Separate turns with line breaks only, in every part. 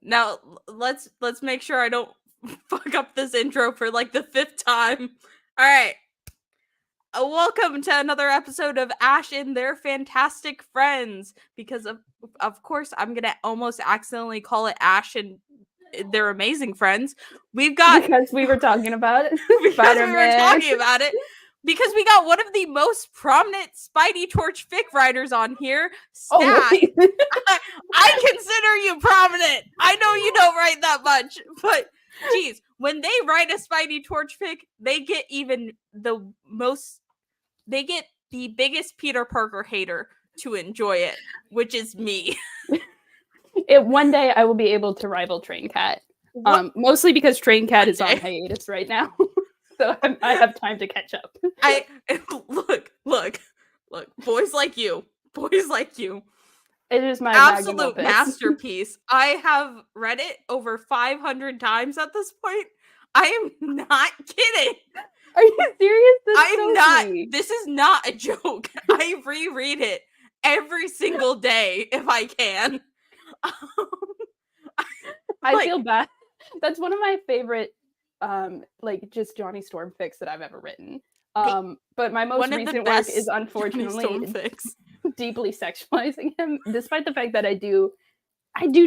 Now let's make sure I don't fuck up this intro for like the 5th time. All right. Welcome to another episode of Ash and Their Fantastic Friends. Because of course I'm gonna almost accidentally call it Ash and Their Amazing Friends. We've got
because we were talking about it.
because we were talking about it. Because we got one of the most prominent Spidey Torch fic writers on here, Stat. Oh, I consider you prominent. I know you don't write that much, but geez, when they write a Spidey Torch fic, they get the biggest Peter Parker hater to enjoy it, which is me.
One day I will be able to rival Train Cat. Mostly because Train Cat is on hiatus right now. So I have time to catch up. Look,
boys like you.
It is my
absolute masterpiece. I have read it over 500 times at this point. I am not kidding.
Are you serious?
I'm not. Sweet. This is not a joke. I reread it every single day if I can.
I feel bad. That's one of my favorite just Johnny Storm fics that I've ever written. But my most recent work is unfortunately deeply sexualizing him, despite the fact that I do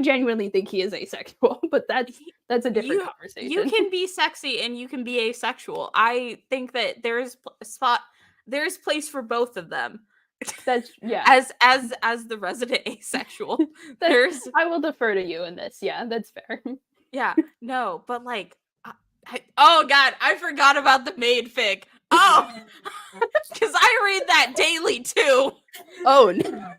genuinely think he is asexual, but that's a different conversation.
You can be sexy and you can be asexual. I think that there's place for both of them.
That's
as the resident asexual.
I will defer to you in this. Yeah, that's fair.
Yeah, no, but like oh god, I forgot about the maid fic. Oh, because I read that daily too.
Oh, no.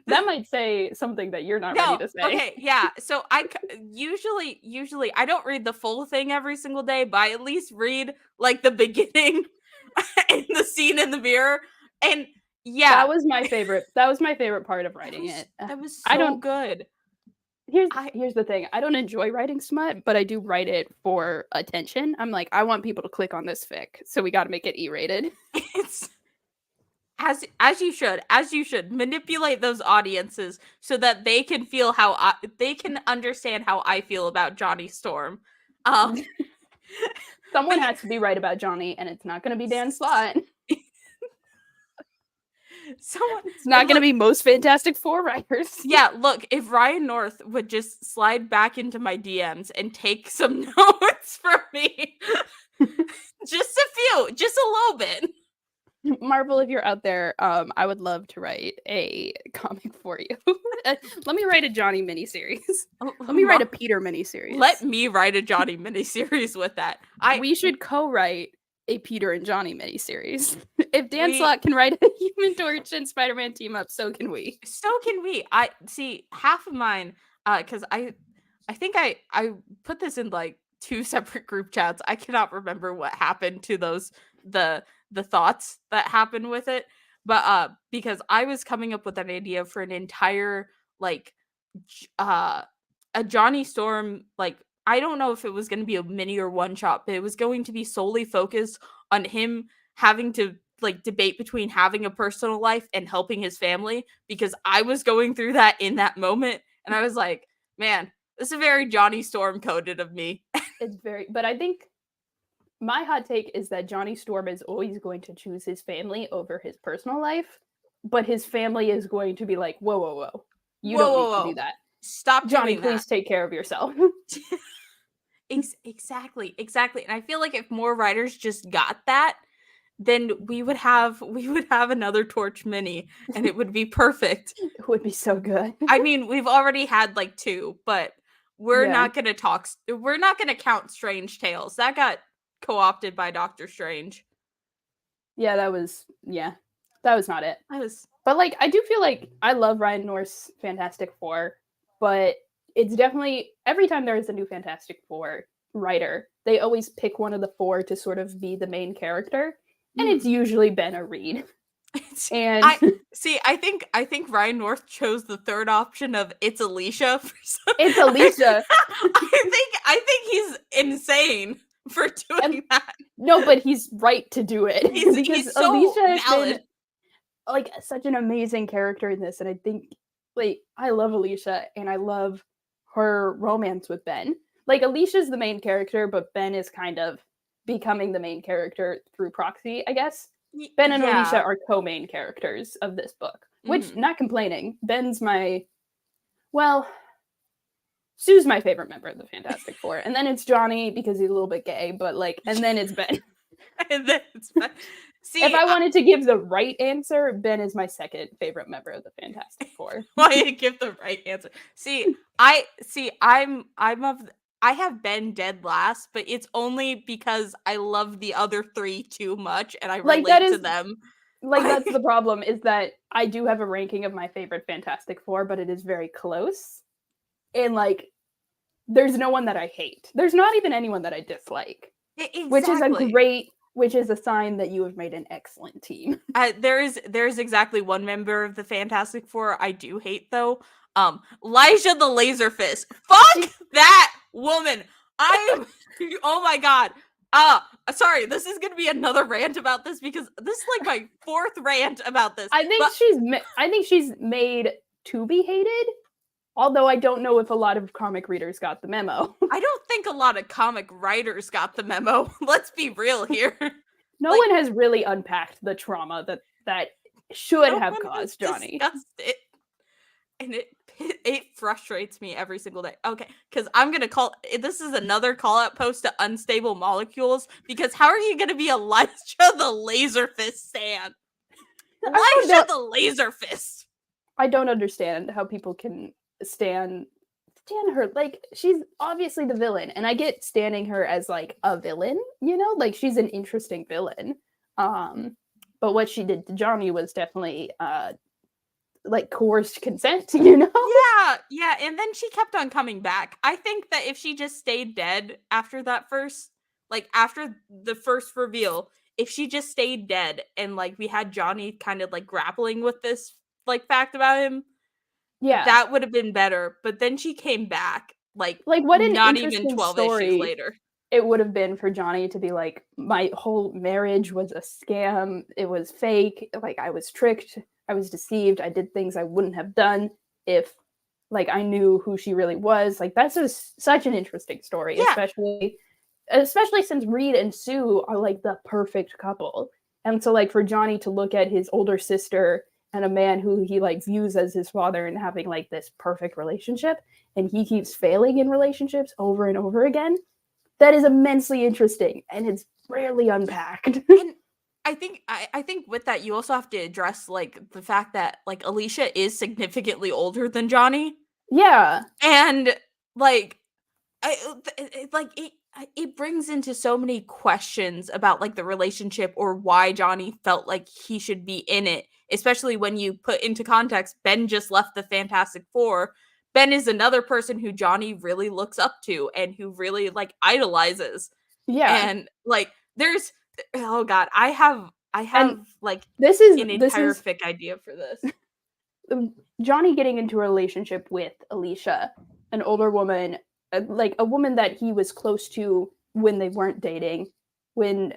That might say something that you're not ready to say.
Okay, yeah. So I usually I don't read the full thing every single day, but I at least read like the beginning and the scene in the mirror. And yeah,
that was my favorite. That was my favorite part of writing it.
That was so good.
Here's the thing. I don't enjoy writing smut, but I do write it for attention. I'm like, I want people to click on this fic, so we got to make it E-rated.
It's as you should manipulate those audiences so that they can feel they can understand how I feel about Johnny Storm.
Someone has to be right about Johnny, and it's not going to be Dan Slott. It's not going to be most Fantastic Four writers.
Yeah, look, if Ryan North would just slide back into my DMs and take some notes from me, just a little bit.
Marvel, if you're out there, I would love to write a comic for you. Let me write a Johnny miniseries. Let me write a Peter miniseries.
Let me write a Johnny miniseries with that.
We should co-write a Peter and Johnny miniseries. If Dan Slott can write a Human Torch and Spider-Man team up, so can we.
I see half of mine, because I think I put this in like 2 separate group chats. I cannot remember what happened to those the thoughts that happened with it, but because I was coming up with an idea for an entire like a Johnny Storm, like I don't know if it was going to be a mini or one shot, but it was going to be solely focused on him having to like debate between having a personal life and helping his family, because I was going through that in that moment, and I was like, man, this is very Johnny Storm coded of me.
It's very, but I think my hot take is that Johnny Storm is always going to choose his family over his personal life, but his family is going to be like, whoa. You don't need to do that.
Stop,
Johnny, please take care of yourself.
Exactly. And I feel like if more writers just got that, then we would have another Torch mini, and it would be perfect.
It would be so good.
I mean, we've already had like 2, but we're not going to count Strange Tales. That got co-opted by Doctor Strange.
Yeah, that was not it. But like, I do feel like I love Ryan North's Fantastic Four, but it's definitely, every time there is a new Fantastic Four writer, they always pick one of the 4 to sort of be the main character, and it's usually been a Reed. And
I think Ryan North chose the third option of it's Alicia for some.
It's Alicia.
I think he's insane for doing that.
No, but he's right to do it.
He's so
Alicia has
valid.
been like such an amazing character in this, and I think like I love Alicia and I love her romance with Ben. Like, Alicia's the main character, but Ben is kind of becoming the main character through proxy, I guess. Ben and Alicia are co-main characters of this book, which, not complaining, Ben's Sue's my favorite member of the Fantastic Four, and then it's Johnny because he's a little bit gay, but and then it's Ben.
And then it's Ben.
See, if I wanted to give the right answer, Ben is my second favorite member of the Fantastic Four.
Why you give the right answer? I have Ben dead last, but it's only because I love the other three too much and I relate to them.
That's the problem, is that I do have a ranking of my favorite Fantastic Four, but it is very close. And there's no one that I hate. There's not even anyone that I dislike.
Exactly.
Which is a sign that you have made an excellent team.
There's exactly one member of the Fantastic Four I do hate, though. Elijah the Laser Fist. Fuck that woman. Oh my god. Sorry, this is gonna be another rant about this because this is like my fourth rant about this.
I think she's made to be hated. Although I don't know if a lot of comic readers got the memo.
I don't think a lot of comic writers got the memo. Let's be real here.
No one has really unpacked the trauma that should have caused Johnny.
It. And it frustrates me every single day. Okay, because I'm going to this is another call-out post to Unstable Molecules, because how are you going to be Elijah the Laser Fist stan? Elijah the Laser Fist!
I don't understand how people can stan her. She's obviously the villain, and I get standing her as a villain, she's an interesting villain, but what she did to Johnny was definitely coerced consent.
Yeah, and then she kept on coming back. I think that if she just stayed dead after that first, after the first reveal, if she just stayed dead and we had Johnny kind of grappling with this fact about him, that would have been better. But then she came back,
what an
not even 12 issues later.
It would have been for Johnny to be my whole marriage was a scam. It was fake. I was tricked. I was deceived. I did things I wouldn't have done if I knew who she really was. That's just such an interesting story, especially since Reed and Sue are the perfect couple. And so for Johnny to look at his older sister and a man who he views as his father and having this perfect relationship, and he keeps failing in relationships over and over again, that is immensely interesting, and it's rarely unpacked.
And I think with that you also have to address the fact that Alicia is significantly older than Johnny.
Yeah.
And it brings into so many questions about the relationship or why Johnny felt like he should be in it, especially when you put into context Ben just left the Fantastic Four. Ben is another person who Johnny really looks up to and who really idolizes.
Yeah.
And there's oh god, I have
this is
an entire fic idea for this.
Johnny getting into a relationship with Alicia, an older woman, a woman that he was close to when they weren't dating, when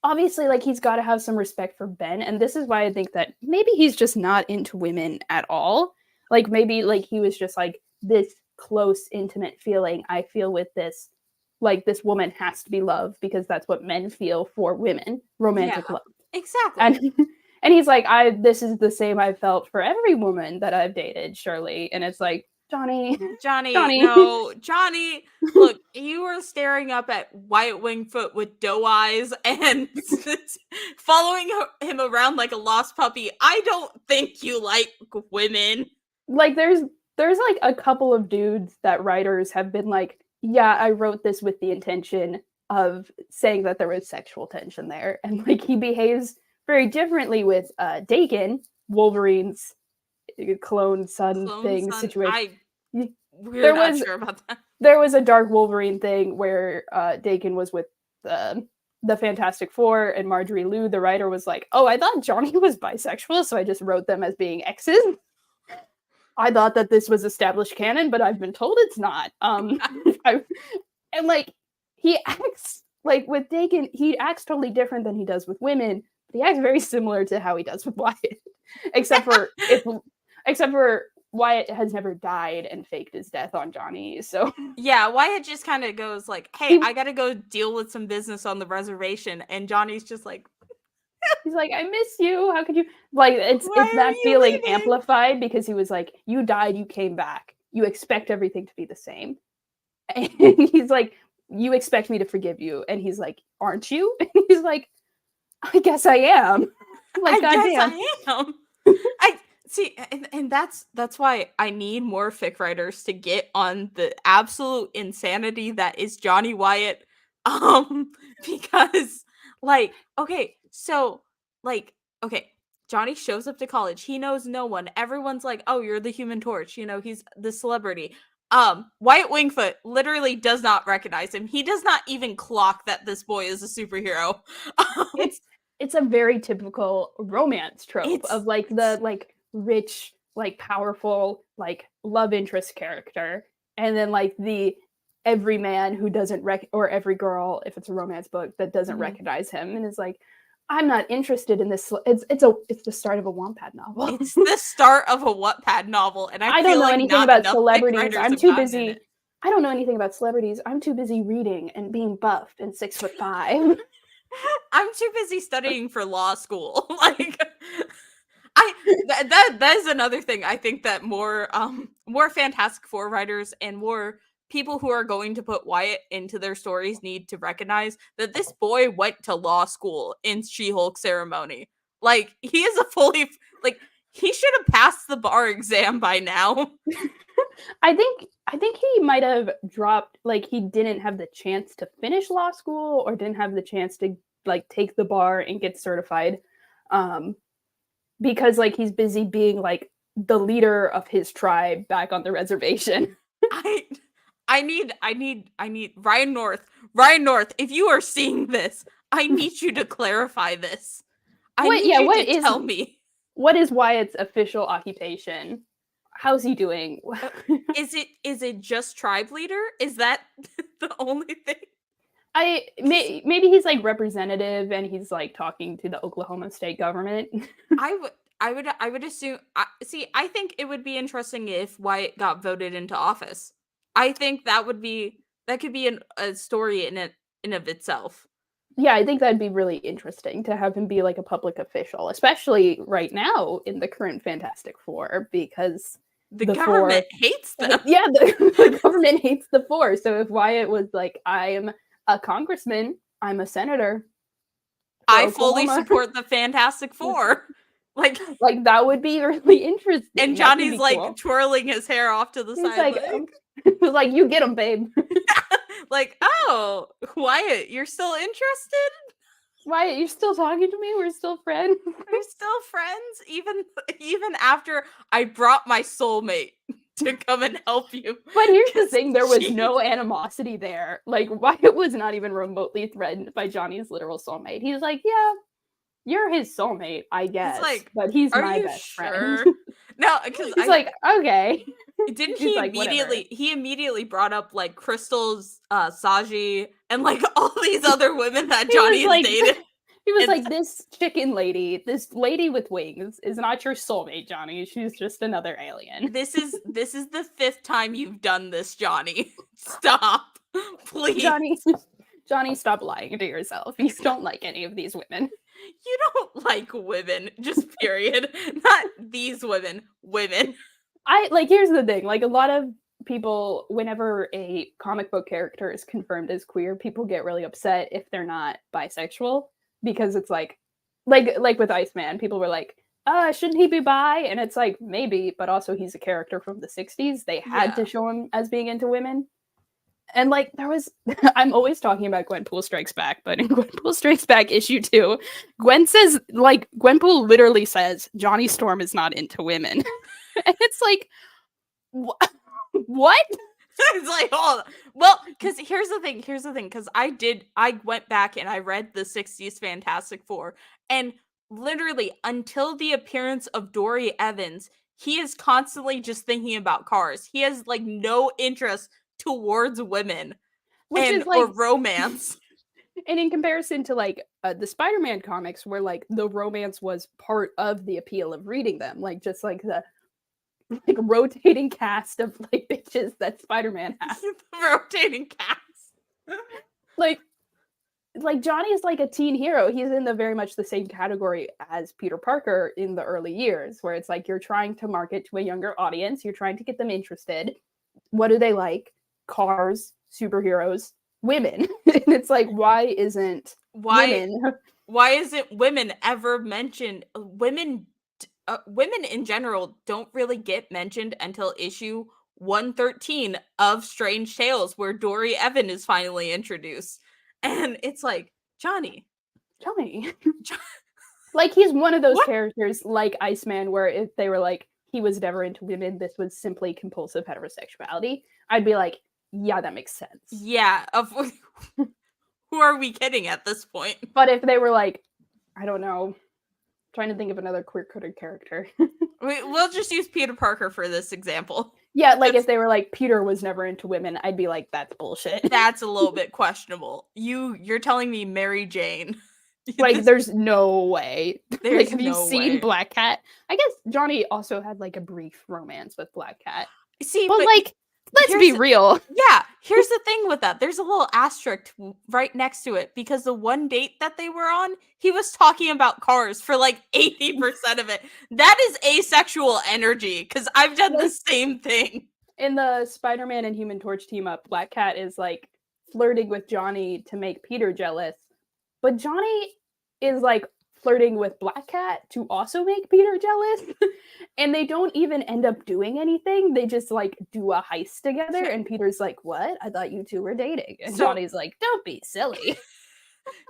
obviously he's got to have some respect for Ben, and this is why I think that maybe he's just not into women at all. Maybe he was just this close, intimate feeling I feel with this this woman has to be loved because that's what men feel for women, romantic love.
Exactly.
And he's this is the same I felt for every woman that I've dated, surely. And it's Johnny.
No, Johnny, look, you were staring up at Wyatt Wingfoot with doe eyes and following him around like a lost puppy. I don't think you like women.
There's a couple of dudes that writers have been yeah, I wrote this with the intention of saying that there was sexual tension there. And he behaves very differently with Dakin, Wolverine's clone son situation.
We're not sure about that.
There was a Dark Wolverine thing where Dakin was with the Fantastic Four, and Marjorie Liu, the writer, was oh, I thought Johnny was bisexual, so I just wrote them as being exes. I thought that this was established canon, but I've been told it's not. He acts with Dakin, he acts totally different than he does with women. But he acts very similar to how he does with Wyatt, except for Wyatt has never died and faked his death on Johnny, so
yeah, Wyatt just kind of goes like, "Hey, I gotta go deal with some business on the reservation," and Johnny's just like,
he's like, "I miss you. How could you?" Like, it's that feeling amplified because he was like, "You died, you came back. You expect everything to be the same," and he's like, "You expect me to forgive you," and he's like, "Aren't you?" And he's like, "I guess I am." Like, goddamn,
I am. I see, and that's why I need more fic writers to get on the absolute insanity that is Johnny Wyatt, because like, okay, so like, okay, Johnny shows up to college, he knows no one, everyone's like, oh, you're the Human Torch, you know, he's the celebrity. Wyatt Wingfoot literally does not recognize him. He does not even clock that this boy is a superhero.
It's a very typical romance trope of like the like rich, like powerful, like love interest character, and then like the every man who doesn't or every girl, if it's a romance book, that doesn't recognize him and is like, I'm not interested in this. It's the start of a Wattpad novel.
It's the start of a Wattpad novel, and I
don't know
like
anything about celebrities. I'm too busy. I don't know anything about celebrities. I'm too busy reading and being buffed and 6'5".
I'm too busy studying for law school. Like, that is another thing I think that more Fantastic Four writers and more people who are going to put Wyatt into their stories need to recognize that this boy went to law school in She-Hulk ceremony. Like, he is a fully, like, he should have passed the bar exam by now.
I think he might have dropped, like, he didn't have the chance to finish law school or didn't have the chance to like take the bar and get certified, because like he's busy being like the leader of his tribe back on the reservation.
I need Ryan North, if you are seeing this, I need you to clarify this. I need you to tell me.
What is Wyatt's official occupation? How's he doing?
Is it just tribe leader? Is that the only thing?
Maybe he's like representative and he's like talking to the Oklahoma state government.
I would assume. I think it would be interesting if Wyatt got voted into office. I think that could be a story in of itself.
Yeah, I think that'd be really interesting to have him be like a public official, especially right now in the current Fantastic Four, because
the government hates them.
Yeah, the government hates the Four. So if Wyatt was like, I'm a congressman, I'm a senator,
I fully support the Fantastic Four. Like
that would be really interesting.
And Johnny's like cool. Twirling his hair off to the side.
Like, you get him, babe.
Like, oh, Wyatt, you're still interested?
Wyatt, you're still talking to me? We're still friends?
We're still friends? Even after I brought my soulmate to come and help you.
But here's the thing, there was no animosity there. Like, Wyatt was not even remotely threatened by Johnny's literal soulmate. He's like, yeah, you're his soulmate, I guess.
Like,
but he's my best friend.
No, because
he's like, okay.
Didn't he immediately? He immediately brought up like Crystal's, Saji, and like all these other women that Johnny has dated.
He was like, this chicken lady, this lady with wings, is not your soulmate, Johnny. She's just another alien.
This is the 5th time you've done this, Johnny. Stop, please.
Johnny, stop lying to yourself. You don't like any of these women.
You don't like women, just period. Not these women.
Here's the thing, like, a lot of people, whenever a comic book character is confirmed as queer, people get really upset if they're not bisexual, because it's like with Iceman, people were like, shouldn't he be bi? And it's like, maybe, but also he's a character from the 60s. They had to show him as being into women. And like, there was, I'm always talking about Gwenpool Strikes Back, but in Gwenpool Strikes Back issue 2, Gwenpool literally says Johnny Storm is not into women. And it's like, what?
It's like, oh, well, because here's the thing, because I went back and I read the 60s Fantastic Four, and literally until the appearance of Dory Evans, he is constantly just thinking about cars. He has like no interest towards women or romance.
And in comparison to like the Spider-Man comics, where like the romance was part of the appeal of reading them, like just like like rotating cast of like bitches that Spider-Man has.
Rotating cast.
Like Johnny is like a teen hero. He's in the very much the same category as Peter Parker in the early years, where it's like you're trying to market to a younger audience, you're trying to get them interested. What do they like? Cars, superheroes, women. And it's like, why isn't
women ever mentioned? Women in general don't really get mentioned until issue 113 of Strange Tales, where Dory Evan is finally introduced. And it's like, Johnny.
Like, he's one of those characters like Iceman, where if they were like, he was never into women, this was simply compulsive heterosexuality, I'd be like, yeah, that makes sense.
Yeah. Who are we kidding at this point?
But if they were like, I don't know, trying to think of another queer-coded character.
We'll just use Peter Parker for this example.
Yeah, like if they were like, Peter was never into women, I'd be like, that's bullshit.
That's a little bit questionable. You're telling me Mary Jane.
Like, there's no way.
There's
like, have you seen Black Cat? I guess Johnny also had like a brief romance with Black Cat.
See,
but like, let's be real.
Yeah, here's the thing with that. There's a little asterisk right next to it, because the one date that they were on, he was talking about cars for like 80% of it. That is asexual energy, because I've done the same thing.
In the Spider-Man and Human Torch team up, Black Cat is like flirting with Johnny to make Peter jealous, but Johnny is like flirting with Black Cat to also make Peter jealous. And they don't even end up doing anything. They just like do a heist together, and Peter's like, what? I thought you two were dating. And Johnny's like, don't be silly.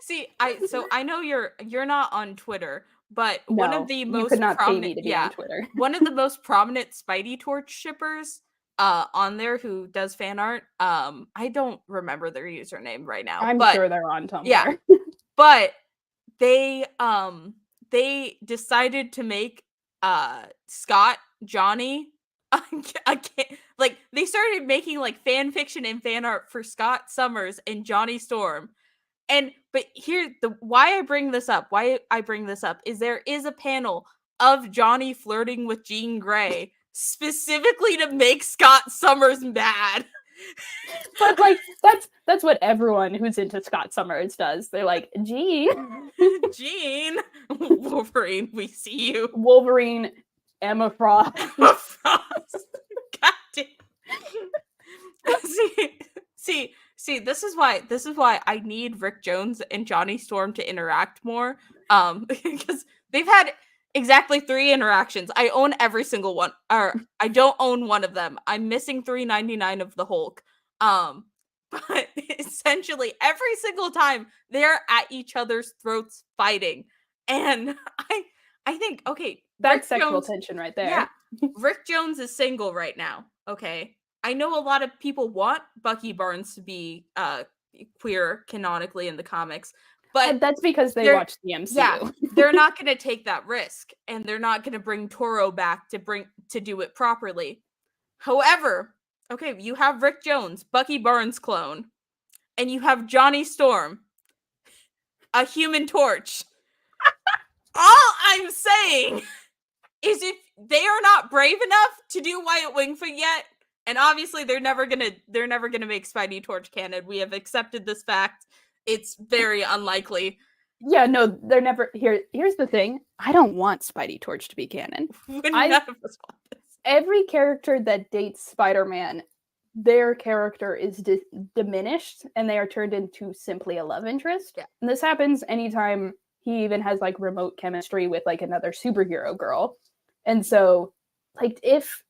See, I know you're not on Twitter, but
no,
one of the most
you could not pay me to be on Twitter.
One of the most prominent Spidey Torch shippers on there who does fan art. I don't remember their username right now.
I'm sure they're on Tumblr.
Yeah. But they decided to make Scott, Johnny, I can't, like, they started making like fan fiction and fan art for Scott Summers and Johnny Storm. But here, why I bring this up is there is a panel of Johnny flirting with Jean Grey specifically to make Scott Summers mad.
But like, that's what everyone who's into Scott Summers does. They're like, Jean,
Wolverine, we see you.
Wolverine, Emma Frost.
God damn. See, this is why I need Rick Jones and Johnny Storm to interact more. Because they've had exactly 3 interactions. I own every single one, or I don't own one of them. I'm missing $3.99 of the Hulk. But essentially every single time they're at each other's throats fighting. And I think, okay,
that's Rick sexual Jones, tension right there.
Yeah. Rick Jones is single right now. Okay. I know a lot of people want Bucky Barnes to be queer canonically in the comics, but
that's because they watch the MCU.
Yeah, they're not going to take that risk, and they're not going to bring Toro back to do it properly. However, okay, you have Rick Jones, Bucky Barnes clone, and you have Johnny Storm, a Human Torch. All I'm saying is, if they are not brave enough to do Wyatt Wingfoot yet, and obviously they're never gonna make Spidey Torch canon. We have accepted this fact. It's very unlikely.
Yeah, no, they're never. Here's the thing. I don't want Spidey Torch to be canon.
None of us want this.
Every character that dates Spider-Man, their character is diminished, and they are turned into simply a love interest.
Yeah.
And this happens anytime he even has like remote chemistry with like another superhero girl. And so, like, if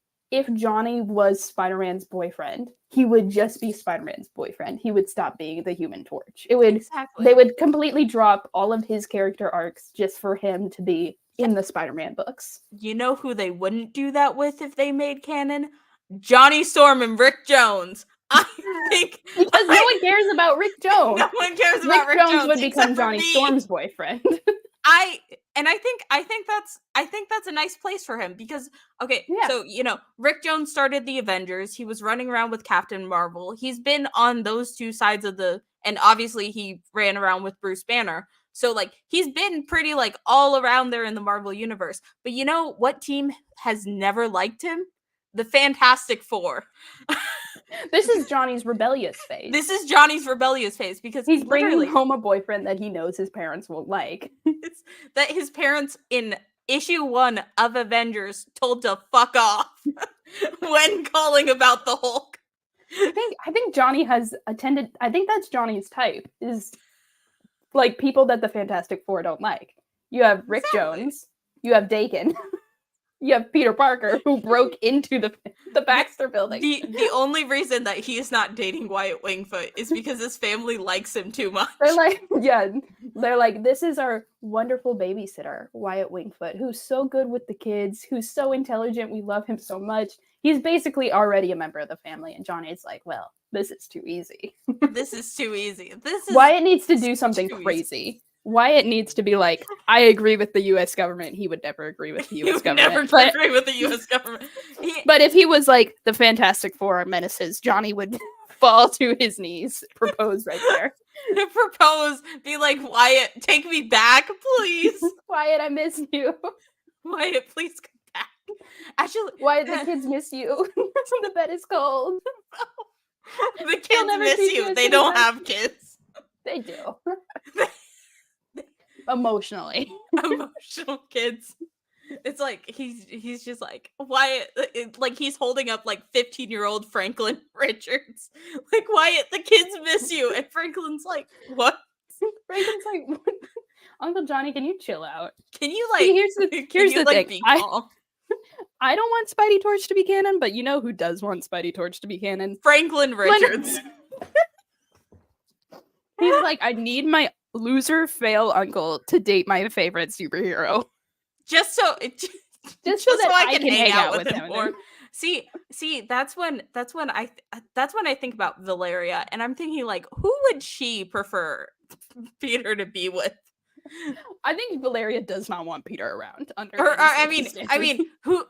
Johnny was Spider-Man's boyfriend, he would just be Spider-Man's boyfriend. He would stop being the Human Torch. They would completely drop all of his character arcs just for him to be in the Spider-Man books.
You know who they wouldn't do that with if they made canon? Johnny Storm and Rick Jones. I think
because no one cares about Rick Jones.
No one cares about Rick Jones
would become Johnny Storm's boyfriend.
I think that's a nice place for him, because so Rick Jones started the Avengers. He was running around with Captain Marvel. He's been on those two sides of and obviously he ran around with Bruce Banner. So like he's been pretty like all around there in the Marvel universe. But you know what team has never liked him? the Fantastic Four.
This is Johnny's rebellious phase.
This is Johnny's rebellious phase because
he's bringing home a boyfriend that he knows his parents won't like.
It's that his parents in issue 1 of Avengers told to fuck off when calling about the Hulk.
I think Johnny has attended. I think that's Johnny's type, is like people that the Fantastic Four don't like. You have Rick Jones, you have Dakin, you have Peter Parker, who broke into the Baxter building.
The only reason that he is not dating Wyatt Wingfoot is because his family likes him too much.
They're like, this is our wonderful babysitter, Wyatt Wingfoot, who's so good with the kids, who's so intelligent, we love him so much. He's basically already a member of the family, and Johnny's like, well, this is too easy.
This is too easy.
Wyatt needs to do something crazy. Easy. Wyatt needs to be like, I agree with the U.S. government. He would never agree with the U.S. government.
Never agree with the U.S. government.
But if he was like, the Fantastic Four are menaces, Johnny would fall to his knees, propose right there.
Propose, be like, Wyatt, take me back, please.
Wyatt, I miss you.
Wyatt, please come back. Actually,
Wyatt, the kids miss you. The bed is cold.
The kids miss you. They don't have kids.
They do. Emotional
kids. It's like he's just like, Wyatt, like he's holding up like 15-year-old Franklin Richards, like, Wyatt, the kids miss you, and Franklin's like, what?
Franklin's like, what? Uncle Johnny, can you chill out?
Can you like?
Here's the thing. I don't want Spidey Torch to be canon, but you know who does want Spidey Torch to be canon?
Franklin Richards.
He's like, I need my loser fail uncle to date my favorite superhero.
Just so that I can hang out with him more. See, that's when I think about Valeria, and I'm thinking like, who would she prefer Peter to be with?
I think Valeria does not want Peter around.
I mean, who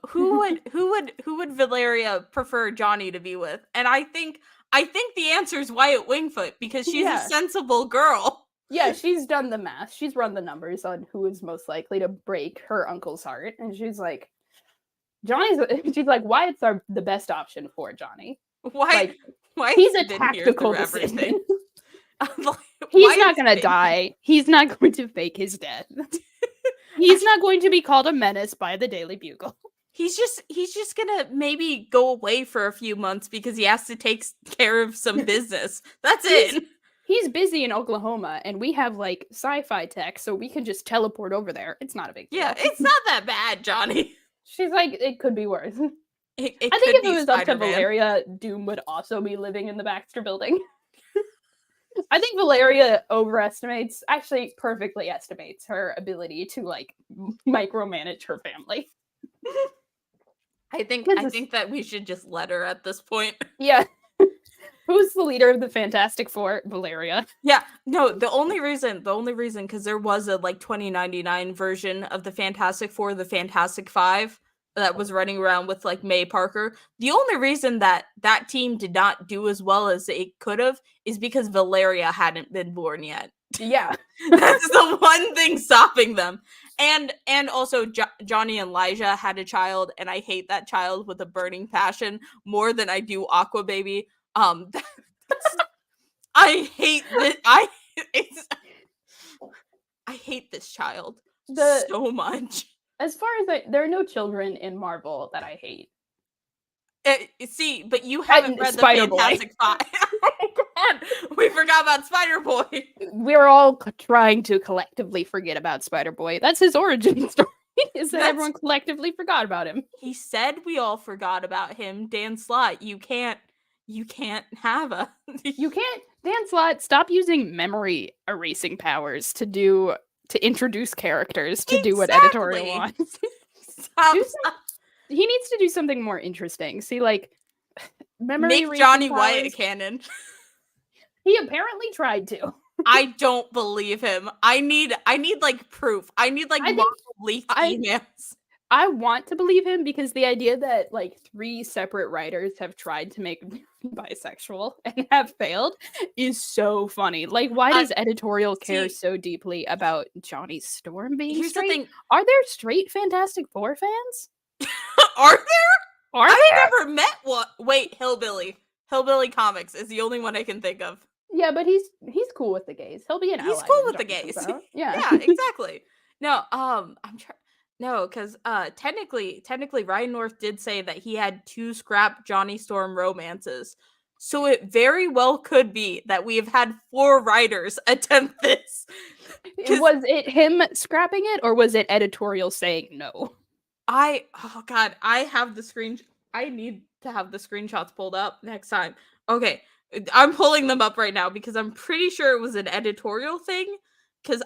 would Valeria prefer Johnny to be with? And I think the answer is Wyatt Wingfoot, because she's a sensible girl.
Yeah, she's done the math. She's run the numbers on who is most likely to break her uncle's heart, and she's like, Wyatt's the best option for Johnny.
Why?
He's a tactical decision. He's not going to die. He's not going to fake his death. He's not going to be called a menace by the Daily Bugle.
He's just gonna maybe go away for a few months because he has to take care of some business. That's it.
He's busy in Oklahoma, and we have like sci-fi tech, so we can just teleport over there. It's not a big deal.
Yeah, it's not that bad, Johnny.
She's like, it could be worse. I think if it was up to Valeria, Doom would also be living in the Baxter building. I think Valeria perfectly estimates her ability to like micromanage her family.
I think that we should just let her at this point.
Yeah. Who's the leader of the Fantastic Four? Valeria.
Yeah. No, the only reason, because there was a like 2099 version of the Fantastic Four, the Fantastic Five, that was running around with like May Parker. The only reason that team did not do as well as it could have is because Valeria hadn't been born yet.
Yeah.
That's the one thing stopping them. And also Johnny and Elijah had a child, and I hate that child with a burning passion more than I do Aqua Baby. I hate this. I hate this child so much.
As far as there are no children in Marvel that I hate.
See, but you haven't read the Fantastic Five. Oh God, we forgot about Spider-Boy.
We're all trying to collectively forget about Spider-Boy. That's his origin story. Everyone collectively forgot about him.
He said we all forgot about him. Dan Slott, you can't have a.
You can't. Dan Slott, stop using memory erasing powers to introduce characters to do what editorial wants. He needs to do something more interesting. See, like, memory
make Johnny Wyatt canon.
He apparently tried to.
I don't believe him. I need like proof. I need like leaked emails.
I want to believe him because the idea that like 3 separate writers have tried to make him bisexual and have failed is so funny. Like, why does editorial care so deeply about Johnny Storm being straight? The thing. Are there straight Fantastic Four fans?
Are there? I've never met one. Wait, Hillbilly Comics is the only one I can think of.
Yeah, but he's cool with the gays. He'll be an ally.
He's cool with the gays. Yeah, exactly. No, I'm trying. No, because technically, Ryan North did say that he had 2 scrap Johnny Storm romances. So it very well could be that we have had 4 writers attempt this.
Was it him scrapping it, or was it editorial saying no?
Oh god, I have the screen. I need to have the screenshots pulled up next time. Okay, I'm pulling them up right now because I'm pretty sure it was an editorial thing. Because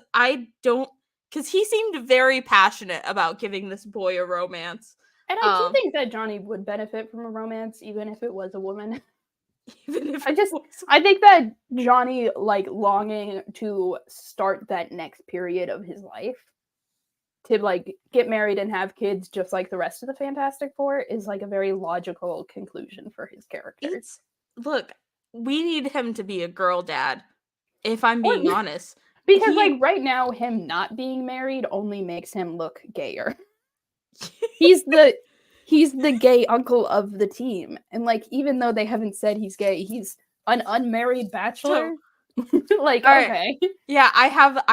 he seemed very passionate about giving this boy a romance.
And I do think that Johnny would benefit from a romance, even if it was a woman. I think that Johnny, like, longing to start that next period of his life, to, like, get married and have kids just like the rest of the Fantastic Four, is, like, a very logical conclusion for his character.
Look, we need him to be a girl dad, if I'm being honest.
Because, like, right now, him not being married only makes him look gayer. He's the gay uncle of the team. And, like, even though they haven't said he's gay, he's an unmarried bachelor. Like, all okay.
Right. Yeah, I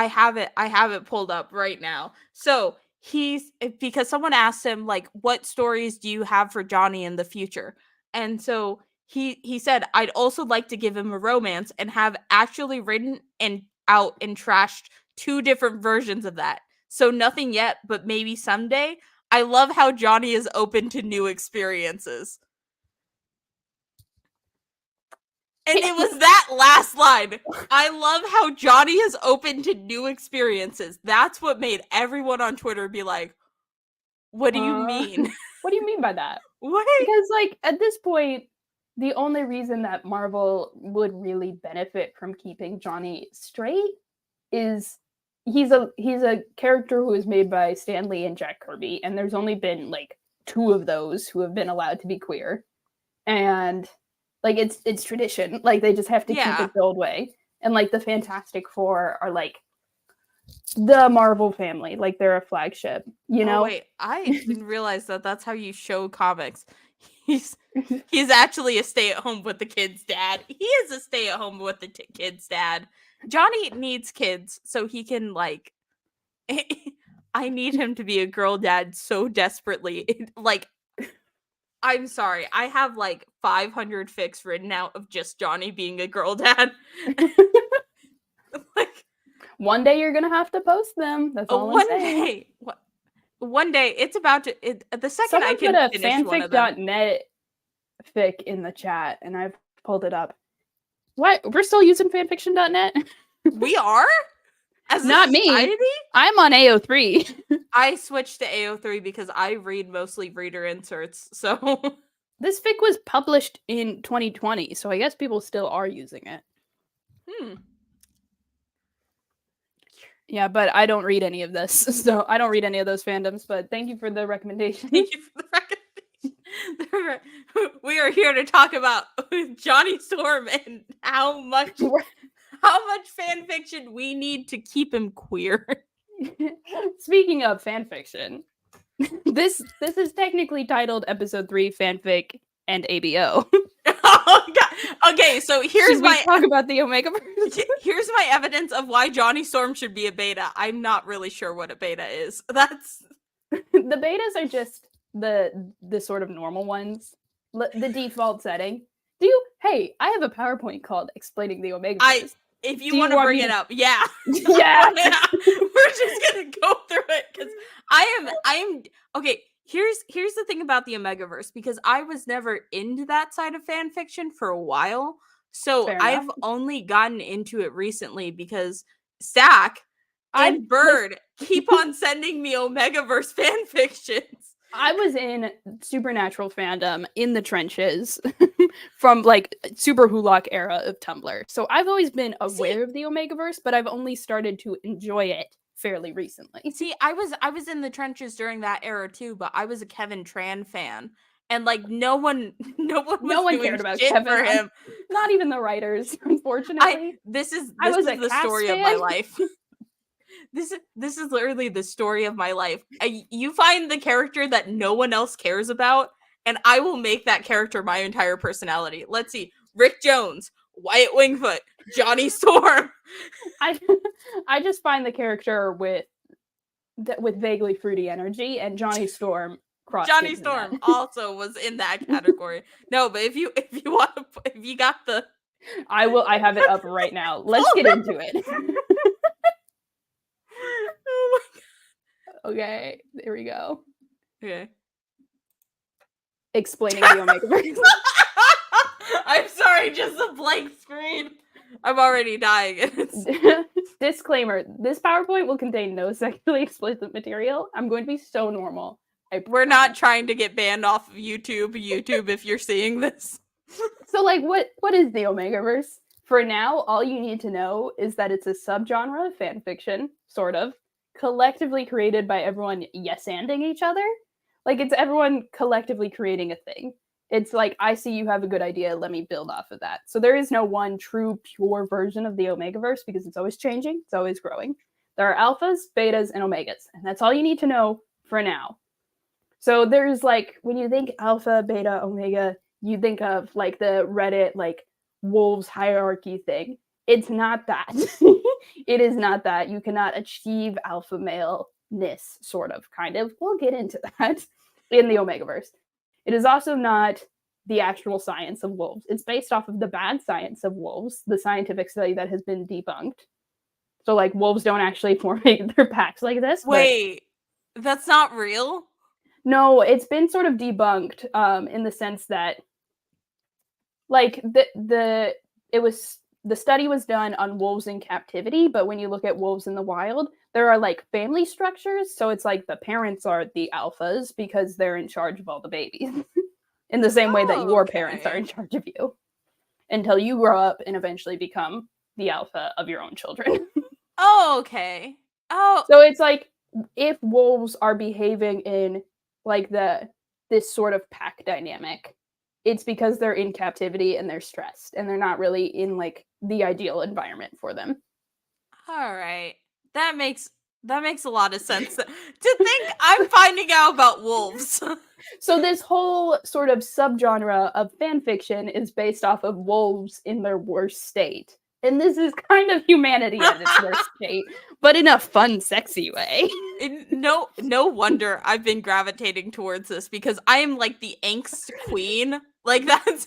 have it pulled up right now. So because someone asked him, like, what stories do you have for Johnny in the future? And so he said, I'd also like to give him a romance, and have actually written and out and trashed 2 different versions of that. So nothing yet, but maybe someday. I love how Johnny is open to new experiences. And it was that last line. I love how Johnny is open to new experiences. That's what made everyone on Twitter be like, what do you mean?
What do you mean by that?
What?
Because, like, at this point, the only reason that Marvel would really benefit from keeping Johnny straight is he's a character who is made by Stan Lee and Jack Kirby, and there's only been, like, 2 of those who have been allowed to be queer. And, like, it's tradition. Like, they just have to keep it the old way. And, like, the Fantastic Four are, like, the Marvel family. Like, they're a flagship, you know?
Oh, wait, I didn't realize that that's how you show comics. He's actually a stay-at-home with the kids' dad. He is a stay-at-home with the kids' dad. Johnny needs kids so he can, like... I need him to be a girl dad so desperately. Like, I'm sorry. I have, like, 500 fics written out of just Johnny being a girl dad.
Like, one day you're gonna have to post them. That's all I'm saying.
One day, it's about to. The second
Someone
I can
put a
finish one of them.
fanfic.net fic in the chat, and I've pulled it up. What? We're still using fanfiction.net?
We are? As
not me. I'm on AO3.
I switched to AO3 because I read mostly reader inserts. So
this fic was published in 2020, so I guess people still are using it. Yeah, but I don't read any of this, so I don't read any of those fandoms, but thank you for the recommendation.
Thank you for the recommendation. We are here to talk about Johnny Storm and how much fan fiction we need to keep him queer.
Speaking of fan fiction, this is technically titled Episode 3 Fanfic and ABO.
Oh god. Okay, so here's my
talk about the Omegaverse.
Here's my evidence of why Johnny Storm should be a beta. I'm not really sure what a beta is. That's
the betas are just the sort of normal ones, the default setting. Hey, I have a PowerPoint called Explaining the Omegaverse.
If you want to bring it up, yeah.
Yeah.
We're just gonna go through it because I am okay. Here's the thing about the Omegaverse, because I was never into that side of fan fiction for a while. So I've only gotten into it recently because Stack and Bird keep on sending me Omegaverse fan fictions.
I was in Supernatural fandom in the trenches from, like, Super Hulock era of Tumblr. So I've always been aware of the Omegaverse, but I've only started to enjoy it fairly recently.
See, I was in the trenches during that era too, but I was a Kevin Tran fan, and, like, no one
cared about Kevin
for him.
Not even the writers, unfortunately.
This is the story of my life. This is literally the story of my life. You find the character that no one else cares about, and I will make that character my entire personality. Let's see. Rick Jones, Wyatt Wingfoot, Johnny Storm.
I just find the character with vaguely fruity energy, and Johnny Storm.
Johnny Storm also was in that category. No, but if you got the,
I have it up right now. Let's get into it.
Oh my
God. Okay, there we go.
Okay.
Explaining the Omegaverse.
I'm sorry, just a blank screen. I'm already dying.
Disclaimer, this PowerPoint will contain no sexually explicit material. I'm going to be so normal.
We're not trying to get banned off of YouTube, if you're seeing this.
So, like, what is the Omegaverse? For now, all you need to know is that it's a subgenre of fanfiction, sort of, collectively created by everyone yes-anding each other. Like, it's everyone collectively creating a thing. It's like, I see you have a good idea, let me build off of that. So there is no one true, pure version of the Omegaverse because it's always changing, it's always growing. There are alphas, betas, and omegas, and that's all you need to know for now. So there's, like, when you think alpha, beta, omega, you think of, like, the Reddit, like, wolves hierarchy thing. It's not that. It is not that. You cannot achieve alpha male-ness, sort of, kind of. We'll get into that in the Omegaverse. It is also not the actual science of wolves. It's based off of the bad science of wolves, the scientific study that has been debunked. So, like, wolves don't actually formate their packs like this.
Wait, that's not real?
No, it's been sort of debunked in the sense that, like, the study was done on wolves in captivity, but when you look at wolves in the wild, there are, like, family structures. So it's like the parents are the alphas because they're in charge of all the babies in the same way that your parents are in charge of you until you grow up and eventually become the alpha of your own children.
Oh, okay. Oh.
So it's like if wolves are behaving in, like, this sort of pack dynamic, it's because they're in captivity and they're stressed and they're not really in, like, the ideal environment for them.
All right. That makes a lot of sense to think I'm finding out about wolves.
So this whole sort of subgenre of fanfiction is based off of wolves in their worst state. And this is kind of humanity at its worst state, but in a fun, sexy way.
No wonder I've been gravitating towards this because I am, like, the angst queen. Like, that's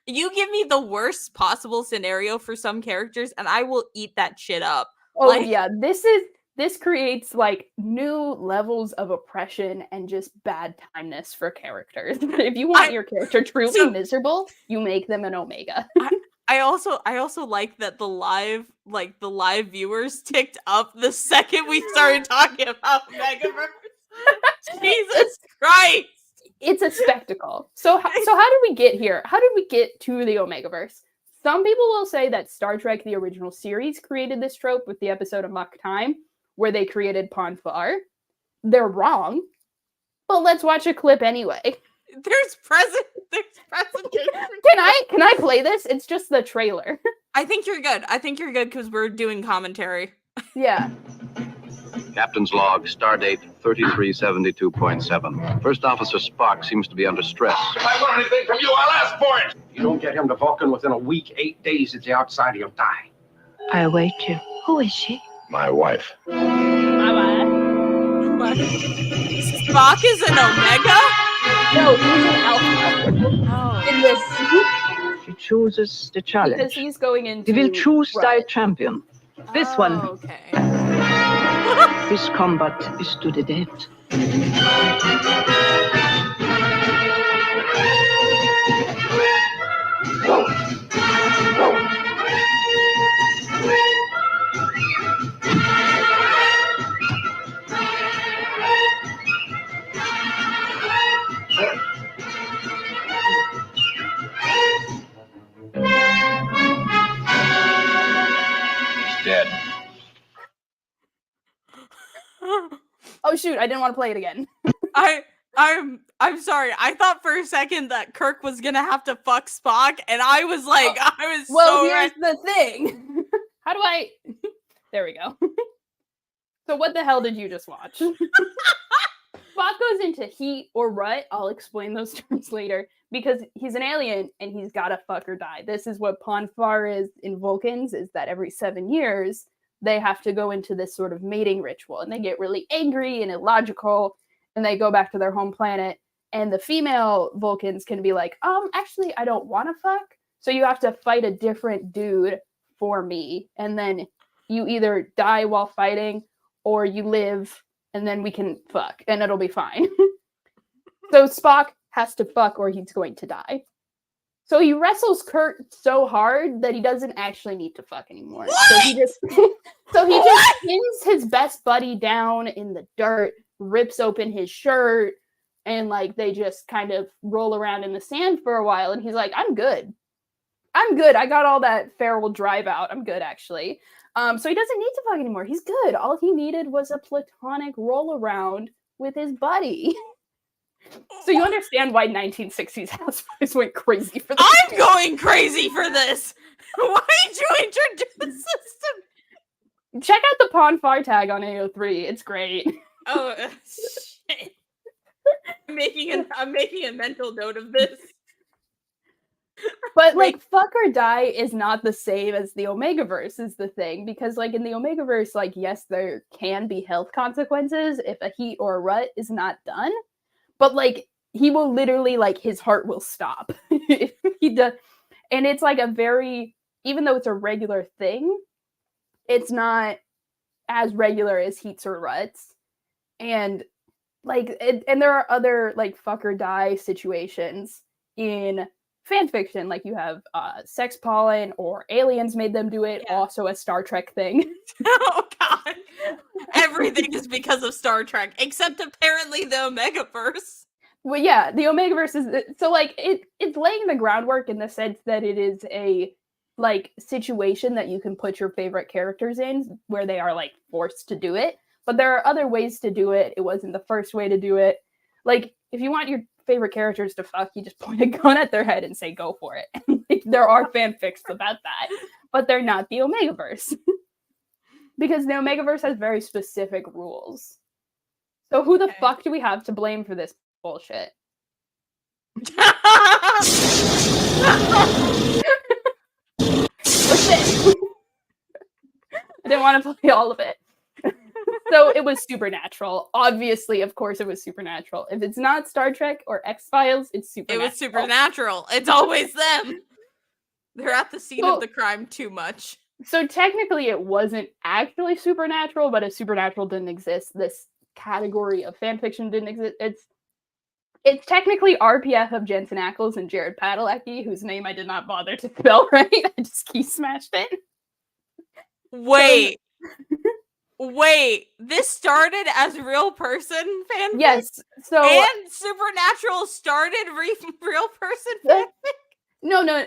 you give me the worst possible scenario for some characters and I will eat that shit up.
Oh, like, yeah, this creates, like, new levels of oppression and just bad timeness for characters. If you want your character truly miserable, you make them an omega.
I also like that the live viewers ticked up the second we started talking about Megaverse. Jesus Christ.
It's a spectacle. So how did we get here? How did we get to the Omegaverse? Some people will say that Star Trek, the original series, created this trope with the episode Amok Time, where they created Ponfar. They're wrong, but let's watch a clip anyway.
There's present.
Can I play this? It's just the trailer.
I think you're good because we're doing commentary.
Yeah.
Captain's log, stardate 3372.7. First Officer Spock seems to be under stress.
If I want anything from you, I'll ask for it.
If you don't get him to Vulcan within a week, 8 days at the outside, he'll die.
I await you. Who is she?
My wife.
Bye-bye.
Spock is an omega?
No, he's an alpha.
Oh.
In this,
She chooses the challenge.
because he's going into.
You will choose thy champion. This one.
Okay.
This combat is to the death.
Dead.
Oh shoot! I didn't want to play it again.
I'm sorry. I thought for a second that Kirk was gonna have to fuck Spock, and I was like,
Here's the thing. How do I? There we go. So what the hell did you just watch? Spock goes into heat or rut. I'll explain those terms later because he's an alien and he's gotta fuck or die. This is what Ponfar is in Vulcans, is that every 7 years they have to go into this sort of mating ritual and they get really angry and illogical and they go back to their home planet. And the female Vulcans can be like, actually, I don't want to fuck. So you have to fight a different dude for me. And then you either die while fighting or you live and then we can fuck and it'll be fine. So Spock has to fuck or he's going to die. So he wrestles Kirk so hard that he doesn't actually need to fuck anymore. What? So he just pins his best buddy down in the dirt, rips open his shirt, and like they just kind of roll around in the sand for a while. And he's like, I'm good. I got all that feral drive out. I'm good, actually. So he doesn't need to fuck anymore. He's good. All he needed was a platonic roll around with his buddy. So you understand why 1960s housewives went crazy for this.
I'm going crazy for this. Why did you introduce the system?
Check out the Ponfar tag on AO3. It's great.
Oh shit! I'm making a mental note of this.
But like, fuck or die is not the same as the Omegaverse is the thing, because like in the Omegaverse, like yes, there can be health consequences if a heat or a rut is not done, but like he will literally, like, his heart will stop if he does, and it's like a very, even though it's a regular thing, it's not as regular as heats or ruts, and like and there are other like fuck or die situations in fan fiction, like you have sex pollen or aliens made them do it, also a Star Trek thing.
Oh god. Everything is because of Star Trek, except apparently the Omegaverse.
Well, yeah, the Omegaverse is so like it's laying the groundwork in the sense that it is a like situation that you can put your favorite characters in where they are like forced to do it. But there are other ways to do it. It wasn't the first way to do it. Like if you want your favorite characters to fuck, you just point a gun at their head and say go for it. Like, there are fanfics about that, but they're not the Omegaverse. Because the Omegaverse has very specific rules. So who the fuck do we have to blame for this bullshit? Listen. I didn't want to play all of it. So it was Supernatural. Obviously, of course, it was Supernatural. If it's not Star Trek or X-Files, it's Supernatural.
It was Supernatural. It's always them. They're at the scene of the crime too much.
So technically, it wasn't actually Supernatural, but if Supernatural didn't exist, this category of fanfiction didn't exist. It's technically RPF of Jensen Ackles and Jared Padalecki, whose name I did not bother to spell right. I just key smashed it.
Wait. Wait, this started as real person fanfic?
Yes. So
and Supernatural started real person fanfic?
No.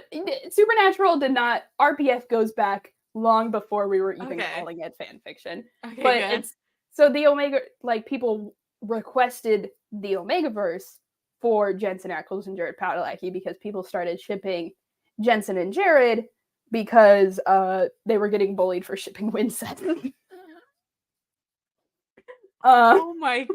Supernatural did not. RPF goes back long before we were even calling it fanfiction.
Okay,
but
good.
it's so the Omega, like people requested the Omegaverse for Jensen Ackles and Jared Padalecki because people started shipping Jensen and Jared because they were getting bullied for shipping Wincest.
Oh my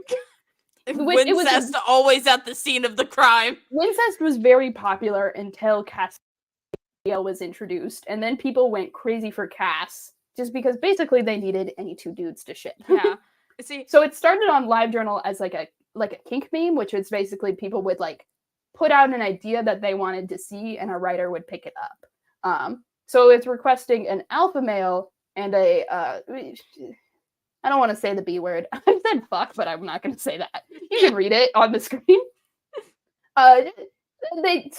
god. Wincest always at the scene of the crime.
Wincest was very popular until Castiel was introduced, and then people went crazy for Cass just because basically they needed any two dudes to ship.
Yeah. See,
so it started on LiveJournal as like a kink meme, which is basically people would like put out an idea that they wanted to see, and a writer would pick it up. So it's requesting an alpha male and a I don't want to say the B word. I said fuck, but I'm not going to say that. You can read it on the screen. They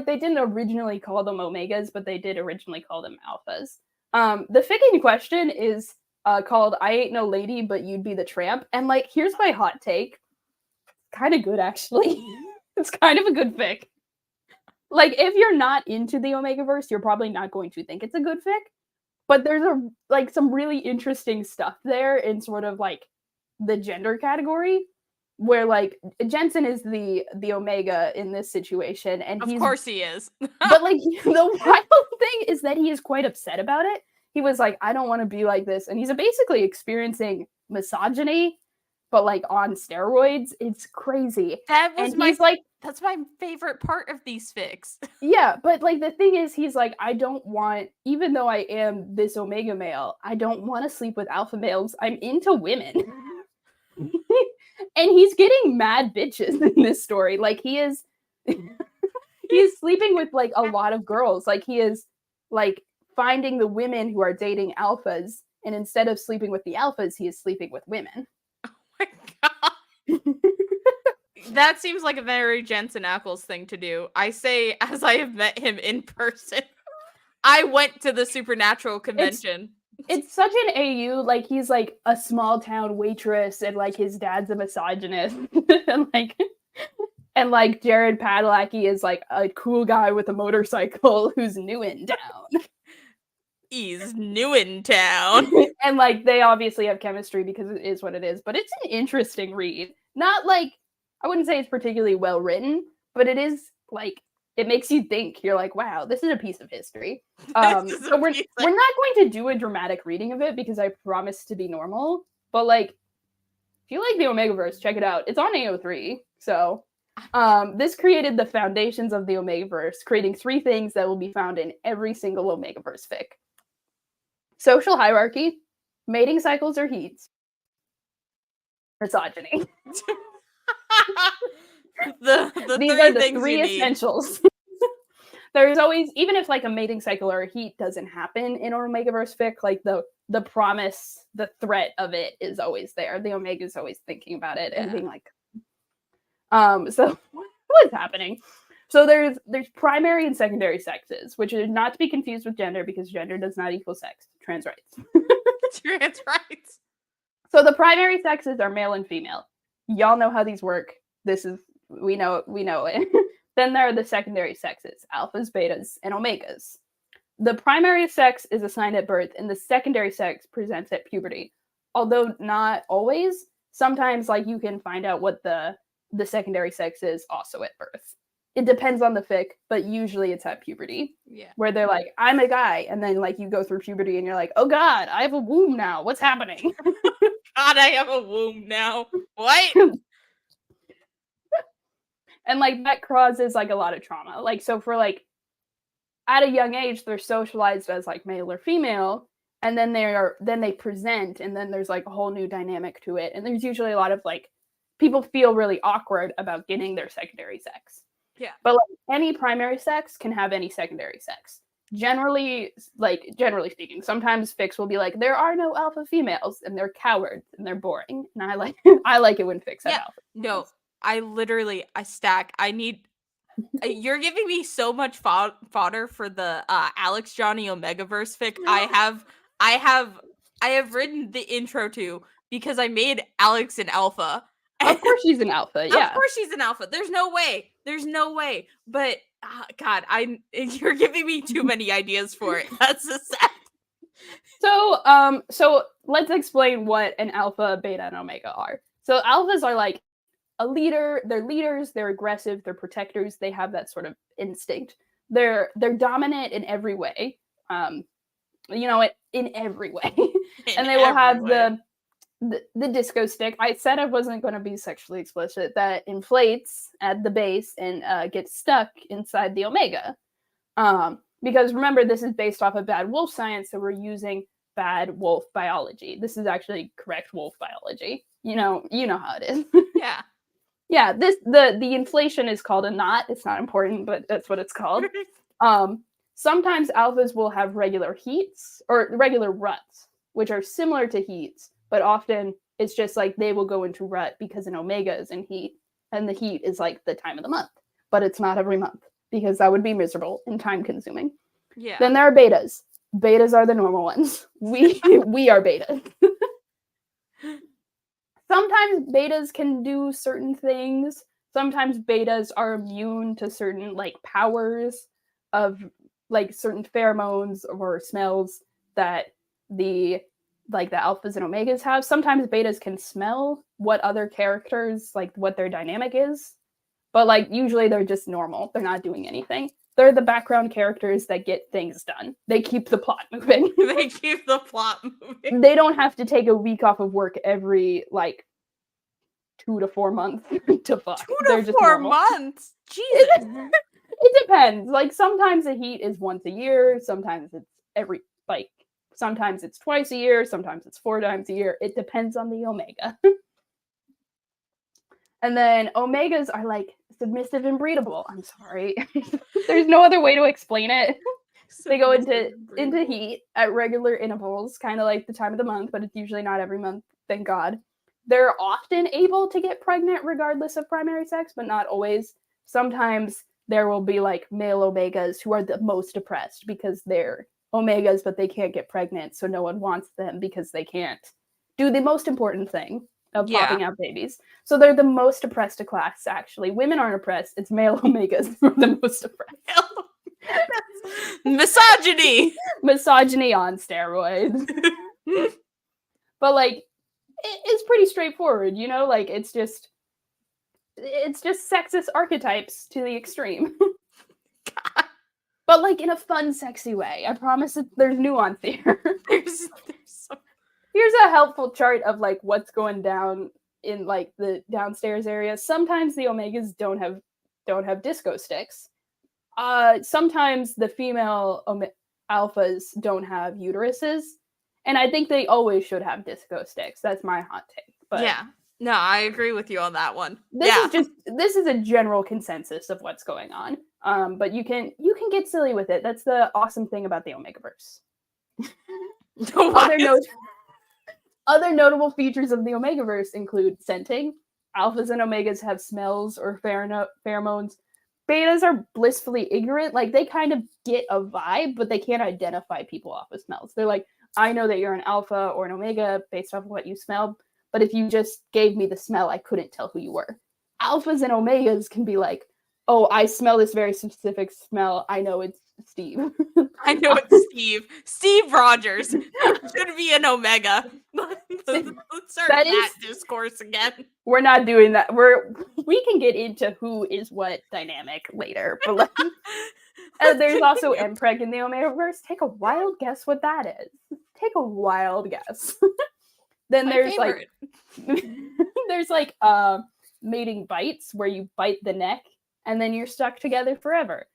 didn't originally call them Omegas, but they did originally call them Alphas. The fic in question is called I Ain't No Lady, But You'd Be the Tramp. And like, here's my hot take. Kind of good, actually. It's kind of a good fic. Like, if you're not into the Omegaverse, you're probably not going to think it's a good fic. But there's some really interesting stuff there in sort of like the gender category, where like Jensen is the Omega in this situation, and
of course he is.
But like the wild thing is that he is quite upset about it. He was like, I don't want to be like this, and he's basically experiencing misogyny but like on steroids. It's crazy.
That's my favorite part of these fics.
Yeah, but like the thing is, he's like, I don't want, even though I am this omega male, I don't want to sleep with alpha males. I'm into women. And he's getting mad bitches in this story. Like he is sleeping with like a lot of girls. Like he is like finding the women who are dating alphas, and instead of sleeping with the alphas, he is sleeping with women.
Oh my god. That seems like a very Jensen Ackles thing to do. I say, as I have met him in person. I went to the Supernatural convention.
It's such an AU. Like he's like a small town waitress, and like his dad's a misogynist, and like Jared Padalecki is like a cool guy with a motorcycle who's new in town.
He's new in town.
And like they obviously have chemistry because it is what it is. But it's an interesting read. Not like, I wouldn't say it's particularly well written, but it is like, it makes you think. You're like, wow, this is a piece of history. So we're not going to do a dramatic reading of it because I promise to be normal. But like, if you like the Omegaverse, check it out. It's on AO3. So this created the foundations of the Omegaverse, creating 3 things that will be found in every single Omegaverse fic. Social hierarchy, mating cycles or heats, misogyny. These are the 3 essentials. There's always, even if like a mating cycle or a heat doesn't happen in Omegaverse fic, like the promise, the threat of it is always there. The Omega is always thinking about it and being like, so what's happening? So there's primary and secondary sexes, which is not to be confused with gender because gender does not equal sex. Trans rights.
Trans rights.
So the primary sexes are male and female. Y'all know how these work. We know it. Then there are the secondary sexes, alphas, betas, and omegas. The primary sex is assigned at birth, and the secondary sex presents at puberty. Although not always, sometimes like you can find out what the secondary sex is also at birth. It depends on the fic, but usually it's at puberty.
Yeah.
Where they're like, I'm a guy, and then like you go through puberty and you're like, oh god, I have a womb now. What's happening?
God, I have a womb now. What?
And like that causes like a lot of trauma. Like so for like at a young age, they're socialized as like male or female, and then they present, and then there's like a whole new dynamic to it. And there's usually a lot of like people feel really awkward about getting their secondary sex.
Yeah.
But like any primary sex can have any secondary sex. Generally speaking, sometimes fics will be like, there are no alpha females, and they're cowards and they're boring. And I like it when fics have alpha.
No, I stack. I need. You're giving me so much fodder for the Alex Johnny Omegaverse fic. I have written the intro to because I made Alex an alpha.
Of course she's an alpha. Yeah.
Of course she's an alpha. There's no way. But God, you're giving me too many ideas for it. That's the sad.
So let's explain what an alpha, beta, and omega are. So alphas are like a leader. They're leaders. They're aggressive. They're protectors. They have that sort of instinct. They're dominant in every way. In every way. And they will have the disco stick. I said I wasn't going to be sexually explicit. That inflates at the base and gets stuck inside the omega. Because remember, this is based off of bad wolf science, so we're using bad wolf biology. This is actually correct wolf biology. You know how it is.
Yeah.
Yeah, the inflation is called a knot. It's not important, but that's what it's called. Sometimes alphas will have regular heats or regular ruts, which are similar to heats, but often it's just like they will go into rut because an omega is in heat, and the heat is like the time of the month, but it's not every month because that would be miserable and time consuming.
Yeah.
Then there are betas. Betas are the normal ones. We are betas. Sometimes betas can do certain things. Sometimes betas are immune to certain like powers of like certain pheromones or smells that the alphas and omegas have. Sometimes betas can smell what other characters, like what their dynamic is. But like usually they're just normal. They're not doing anything. They're the background characters that get things done. They keep the plot moving.
They keep the plot moving.
They don't have to take a week off of work every like 2 to 4 months to fuck.
2 to 4 months? Jesus.
It depends. Like, sometimes the heat is once a year. Sometimes it's sometimes it's twice a year. Sometimes it's 4 times a year. It depends on the omega. And then omegas are like submissive and breedable. I'm sorry. There's no other way to explain it. They go into heat at regular intervals, kind of like the time of the month, but it's usually not every month, thank God. They're often able to get pregnant regardless of primary sex, but not always. Sometimes there will be like male omegas who are the most depressed because they're omegas, but they can't get pregnant, so no one wants them because they can't do the most important thing of popping out babies. So they're the most oppressed class, actually. Women aren't oppressed. It's male omegas who are the most oppressed. Misogyny on steroids. But like, it's pretty straightforward, you know? Like, it's just sexist archetypes to the extreme. But like in a fun, sexy way. I promise there's nuance here. Here's a helpful chart of like what's going down in like the downstairs area. Sometimes the omegas don't have disco sticks. Sometimes the female alphas don't have uteruses, and I think they always should have disco sticks. That's my hot take. But
yeah, no, I agree with you on that one.
This is a general consensus of what's going on. But you can get silly with it. That's the awesome thing about the Omegaverse. Other notable features of the Omegaverse include scenting. Alphas and Omegas have smells or pheromones. Betas are blissfully ignorant. Like, they kind of get a vibe, but they can't identify people off of smells. They're like, I know that you're an alpha or an omega based off of what you smell, but if you just gave me the smell, I couldn't tell who you were. Alphas and omegas can be like, oh, I smell this very specific smell. I know it's Steve.
I know it's Steve. Steve Rogers. Should be an omega. Let's start that discourse again.
We're not doing that. We can get into who is what dynamic later. But like, there's also Mpreg in the Omegaverse. Take a wild guess what that is. Take a wild guess. Then there's like mating bites where you bite the neck and then you're stuck together forever.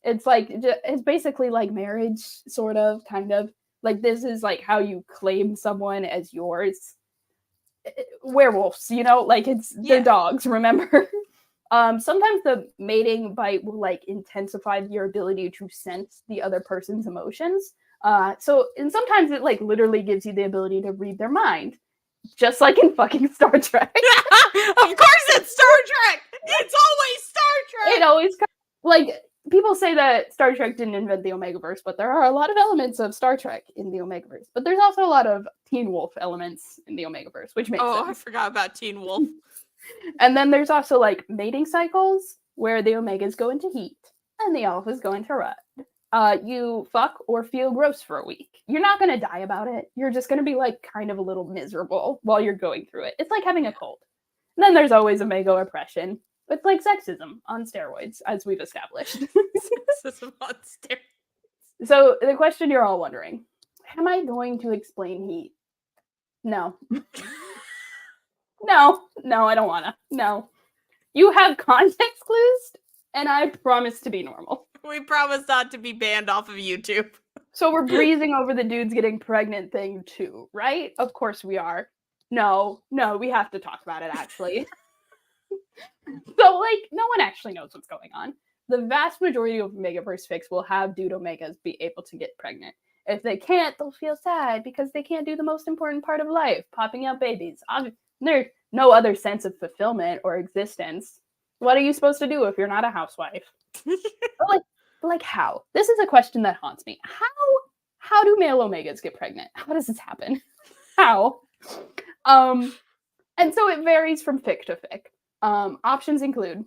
It's basically like marriage, sort of, kind of. Like, this is like how you claim someone as yours. Werewolves, you know, like they're dogs, remember? Sometimes the mating bite will like intensify your ability to sense the other person's emotions. And sometimes it like literally gives you the ability to read their mind. Just like in fucking Star Trek.
Of course it's Star Trek! It's always Star Trek!
It always like, people say that Star Trek didn't invent the Omegaverse, but there are a lot of elements of Star Trek in the Omegaverse. But there's also a lot of Teen Wolf elements in the Omegaverse, which makes sense.
I forgot about Teen Wolf.
And then there's also like mating cycles where the Omegas go into heat and the Alphas go into rut. You fuck or feel gross for a week. You're not going to die about it. You're just going to be like kind of a little miserable while you're going through it. It's like having a cold. And then there's always Omega oppression. It's like sexism on steroids, as we've established.
Sexism on steroids.
So the question you're all wondering, am I going to explain heat? No. No, I don't want to. No. You have context clues, and I promise to be normal.
We promise not to be banned off of YouTube.
So we're breezing over the dudes getting pregnant thing too, right? Of course we are. No, we have to talk about it, actually. So, like, no one actually knows what's going on. The vast majority of Omegaverse fics will have dude Omegas be able to get pregnant. If they can't, they'll feel sad because they can't do the most important part of life, popping out babies. There's no other sense of fulfillment or existence. What are you supposed to do if you're not a housewife? Like how? This is a question that haunts me. How do male Omegas get pregnant? How does this happen? How? And so it varies from fic to fic. Options include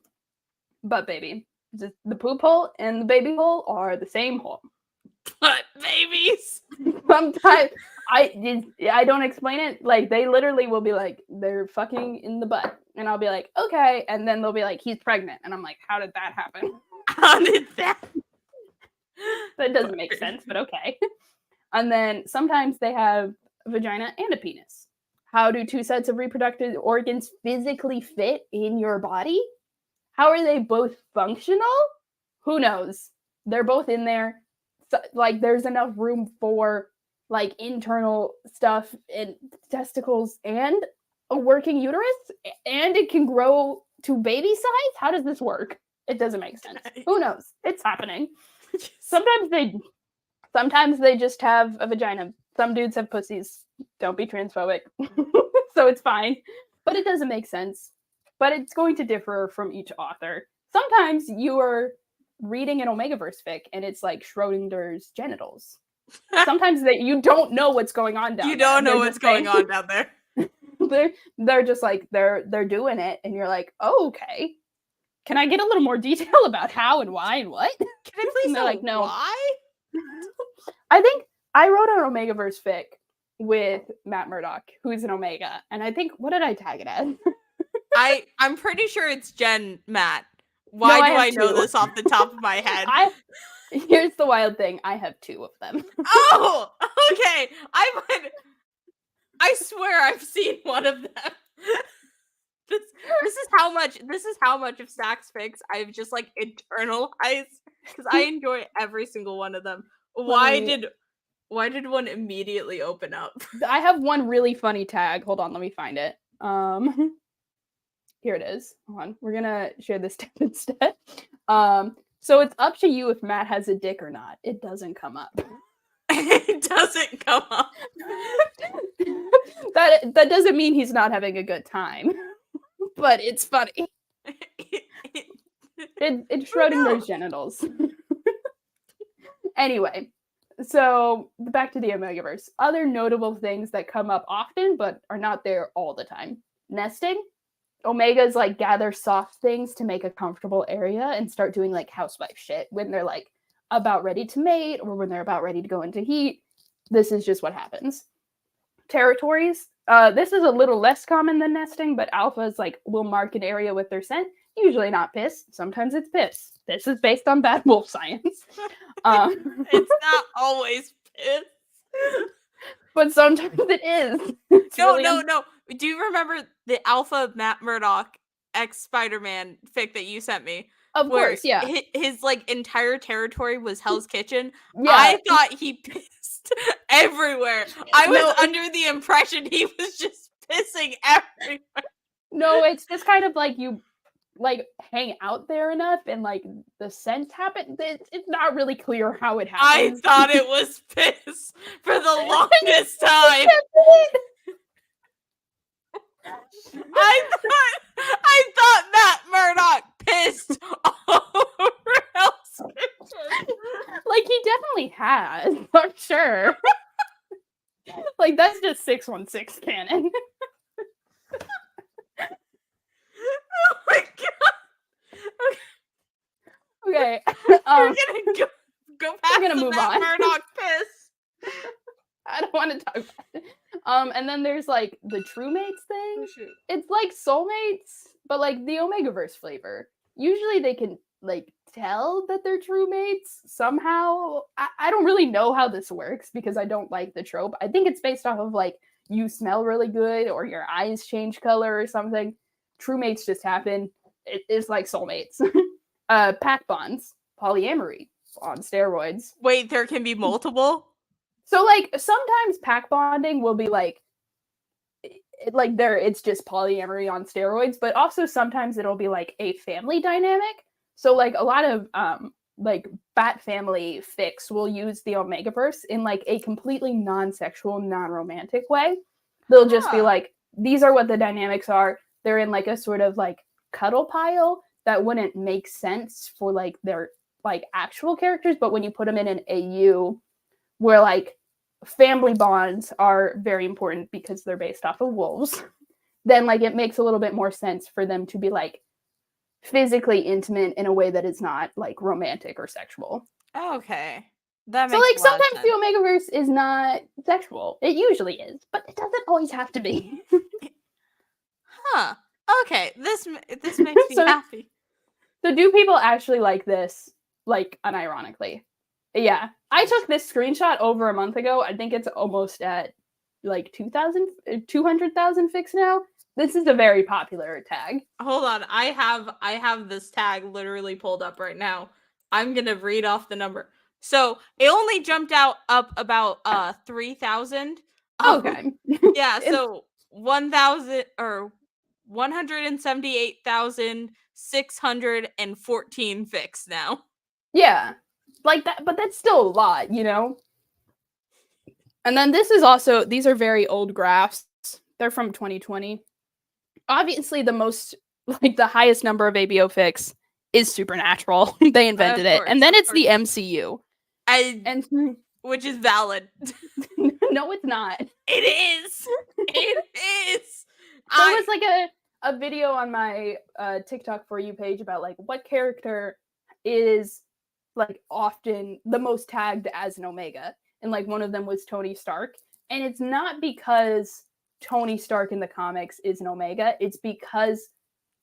butt baby. The poop hole and the baby hole are the same hole.
Butt babies.
Sometimes I don't explain it. Like, they literally will be like, they're fucking in the butt, and I'll be like, okay, and then they'll be like, he's pregnant, and I'm like, how did that happen?
How did that?
That doesn't make sense, but okay. And then sometimes they have a vagina and a penis. How do two sets of reproductive organs physically fit in your body? How are they both functional? Who knows? They're both in there. So, like, there's enough room for like internal stuff and testicles and a working uterus, and it can grow to baby size. How does this work? It doesn't make sense. Who knows? It's happening. Sometimes they just have a vagina. Some dudes have pussies. Don't be transphobic. So it's fine. But it doesn't make sense. But it's going to differ from each author. Sometimes you are reading an Omegaverse fic and it's like Schrodinger's genitals. Sometimes you don't know what's going on down there.
You don't know what's going on down there.
They're just like they're doing it, and you're like, oh, okay. Can I get a little more detail about how and why and what?
Can I please know
like, no.
why?
I think I wrote an Omegaverse fic with Matt Murdock, who's an Omega, and I think, what did I tag it as?
I'm pretty sure it's Jen Matt. Why do I know this off the top of my head?
Here's the wild thing. I have 2 of them.
Oh, okay. I swear I've seen one of them. This is how much of Stacks fics I've just like internalized, because I enjoy every single one of them. Why did one immediately open up?
I have one really funny tag. Hold on, let me find it. Here it is. Hold on. We're gonna share this tab instead. So it's up to you if Matt has a dick or not. It doesn't come up.
It doesn't come up.
That doesn't mean he's not having a good time. But it's funny. It's Schrodinger's genitals. Anyway, so back to the Omegaverse. Other notable things that come up often but are not there all the time. Nesting. Omegas like gather soft things to make a comfortable area and start doing like housewife shit when they're like about ready to mate or when they're about ready to go into heat. This is just what happens. Territories. This is a little less common than nesting, but alphas like will mark an area with their scent. Usually not piss. Sometimes it's piss. This is based on bad wolf science.
It's not always piss.
But sometimes it is.
No. Do you remember the Alpha Matt Murdock X Spider-Man fic that you sent me?
Of course, yeah.
His like entire territory was Hell's Kitchen.
Yeah.
I thought he pissed everywhere. I was under the impression he was just pissing everywhere.
No, it's just kind of like you like hang out there enough and like the scent happen. It's not really clear how it happens.
I thought it was piss for the longest time. I thought Matt Murdock pissed all over Hell's Kitchen.
Like he definitely has, I'm sure. Like that's just 616 canon.
Oh my god.
Okay.
We're gonna go past
we're gonna move
Matt
on.
Murdock piss.
I don't want to talk about it. And then there's like the true mates thing.
Oh, shoot.
It's like soulmates, but like the Omegaverse flavor. Usually they can like tell that they're true mates somehow. I don't really know how this works because I don't like the trope. I think it's based off of like you smell really good or your eyes change color or something. True mates just happen. It's like soulmates. Pack bonds, polyamory on steroids.
Wait, there can be multiple?
So like sometimes pack bonding will be like it's just polyamory on steroids, but also sometimes it'll be like a family dynamic. So like a lot of like Bat family fics will use the Omegaverse in like a completely non-sexual, non-romantic way. They'll just be like, these are what the dynamics are. They're in like a sort of like cuddle pile that wouldn't make sense for like their like actual characters, but when you put them in an AU where like family bonds are very important because they're based off of wolves, then like it makes a little bit more sense for them to be like physically intimate in a way that is not like romantic or sexual.
Okay. That
So
makes
like
a lot of
sometimes the Omegaverse is not sexual. It usually is, but it doesn't always have to be.
Huh. Okay. This makes me happy.
So do people actually like this, like unironically? Yeah. I took this screenshot over a month ago. I think it's almost at like 200,000 fics now. This is a very popular tag.
Hold on, I have this tag literally pulled up right now. I'm gonna read off the number. So it only jumped up about 3,000.
Okay.
Yeah, so 1,000 or 178,614 fics now.
Yeah, like that, but that's still a lot, you know. And then this is also, these are very old graphs. They're from 2020. Obviously, the highest number of ABO fics is Supernatural. They invented it, and then it's the MCU,
which is valid.
No, it's not.
It is. It is.
There was like a video on my TikTok For You page about like what character is like often the most tagged as an Omega, and like one of them was Tony Stark, and it's not because Tony Stark in the comics is an Omega, it's because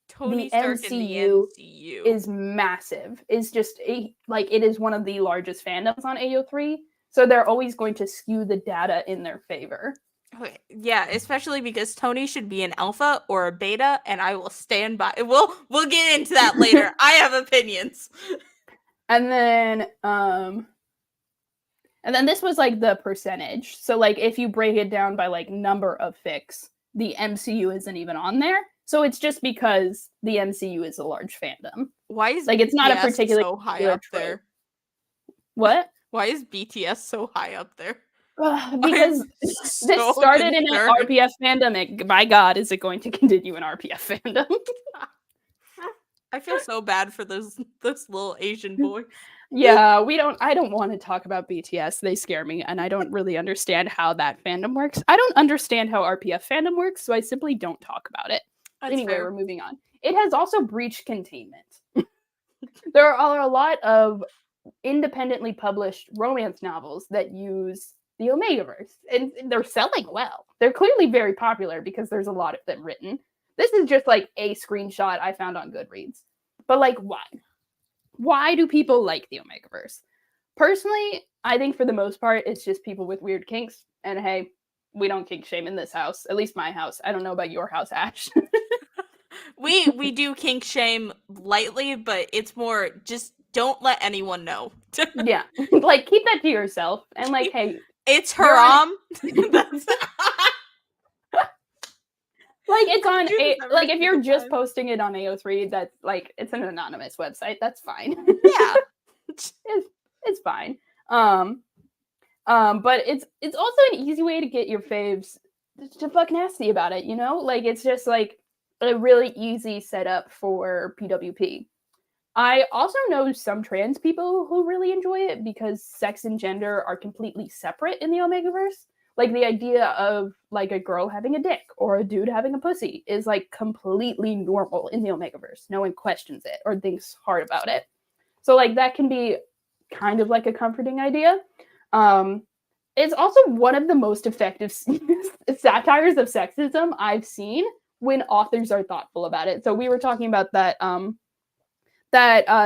Tony
the
Stark
MCU,
in the MCU
is massive. It's just it is one of the largest fandoms on AO3, so they're always going to skew the data in their favor.
Okay. Yeah, especially because Tony should be an alpha or a beta, and I will stand by. We'll get into that later. I have opinions.
And then this was like the percentage. So like if you break it down by like number of fics, the MCU isn't even on there. So it's just because the MCU is a large fandom.
Why is
like it's not a particularly
so high up there?
What?
Why is BTS so high up there?
Because this started in an RPF fandom. My God, is it going to continue in RPF fandom?
I feel so bad for this little Asian boy.
Yeah, I don't want to talk about BTS. They scare me, and I don't really understand how that fandom works. I don't understand how RPF fandom works, so I simply don't talk about it.
That's
anyway,
fair.
We're moving on. It has also breached containment. There are a lot of independently published romance novels that use the Omegaverse, and they're selling well. They're clearly very popular because there's a lot of them written. This is just like a screenshot I found on Goodreads. But like, why? Why do people like the Omegaverse? Personally, I think for the most part, it's just people with weird kinks. And hey, we don't kink shame in this house. At least my house. I don't know about your house, Ash.
we do kink shame lightly, but it's more just don't let anyone know.
Yeah, like keep that to yourself. And like, hey,
it's haram.
Like it's on like if you're just posting it on AO3, that's like it's an anonymous website. That's fine.
Yeah,
it's fine. But it's also an easy way to get your faves to fuck nasty about it. You know, like it's just like a really easy setup for PWP. I also know some trans people who really enjoy it because sex and gender are completely separate in the Omegaverse. Like the idea of like a girl having a dick or a dude having a pussy is like completely normal in the Omegaverse. No one questions it or thinks hard about it. So like that can be kind of like a comforting idea. It's also one of the most effective satires of sexism I've seen when authors are thoughtful about it. So we were talking about that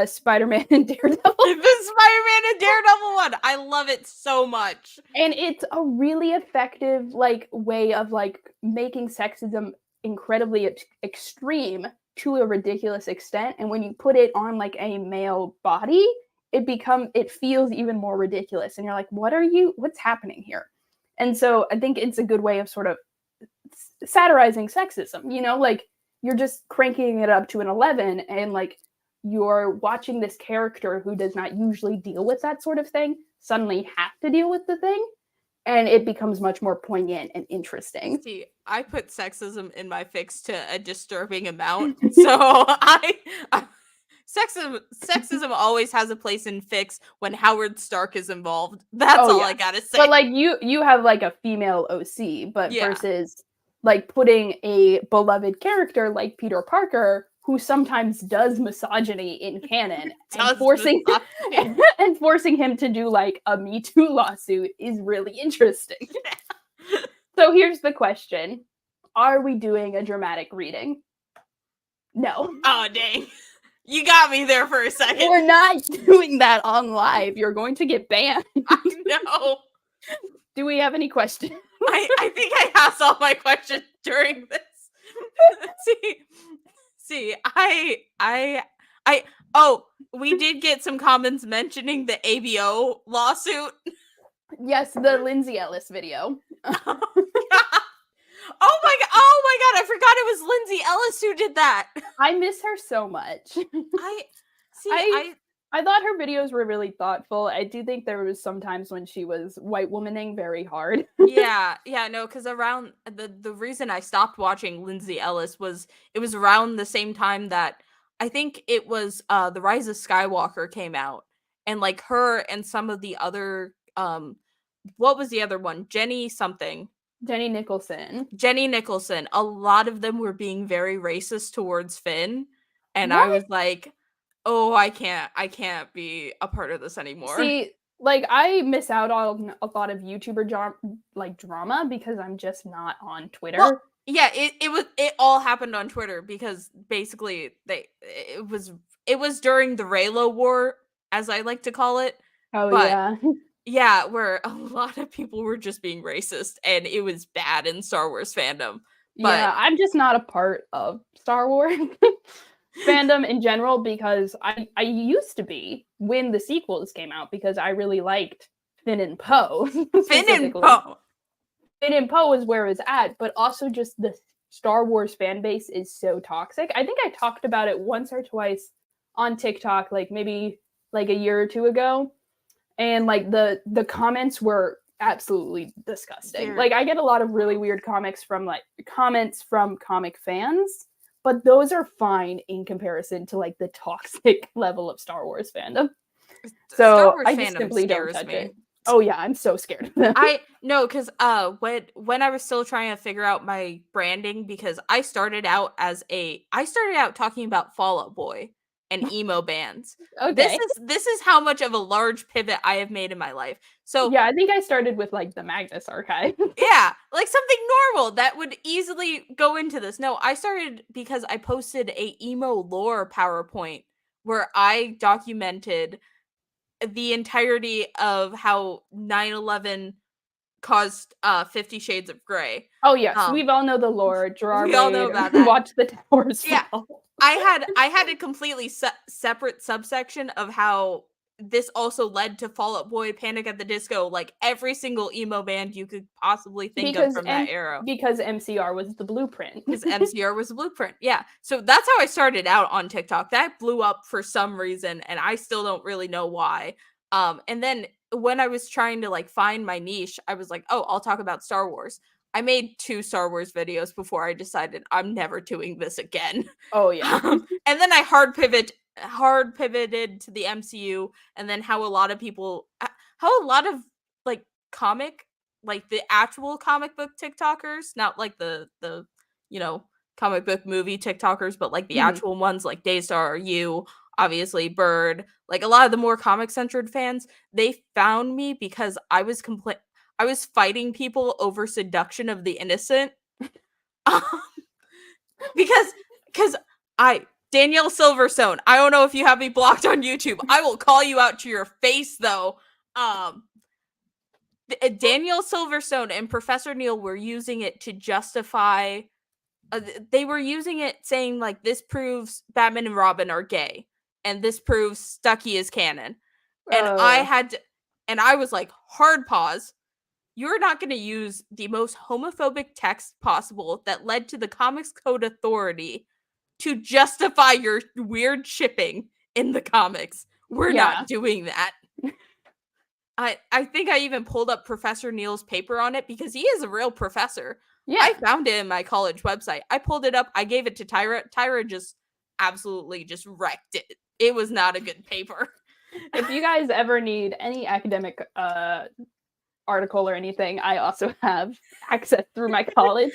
Spider-Man and Daredevil.
The Spider-Man and Daredevil one. I love it so much.
And it's a really effective like way of like making sexism incredibly extreme to a ridiculous extent. And when you put it on like a male body, it feels even more ridiculous. And you're like, what's happening here? And so I think it's a good way of sort of satirizing sexism, you know, like you're just cranking it up to an 11 and like you're watching this character who does not usually deal with that sort of thing suddenly have to deal with the thing, and it becomes much more poignant and interesting.
See, I put sexism in my fics to a disturbing amount, so sexism always has a place in fics when Howard Stark is involved. That's all I gotta say.
But like you have like a female OC, but versus like putting a beloved character like Peter Parker, who sometimes does misogyny in canon, and forcing him to do like a Me Too lawsuit is really interesting. So here's the question. Are we doing a dramatic reading? No.
Oh, dang. You got me there for a second.
We're not doing that on live. You're going to get banned.
I know.
Do we have any questions?
I think I asked all my questions during this. We did get some comments mentioning the ABO lawsuit.
Yes, the Lindsay Ellis video.
Oh my god, I forgot it was Lindsay Ellis who did that.
I miss her so much. I thought her videos were really thoughtful. I do think there was some times when she was white womaning very hard.
yeah, no, because around the reason I stopped watching Lindsay Ellis was it was around the same time that I think it was The Rise of Skywalker came out, and like her and some of the other what was the other one? Jenny Nicholson. A lot of them were being very racist towards Finn, and what? I was like, oh, I can't be a part of this anymore.
See, like I miss out on a lot of YouTuber drama because I'm just not on Twitter.
Well, yeah, it all happened on Twitter because basically it was during the Reylo War, as I like to call it.
Oh, yeah.
Yeah, where a lot of people were just being racist, and it was bad in Star Wars fandom. But
yeah, I'm just not a part of Star Wars fandom in general because I used to be when the sequels came out because I really liked Finn and Poe.
Finn and Poe
was where it was at, but also just the Star Wars fan base is so toxic. I think I talked about it once or twice on TikTok, like maybe like a year or two ago. And like the comments were absolutely disgusting. Yeah. Like I get a lot of really weird comments from comic fans, but those are fine in comparison to like the toxic level of Star Wars fandom. So I just simply don't touch it. Oh yeah, I'm so scared of them.
Because when I was still trying to figure out my branding, because I started out talking about Fall Out Boy and emo bands.
Okay.
This is how much of a large pivot I have made in my life. So
yeah, I think I started with like the Magnus archive.
Yeah, like something normal that would easily go into this. No, I started because I posted a emo lore PowerPoint where I documented the entirety of how 9/11 caused 50 Shades of Grey.
Oh yes, we all know the lore. Gerard,
we all know about that.
Watch the Towers Fall.
I had a completely separate subsection of how this also led to Fall Out Boy, Panic at the Disco, like every single emo band you could possibly think of from that era.
Because MCR was the blueprint.
Yeah. So that's how I started out on TikTok. That blew up for some reason, and I still don't really know why. And then when I was trying to like find my niche, I was like, oh, I'll talk about Star Wars. I made 2 Star Wars videos before I decided I'm never doing this again.
Oh yeah.
And then I hard pivoted to the MCU, and then how a lot of like the actual comic book TikTokers, not like the comic book movie TikTokers, but like the actual ones like Daystar, you, obviously Bird, like a lot of the more comic centered fans, they found me because I was fighting people over seduction of the innocent. because Danielle Silverstone, I don't know if you have me blocked on YouTube. I will call you out to your face though. Danielle Silverstone and Professor Neil were using it to justify they were using it saying like this proves Batman and Robin are gay and this proves Stucky is canon. And I was like, hard pause. You're not going to use the most homophobic text possible that led to the Comics Code Authority to justify your weird shipping in the comics. We're not doing that. I think I even pulled up Professor Neil's paper on it because he is a real professor. Yeah. I found it in my college website. I pulled it up. I gave it to Tyra. Tyra just absolutely just wrecked it. It was not a good paper.
If you guys ever need any academic article or anything, I also have access through my college.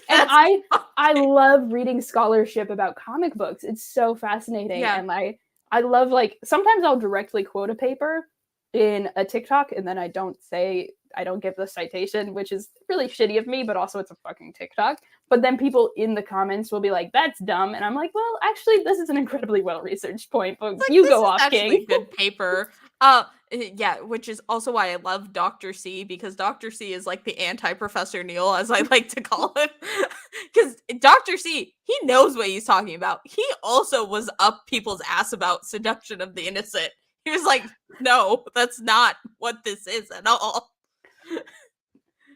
And I love reading scholarship about comic books. It's so fascinating. Yeah. And I love, like, sometimes I'll directly quote a paper in a TikTok and then I don't give the citation, which is really shitty of me, but also it's a fucking TikTok. But then people in the comments will be like, that's dumb. And I'm like, well, actually, this is an incredibly well-researched point, but like, you go off, King.
Good paper. Yeah, which is also why I love Dr. C, because Dr. C is like the anti-Professor Neil, as I like to call him. Because Dr. C, he knows what he's talking about. He also was up people's ass about seduction of the innocent. He was like, no, that's not what this is at all.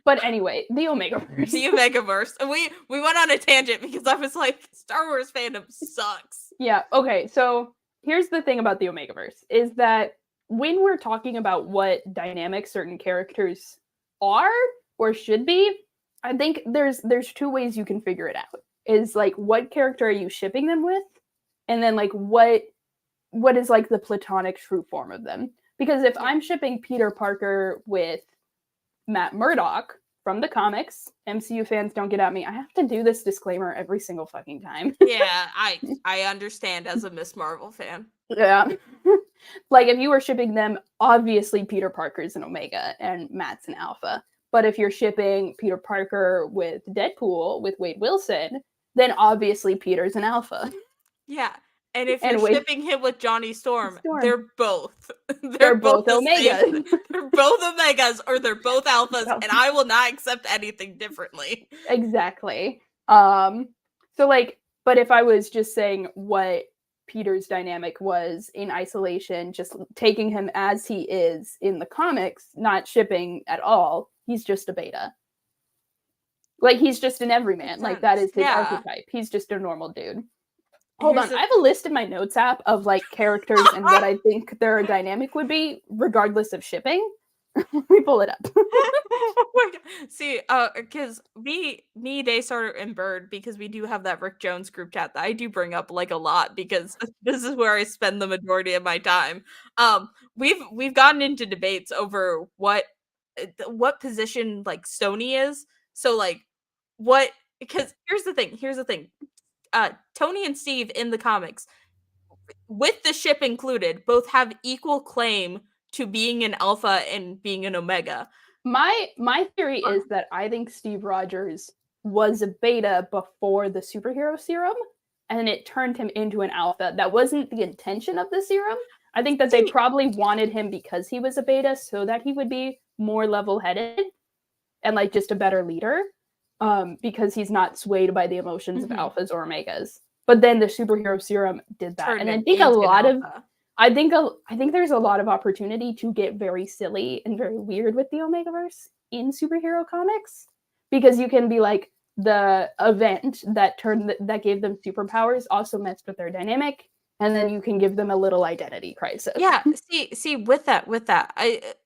But anyway, the Omegaverse.
The Omegaverse. And we went on a tangent because I was like, Star Wars fandom sucks.
Yeah, okay, so here's the thing about the Omegaverse, is that when we're talking about what dynamics certain characters are or should be, I think there's two ways you can figure it out. Is like, what character are you shipping them with? And then like what is like the platonic true form of them? Because if I'm shipping Peter Parker with Matt Murdock from the comics, MCU fans don't get at me. I have to do this disclaimer every single fucking time.
Yeah, I understand as a Miss Marvel fan.
Yeah. Like, if you were shipping them, obviously Peter Parker's an Omega and Matt's an Alpha. But if you're shipping Peter Parker with Deadpool with Wade Wilson, then obviously Peter's an Alpha.
Yeah. And if you're shipping him with Johnny Storm, they're both.
They're both Omegas.
They're both Omegas, or they're both Alphas, and I will not accept anything differently.
Exactly. So like, but if I was just saying what Peter's dynamic was in isolation, just taking him as he is in the comics, not shipping at all, he's just a beta. Like, he's just an everyman. Like, that is his archetype. He's just a normal dude. Hold on, I have a list in my notes app of like characters and what I think their dynamic would be, regardless of shipping. Let me pull it up.
Oh my God. See, because me, Daystar, and Bird, because we do have that Rick Jones group chat that I do bring up like a lot, because this is where I spend the majority of my time. We've gotten into debates over what position like Stoney is. So like, what? Because here's the thing. Tony and Steve in the comics, with the ship included, both have equal claim to being an Alpha and being an Omega.
My theory is that I think Steve Rogers was a beta before the superhero serum, and it turned him into an Alpha. That wasn't the intention of the serum. I think that they probably wanted him because he was a beta so that he would be more level-headed and like just a better leader. Because he's not swayed by the emotions of Alphas or Omegas. But then the superhero serum did that. And I think I think there's a lot of opportunity to get very silly and very weird with the Omegaverse in superhero comics. Because you can be like, the event that gave them superpowers also messed with their dynamic. And then you can give them a little identity crisis.
Yeah, see, with that,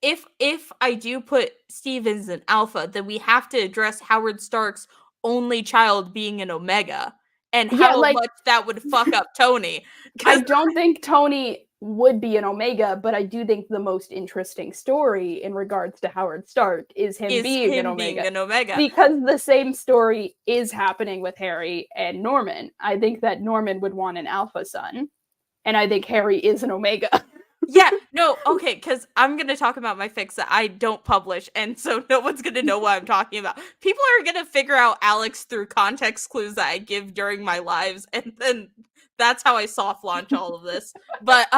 if I do put Steve as an Alpha, then we have to address Howard Stark's only child being an Omega, and how much that would fuck up Tony.
I don't think Tony would be an Omega, but I do think the most interesting story in regards to Howard Stark is him being an Omega. Because the same story is happening with Harry and Norman. I think that Norman would want an Alpha son. And I think Harry is an Omega.
Yeah, no, okay, because I'm going to talk about my fics that I don't publish, and so no one's going to know what I'm talking about. People are going to figure out Alex through context clues that I give during my lives, and then that's how I soft launch all of this. But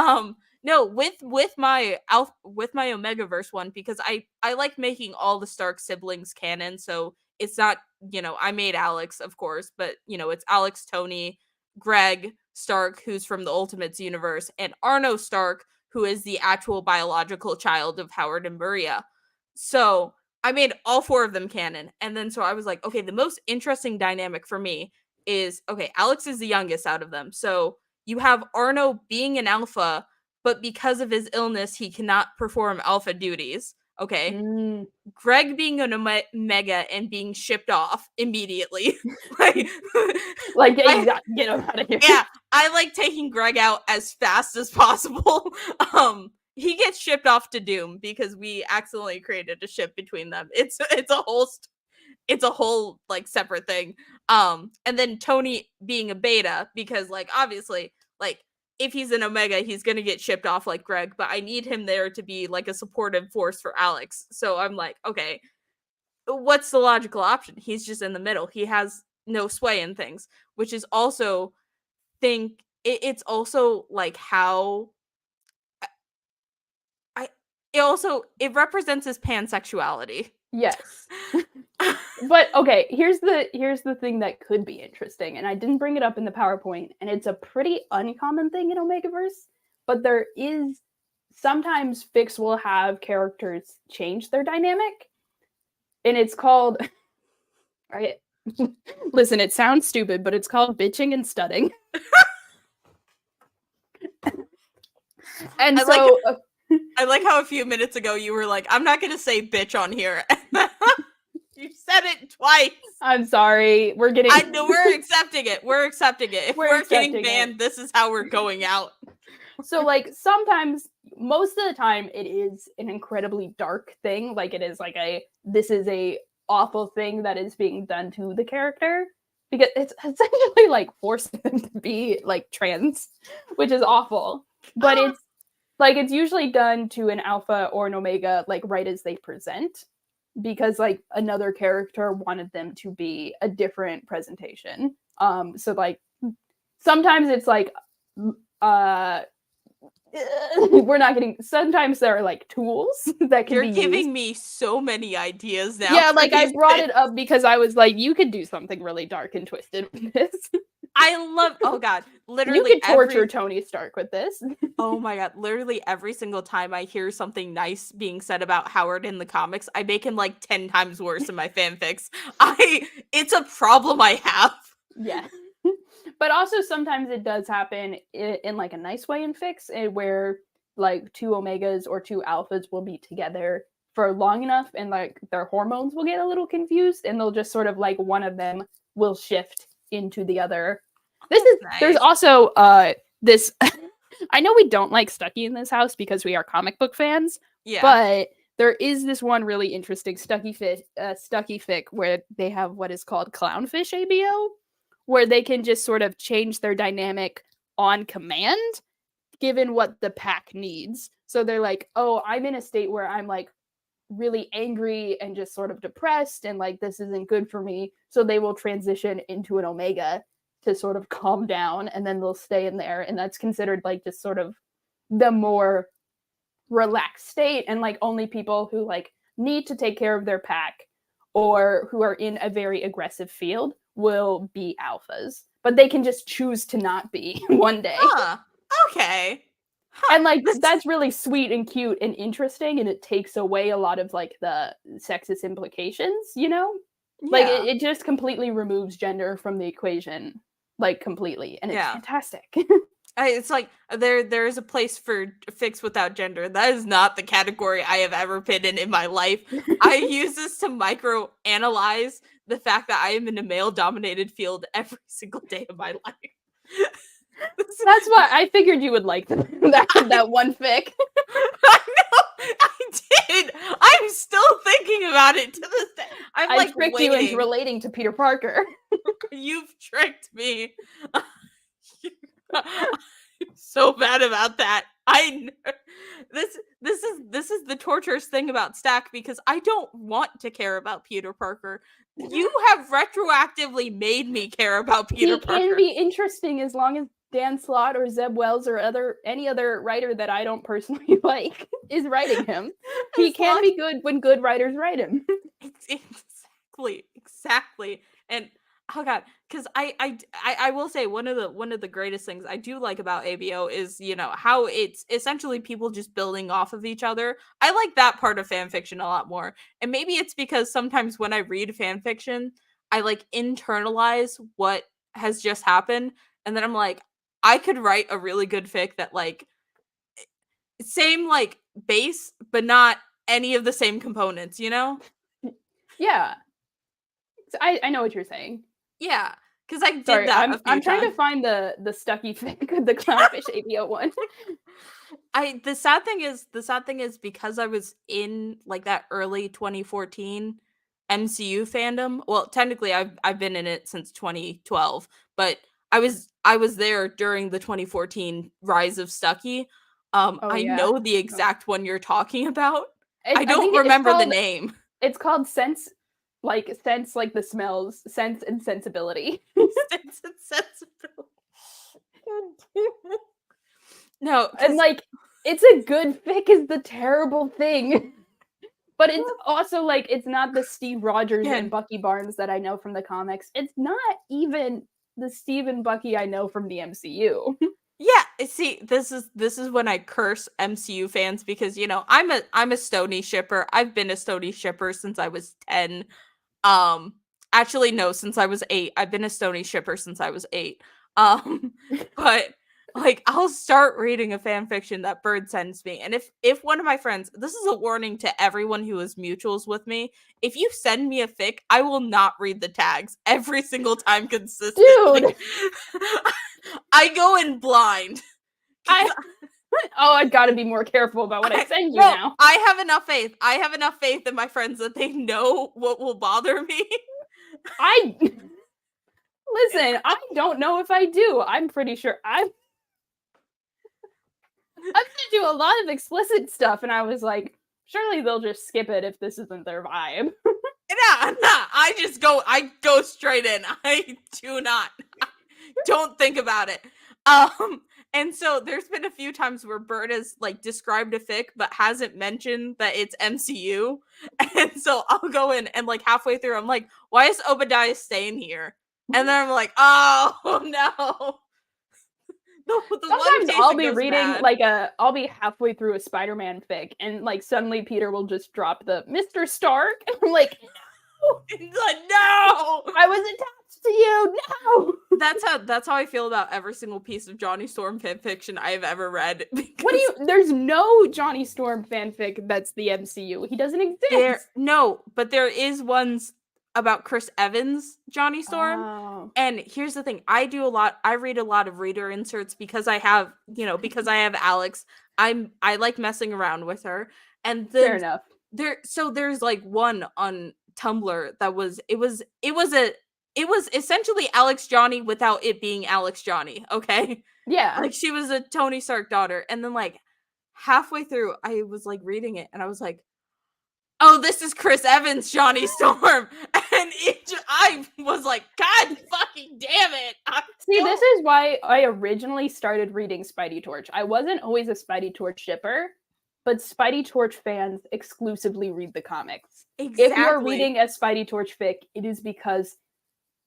no, with my Omegaverse one, because I like making all the Stark siblings canon, so it's not, I made Alex, of course, but it's Alex, Tony, Greg Stark, who's from the Ultimates universe, and Arno Stark, who is the actual biological child of Howard and Maria. So I made all four of them canon. And then so I was like, okay, the most interesting dynamic for me is, okay, Alex is the youngest out of them. So you have Arno being an Alpha, but because of his illness, he cannot perform Alpha duties. Okay. Greg being an Omega and being shipped off immediately.
Get him out of here.
Yeah, I like taking Greg out as fast as possible. He gets shipped off to Doom because we accidentally created a ship between them. It's a whole like separate thing. And then Tony being a beta because like obviously like if he's an Omega, he's going to get shipped off like Greg, but I need him there to be like a supportive force for Alex. So I'm like, okay, what's the logical option? He's just in the middle. He has no sway in things, which is also it's also like how it represents his pansexuality.
Yes. But okay, here's the thing that could be interesting, and I didn't bring it up in the PowerPoint, and it's a pretty uncommon thing in Omegaverse, but there is sometimes fics will have characters change their dynamic, and it's called right. Listen, it sounds stupid, but it's called bitching and studding. And
I like how a few minutes ago you were like, I'm not going to say bitch on here. You said it twice.
I'm sorry.
I know we're accepting it. We're accepting it. If we're getting banned, this is how we're going out.
So like sometimes, most of the time, it is an incredibly dark thing. Like it is like this is a awful thing that is being done to the character, because it's essentially like forcing them to be like trans, which is awful. But it's usually done to an alpha or an omega like right as they present, because like another character wanted them to be a different presentation. So like sometimes it's like sometimes there are like tools that can be used.
You're giving me so many ideas now.
Yeah, like I brought it up because I was like, you could do something really dark and twisted with this.
Oh god, literally
you could torture Tony Stark with this.
Oh my god, literally every single time I hear something nice being said about Howard in the comics, I make him like 10 times worse in my fanfics. It's a problem I have.
Yeah. But also sometimes it does happen in like a nice way in fics, where like two omegas or two alphas will be together for long enough and like their hormones will get a little confused, and they'll just sort of like one of them will shift into the other.
Nice.
There's also this I know we don't like Stucky in this house because we are comic book fans.
Yeah.
But there is this one really interesting Stucky fic where they have what is called clownfish ABO, where they can just sort of change their dynamic on command given what the pack needs. So they're like, oh, I'm in a state where I'm like really angry and just sort of depressed and like this isn't good for me. So they will transition into an omega to sort of calm down, and then they'll stay in there. And that's considered like just sort of the more relaxed state, and like only people who like need to take care of their pack or who are in a very aggressive field will be alphas, but they can just choose to not be one day.
Okay.
And like that's really sweet and cute and interesting, and it takes away a lot of like the sexist implications, you know? Yeah. Like it just completely removes gender from the equation, like completely, and it's fantastic.
It's like there is a place for fics without gender. That is not the category I have ever been in my life. I use this to micro analyze the fact that I am in a male dominated field every single day of my life.
That's why I figured you would like that one fic.
I know, I did. I'm still thinking about it to this day. I
tricked you into relating to Peter Parker.
You've tricked me. I'm so bad about that. This is the torturous thing about Stack, because I don't want to care about Peter Parker. You have retroactively made me care about Peter Parker.
He can be interesting as long as Dan Slott or Zeb Wells or any other writer that I don't personally like is writing him. He can be good when good writers write him.
Exactly. And oh god, because I will say one of the greatest things I do like about ABO is, you know, how it's essentially people just building off of each other. I like that part of fanfiction a lot more. And maybe it's because sometimes when I read fanfiction, I like internalize what has just happened, and then I'm like, I could write a really good fic that like same like base, but not any of the same components, you know?
Yeah. I know what you're saying.
Yeah, because I did that.
I'm trying to find the Stucky fic, the clownfish ABO one.
The sad thing is because I was in like that early 2014 MCU fandom. Well, technically I've been in it since 2012, but I was there during the 2014 rise of Stucky. I know the exact one you're talking about. I don't remember the name.
It's called Sense like the smells, Sense and Sensibility.
Sense and Sensibility. No,
and like it's a good fic is the terrible thing. But it's also like, it's not the Steve Rogers and Bucky Barnes that I know from the comics. It's not even the Steve and Bucky I know from the MCU.
Yeah, see, this is when I curse MCU fans because, you know, I'm a Stoney shipper. I've been a Stoney shipper since I was 10. Actually, no, since I was 8. I've been a Stoney shipper since I was 8. But like, I'll start reading a fan fiction that Bird sends me, and if one of my friends, this is a warning to everyone who is mutuals with me, if you send me a fic, I will not read the tags every single time consistently.
Dude,
I go in blind.
I gotta be more careful about what I send you now.
I have enough faith. I have enough faith in my friends that they know what will bother me.
Listen, I don't know if I do. I'm pretty sure I've sent you a lot of explicit stuff, and I was like, surely they'll just skip it if this isn't their vibe.
Nah, I go straight in. I do not. Don't think about it. And so there's been a few times where Bird has like described a fic but hasn't mentioned that it's MCU. And so I'll go in and like halfway through I'm like, why is Obadiah staying here? And then I'm like, oh no.
Sometimes I'll be reading I'll be halfway through a Spider-Man fic and like suddenly Peter will just drop the Mr. Stark and I'm like, no!
No!
I was attached to you. No!
That's how I feel about every single piece of Johnny Storm fanfiction I have ever read.
There's no Johnny Storm fanfic that's the MCU. He doesn't exist.
But there is ones about Chris Evans, Johnny Storm. Oh. And here's the thing. I read a lot of reader inserts because I have Alex. I like messing around with her. And then
fair enough.
There's like one on Tumblr that was essentially Alex Johnny without it being Alex Johnny, okay?
Yeah.
Like she was a Tony Stark daughter. And then like halfway through I was like reading it and I was like, oh, this is Chris Evans, Johnny Storm. And I was like, God fucking damn it.
See, this is why I originally started reading Spidey Torch. I wasn't always a Spidey Torch shipper, but Spidey Torch fans exclusively read the comics. Exactly. If you're reading a Spidey Torch fic, it is because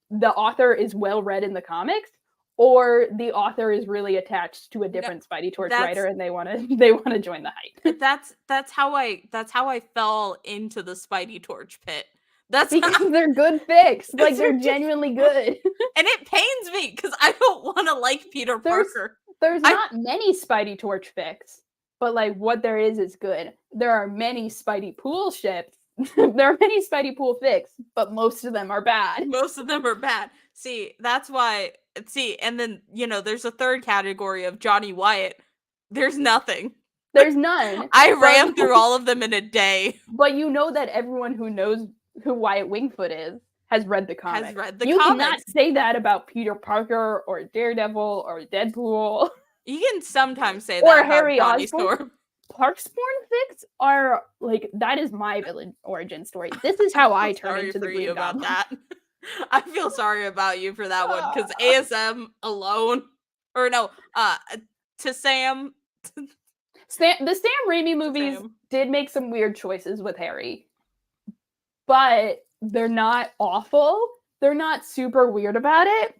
the author is well read in the comics, or the author is really attached to a different Spidey Torch writer and they want to join the hype.
That's how I fell into the Spidey Torch pit. That's
because they're good fics. Like they're genuinely good.
And it pains me because I don't want to like Peter Parker.
There's not many Spidey Torch fics, but like what there is good. There are many Spidey Pool ships. There are many Spidey Pool fics, but most of them are bad.
Most of them are bad. See, that's why. See, and then, you know, there's a third category of Johnny Wyatt. There's nothing.
There's none.
I ran through all of them in a day.
But you know that everyone who knows who Wyatt Wingfoot is has read the comics. You cannot say that about Peter Parker or Daredevil or Deadpool.
You can sometimes say that
or
about
Harry
Johnny
Osborn.
Storm.
Parkspawn fics are like, that is my villain origin story. This is how I turn into the Green Goblin.
That. I feel sorry about you for that one because ASM alone, or no, to Sam.
The Sam Raimi movies did make some weird choices with Harry, but they're not awful. They're not super weird about it.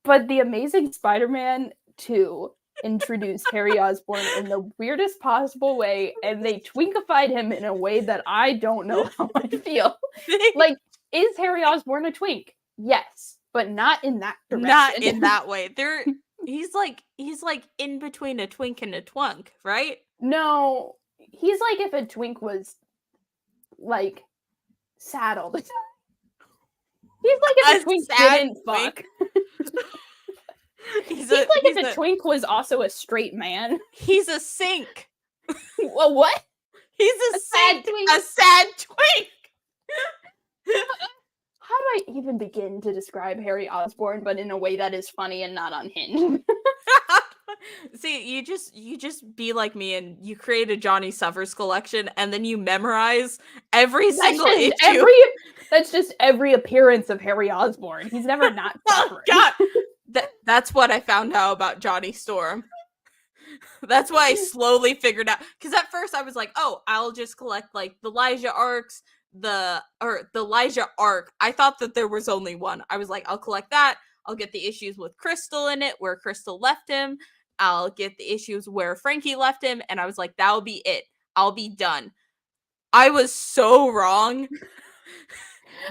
But The Amazing Spider-Man 2 introduced Harry Osborn in the weirdest possible way, and they twinkified him in a way that I don't know how I feel. Like, is Harry Osborn a twink? Yes, but not in that direction.
Not in that way. He's like in between a twink and a twunk, right?
No, he's like if a twink was like saddled. He's like if a twink didn't fuck. He's like if a twink was also a straight man.
He's a sink.
Well, what?
He's a sink. A sad twink.
How do I even begin to describe Harry Osborn, but in a way that is funny and not unhinged?
See, you just be like me and you create a Johnny Suffers collection and then you memorize every single issue.
That's just every appearance of Harry Osborn. He's never not suffering.
Oh, God. That's what I found out about Johnny Storm. That's why I slowly figured out. Because at first I was like, oh, I'll just collect like the Elijah arcs, the Elijah arc. I thought that there was only one. I was like, I'll collect that. I'll get the issues with Crystal in it, where Crystal left him. I'll get the issues where Frankie left him. And I was like, that'll be it. I'll be done. I was so wrong.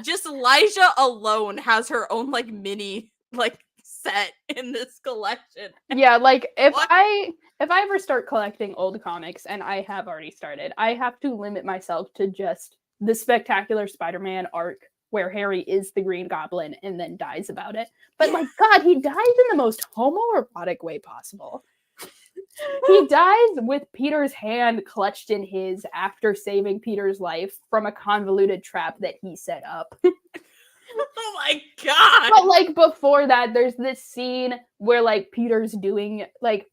Just Elijah alone has her own like mini like set in this collection.
Yeah, like if I ever start collecting old comics, and I have already started, I have to limit myself to just the Spectacular Spider-Man arc where Harry is the Green Goblin and then dies about it. But like, God, he dies in the most homoerotic way possible. He dies with Peter's hand clutched in his after saving Peter's life from a convoluted trap that he set up.
Oh my God.
But like before that, there's this scene where like Peter's doing like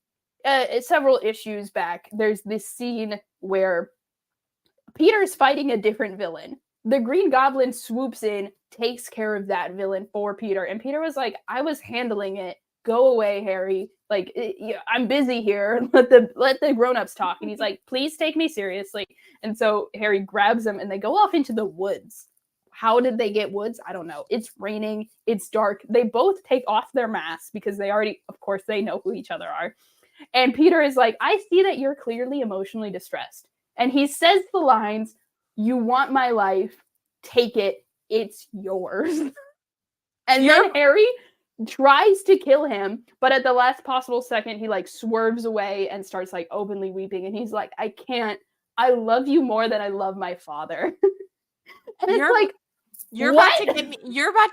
several issues back. There's this scene where Peter's fighting a different villain. The Green Goblin swoops in, takes care of that villain for Peter. And Peter was like, I was handling it. Go away, Harry. Like, I'm busy here. Let the grown-ups talk. And he's like, please take me seriously. And so Harry grabs him and they go off into the woods. How did they get woods? I don't know. It's raining. It's dark. They both take off their masks because they already, of course, they know who each other are. And Peter is like, I see that you're clearly emotionally distressed. And he says the lines, you want my life, take it, it's yours. And then Harry tries to kill him, but at the last possible second, he like swerves away and starts like openly weeping. And he's like, I can't, I love you more than I love my father. And it's like,
you're about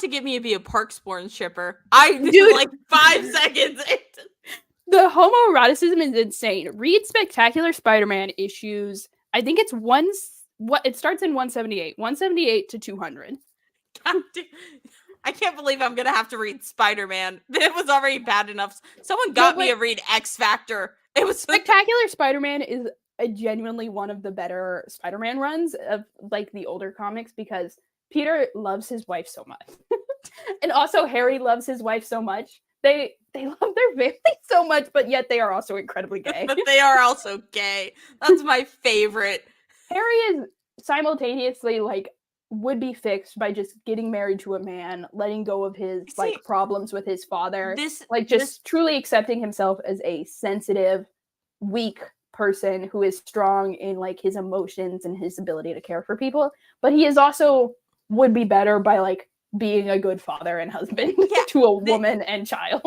to get me to be a Parksborn shipper. Dude, like 5 seconds.
The homoeroticism is insane. Read Spectacular Spider-Man issues. I think it's it starts in 178 to 200.
I can't believe I'm gonna have to read Spider-Man. It was already bad enough. Someone got me to read X Factor. It was
Spectacular Spider-Man is genuinely one of the better Spider-Man runs of like the older comics because Peter loves his wife so much. And also Harry loves his wife so much. They love their family so much, but yet they are also incredibly gay.
But they are also gay. That's my favorite.
Harry is simultaneously like would be fixed by just getting married to a man, letting go of his like problems with his father, truly accepting himself as a sensitive, weak person who is strong in like his emotions and his ability to care for people. But he is also would be better by like being a good father and husband to a woman and child.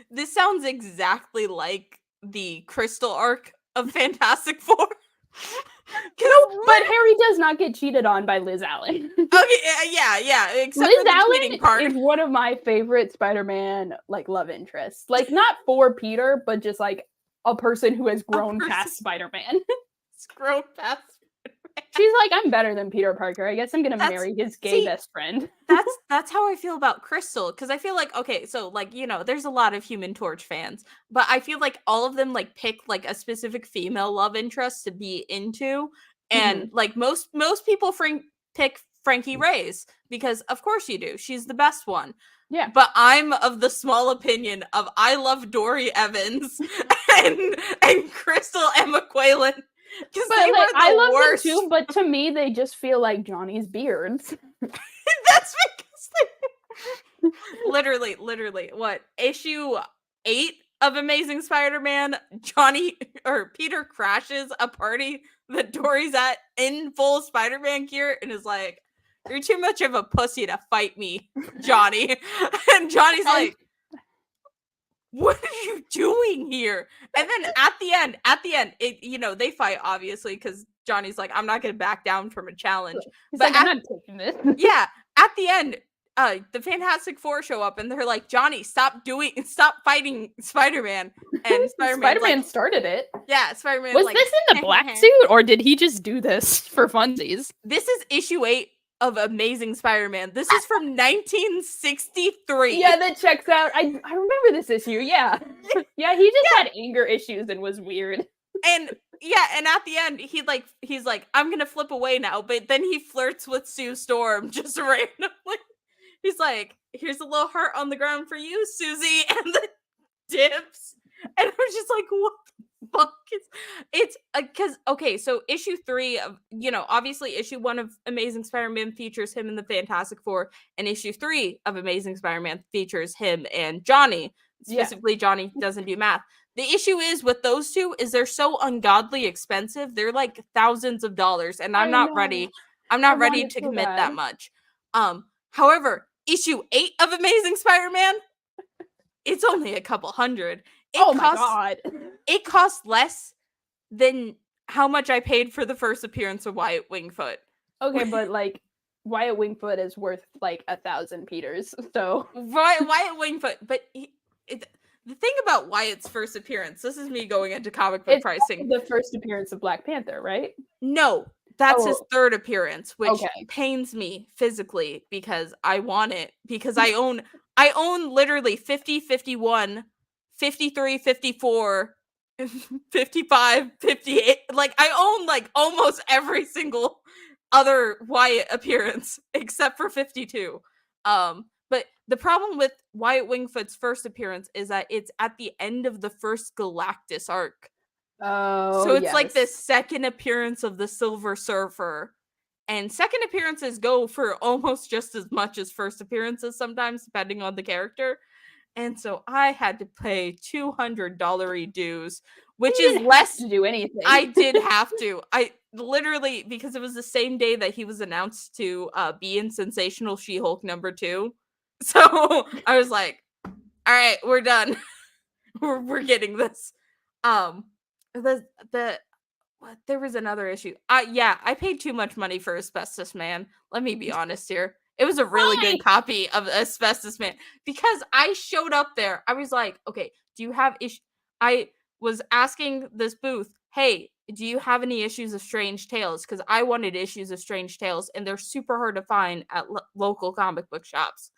This sounds exactly like the Crystal arc of Fantastic Four.
No, but Harry does not get cheated on by Liz Allen.
Okay, yeah. Except
Liz
for the
Allen
cheating part.
is one of my favorite Spider-Man like love interests. Like not for Peter, but just like a person who has grown past Spider-Man.
It's grown past Spider-Man.
She's like, I'm better than Peter Parker. I guess I'm gonna marry his gay best friend.
That's how I feel about Crystal, because I feel like, okay, so like, you know, there's a lot of Human Torch fans, but I feel like all of them like pick like a specific female love interest to be into, and like most people pick Frankie Reyes because of course you do. She's the best one.
Yeah.
But I'm of the small opinion of I love Dory Evans and Crystal and McQuaylan.
But like, I love them too, but to me they just feel like Johnny's beards.
That's because literally what, issue 8 of Amazing Spider-Man, Peter crashes a party that Dory's at in full Spider-Man gear and is like, you're too much of a pussy to fight me, Johnny. And Johnny's like, what are you doing here? And then at the end, they fight obviously because Johnny's like, I'm not gonna back down from a challenge.
He's like, I'm not taking this.
Yeah, at the end, the Fantastic Four show up and they're like, Johnny, stop fighting Spider-Man. And
Spider-Man started it.
Yeah, Spider-Man
was this in the black suit or did he just do this for funsies?
This is issue 8 of Amazing Spider-Man. This is from 1963.
Yeah, that checks out. I remember this issue. Yeah. Yeah, he just had anger issues and was weird.
And at the end, he's like, I'm gonna flip away now, but then he flirts with Sue Storm just randomly. He's like, here's a little heart on the ground for you, Susie, and the dips. And I'm just like, what? fuck? It's because okay, so issue 3 of obviously issue 1 of Amazing Spider-Man features him and the Fantastic Four, and issue 3 of Amazing Spider-Man features him and Johnny. Specifically, Johnny doesn't do math. The issue is with those two is they're so ungodly expensive. They're like thousands of dollars, and I'm not ready. I'm not ready to commit that much. However, issue 8 of Amazing Spider-Man, it's only a couple hundred.
My god.
It costs less than how much I paid for the first appearance of Wyatt Wingfoot.
Okay, but like Wyatt Wingfoot is worth like 1,000 Peters. So
Wyatt Wingfoot, but the thing about Wyatt's first appearance, this is me going into comic book pricing.
The first appearance of Black Panther, right?
No, that's his third appearance, which pains me physically because I want it, because I own literally 50, 51, 53, 54, 55, 58. Like I own like almost every single other Wyatt appearance except for 52. But the problem with Wyatt Wingfoot's first appearance is that it's at the end of the first Galactus arc.
Oh,
so it's like the second appearance of the Silver Surfer. And second appearances go for almost just as much as first appearances sometimes, depending on the character. And so I had to pay $200 dues, which is less
to do anything.
I did have to. I literally, because it was the same day that he was announced to be in Sensational She-Hulk #2. So I was like, all right, we're done. we're getting this. There was another issue. I paid too much money for Asbestos Man. Let me be honest here. It was a really good copy of Asbestos Man because I showed up there. I was like, okay, do you have issue? I was asking this booth, hey, do you have any issues of Strange Tales? Because I wanted issues of Strange Tales, and they're super hard to find at local comic book shops.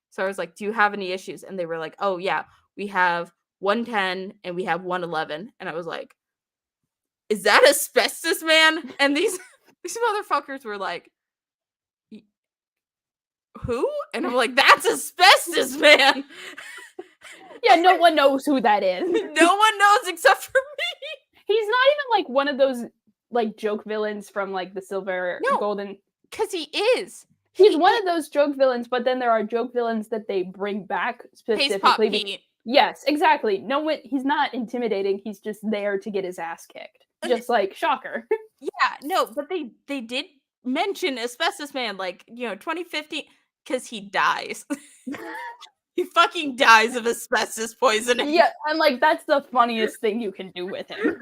So I was like, do you have any issues? And they were like, oh yeah, we have 110 and we have 111. And I was like, is that Asbestos Man? And these motherfuckers were like, who? And I'm like, that's Asbestos Man.
Yeah, no one knows who that is.
No one knows except for me.
He's not even like one of those like joke villains from like the Silver Golden.
Because he is.
He's one of those joke villains, but then there are joke villains that they bring back specifically. Yes, exactly. No one. He's not intimidating. He's just there to get his ass kicked. Just like Shocker.
Yeah, no, but they did mention Asbestos Man, like, 2015, because he dies. He fucking dies of asbestos poisoning.
Yeah, and like that's the funniest thing you can do with him.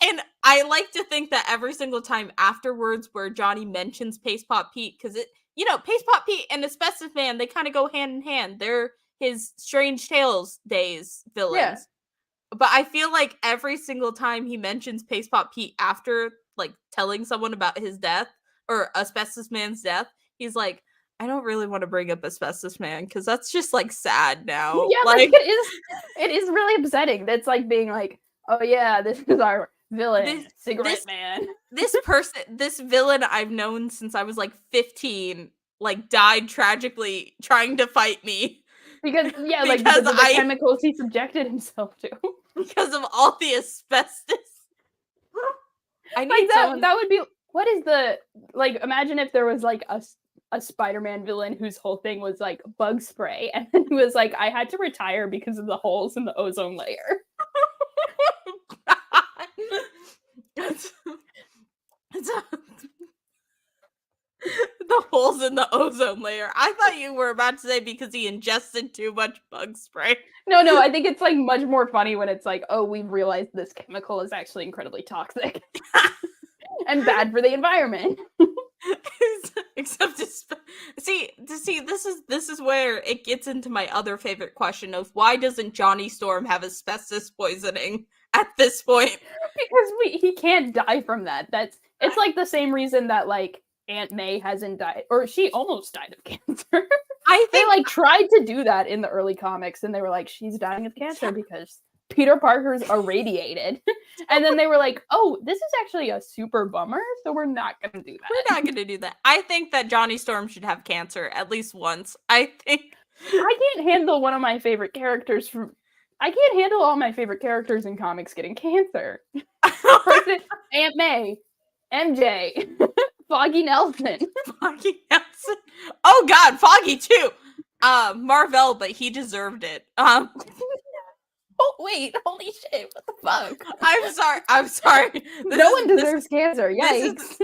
And I like to think that every single time afterwards where Johnny mentions Paste Pot Pete, because Paste Pot Pete and Asbestos Man, they kind of go hand in hand. They're his Strange Tales days villains. Yeah. But I feel like every single time he mentions Paste Pot Pete after like telling someone about his death or Asbestos Man's death, he's like, I don't really want to bring up Asbestos Man because that's just like sad now.
Yeah, like it is really upsetting. That's like being like, oh yeah, this is our villain, Cigarette Man.
This villain I've known since I was like 15, like died tragically trying to fight me.
Because the chemicals he subjected himself to.
Because of all the asbestos.
I need like that would be, what is the, like, imagine if there was like a Spider-Man villain whose whole thing was like bug spray, and then he was like, I had to retire because of the holes in the ozone layer.
The holes in the ozone layer. I thought you were about to say because he ingested too much bug spray.
No, I think it's like much more funny when it's like, oh, we've realized this chemical is actually incredibly toxic and bad for the environment.
Except see, this is where it gets into my other favorite question of why doesn't Johnny Storm have asbestos poisoning at this point?
Because he can't die from that. It's like the same reason that like Aunt May hasn't died, or she almost died of cancer. I think they like tried to do that in the early comics, and they were like, she's dying of cancer because Peter Parker's irradiated. And then they were like, oh, this is actually a super bummer, so we're not going to do that.
We're not going to do that. I think that Johnny Storm should have cancer at least once. I can't
handle one of my favorite characters from I can't handle all my favorite characters in comics getting cancer. Aunt May, MJ, Foggy Nelson.
Foggy Nelson. Oh God, Foggy too. Marvel, but he deserved it.
Oh wait, holy shit! What the fuck?
I'm sorry.
No one deserves cancer. Yikes.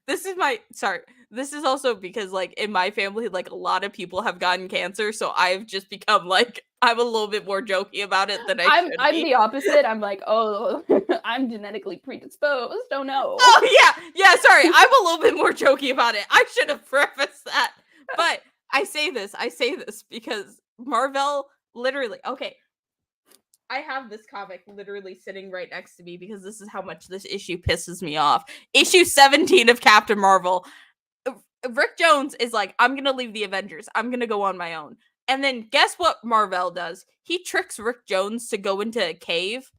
This is also because like in my family, like a lot of people have gotten cancer, so I've just become like I'm a little bit more jokey about it than I'm
the opposite. I'm like, oh, I'm genetically predisposed. Oh no.
Oh yeah. Sorry, I'm a little bit more jokey about it. I should have prefaced that, but I say this because Marvel literally. Okay, I have this comic literally sitting right next to me because this is how much this issue pisses me off. Issue 17 of Captain Marvel. Rick Jones is like, I'm going to leave the Avengers. I'm going to go on my own. And then guess what Marvel does? He tricks Rick Jones to go into a cave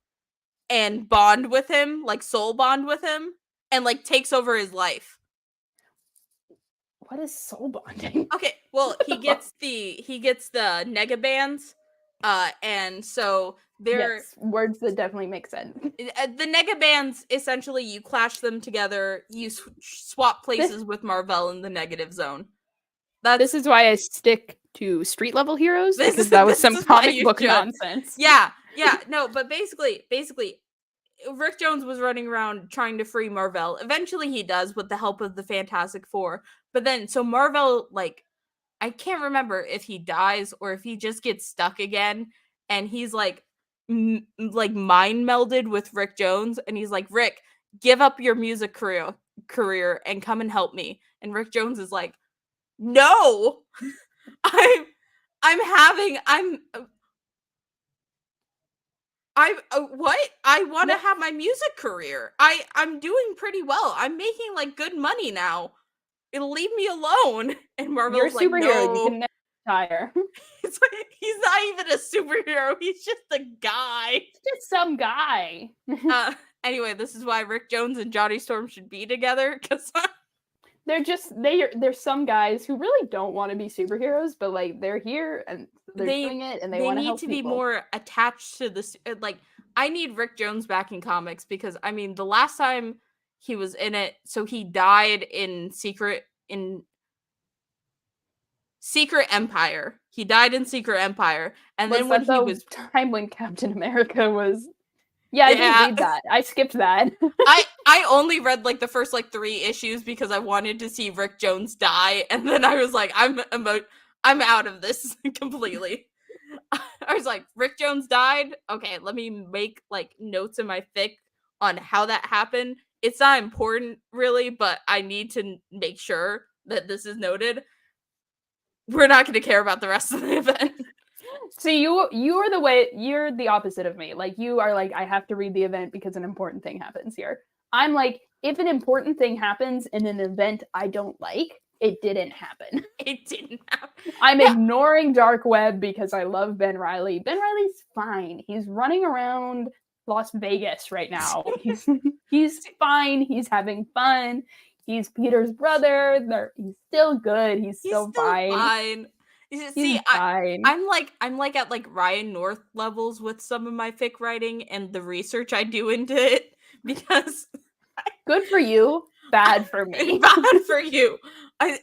and bond with him, like soul bond with him, and like takes over his life.
What is soul bonding?
Okay, well, he gets the nega bands. And so they're
words that definitely make sense.
The nega bands, essentially, you clash them together, you swap places with Marvel in the negative zone.
This is why I stick to street level heroes, because that was some comic book nonsense.
Yeah, no, but basically, Rick Jones was running around trying to free Marvel. Eventually he does with the help of the Fantastic Four. But then, so Marvel, like, I can't remember if he dies or if he just gets stuck again, and he's like mind melded with Rick Jones, and he's like, Rick, give up your music career and come and help me. And Rick Jones is like, no, I want to have my music career. I'm doing pretty well. I'm making like good money now. It'll leave me alone. And Marvel's like,
superhero.
No.
You can never retire.
It's like, he's not even a superhero. He's just a guy.
He's just some guy.
Anyway, this is why Rick Jones and Johnny Storm should be together, because
they're some guys who really don't want to be superheroes, but like they're here and they're doing it, and they want to help people.
They need to be more attached to this. Like, I need Rick Jones back in comics because I mean, the last time he was in it, so he died in Secret Empire. He died in Secret Empire, and then when he was
time when Captain America was. Yeah, I didn't read that. I skipped that.
I only read like the first like 3 issues because I wanted to see Rick Jones die, and then I was like, I'm out of this completely. I was like, Rick Jones died? Okay, let me make like notes in my fic on how that happened. It's not important really, but I need to make sure that this is noted. We're not going to care about the rest of the event.
See, you're the opposite of me. Like, you are like, I have to read the event because an important thing happens here. I'm like, if an important thing happens in an event I don't like, it didn't happen.
It didn't happen.
I'm ignoring Dark Web because I love Ben Reilly. Ben Reilly's fine. He's running around Las Vegas right now. He's fine. He's having fun. He's Peter's brother. He's still good. He's still fine.
See, I'm like at like Ryan North levels with some of my fic writing and the research I do into it, because
good for you, bad for me.
Bad for you.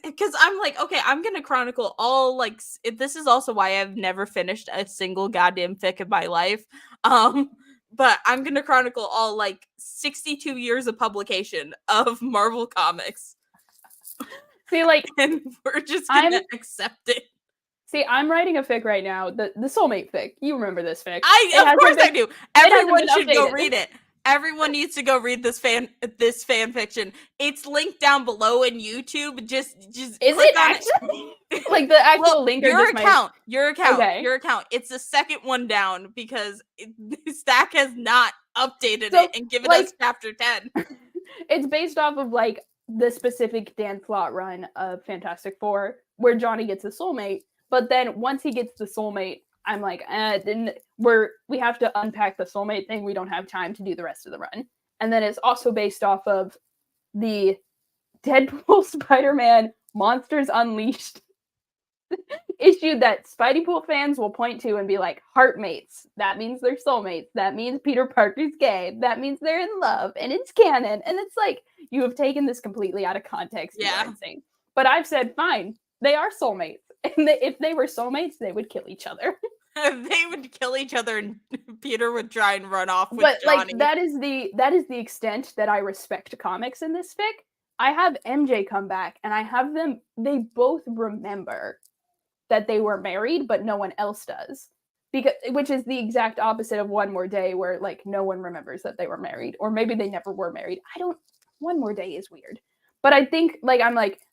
Because I'm like, okay, I'm gonna chronicle all like this is also why I've never finished a single goddamn fic in my life. But I'm gonna chronicle all like 62 years of publication of Marvel comics.
See, like,
and we're just gonna accept it.
See, I'm writing a fic right now, the soulmate fic. You remember this fic?
Of course I do. Everyone should go read it. Everyone needs to go read this fan fiction. It's linked down below in YouTube. Just
is it actually like the actual link?
Your account. It's the second one down because Stack has not updated it and given us chapter 10.
It's based off of like the specific Dan Slott run of Fantastic Four, where Johnny gets a soulmate. But then once he gets the soulmate, I'm like, we have to unpack the soulmate thing. We don't have time to do the rest of the run. And then it's also based off of the Deadpool Spider-Man Monsters Unleashed issue that Spideypool fans will point to and be like, heartmates. That means they're soulmates. That means Peter Parker's gay. That means they're in love, and it's canon. And it's like, you have taken this completely out of context.
Yeah.
You are insane. But I've said, fine, they are soulmates. And if they were soulmates, they would kill each other.
They would kill each other, and Peter would try and run off with
But
Johnny.
like that is the extent that I respect comics in this fic. I have MJ come back, and I have them. They both remember that they were married, but no one else does, which is the exact opposite of One More Day, where like no one remembers that they were married, or maybe they never were married. One More Day is weird, but I think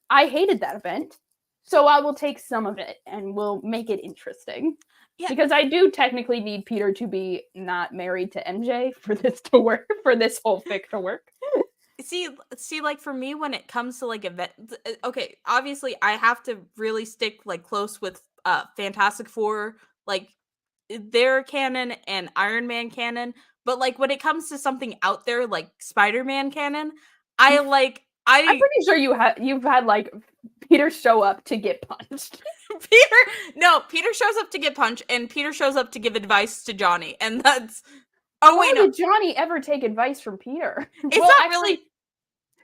I hated that event, so I will take some of it and we'll make it interesting. Yeah. Because I do technically need Peter to be not married to MJ for this to work, for this whole fic to work.
See, like for me, when it comes to like event, okay, obviously I have to really stick like close with Fantastic Four, like their canon and Iron Man canon. But like when it comes to something out there like Spider-Man canon, I'm
pretty sure you've had like Peter show up to get punched.
Peter shows up to get punched, and Peter shows up to give advice to Johnny, and that's
did Johnny ever take advice from Peter?
It's not really.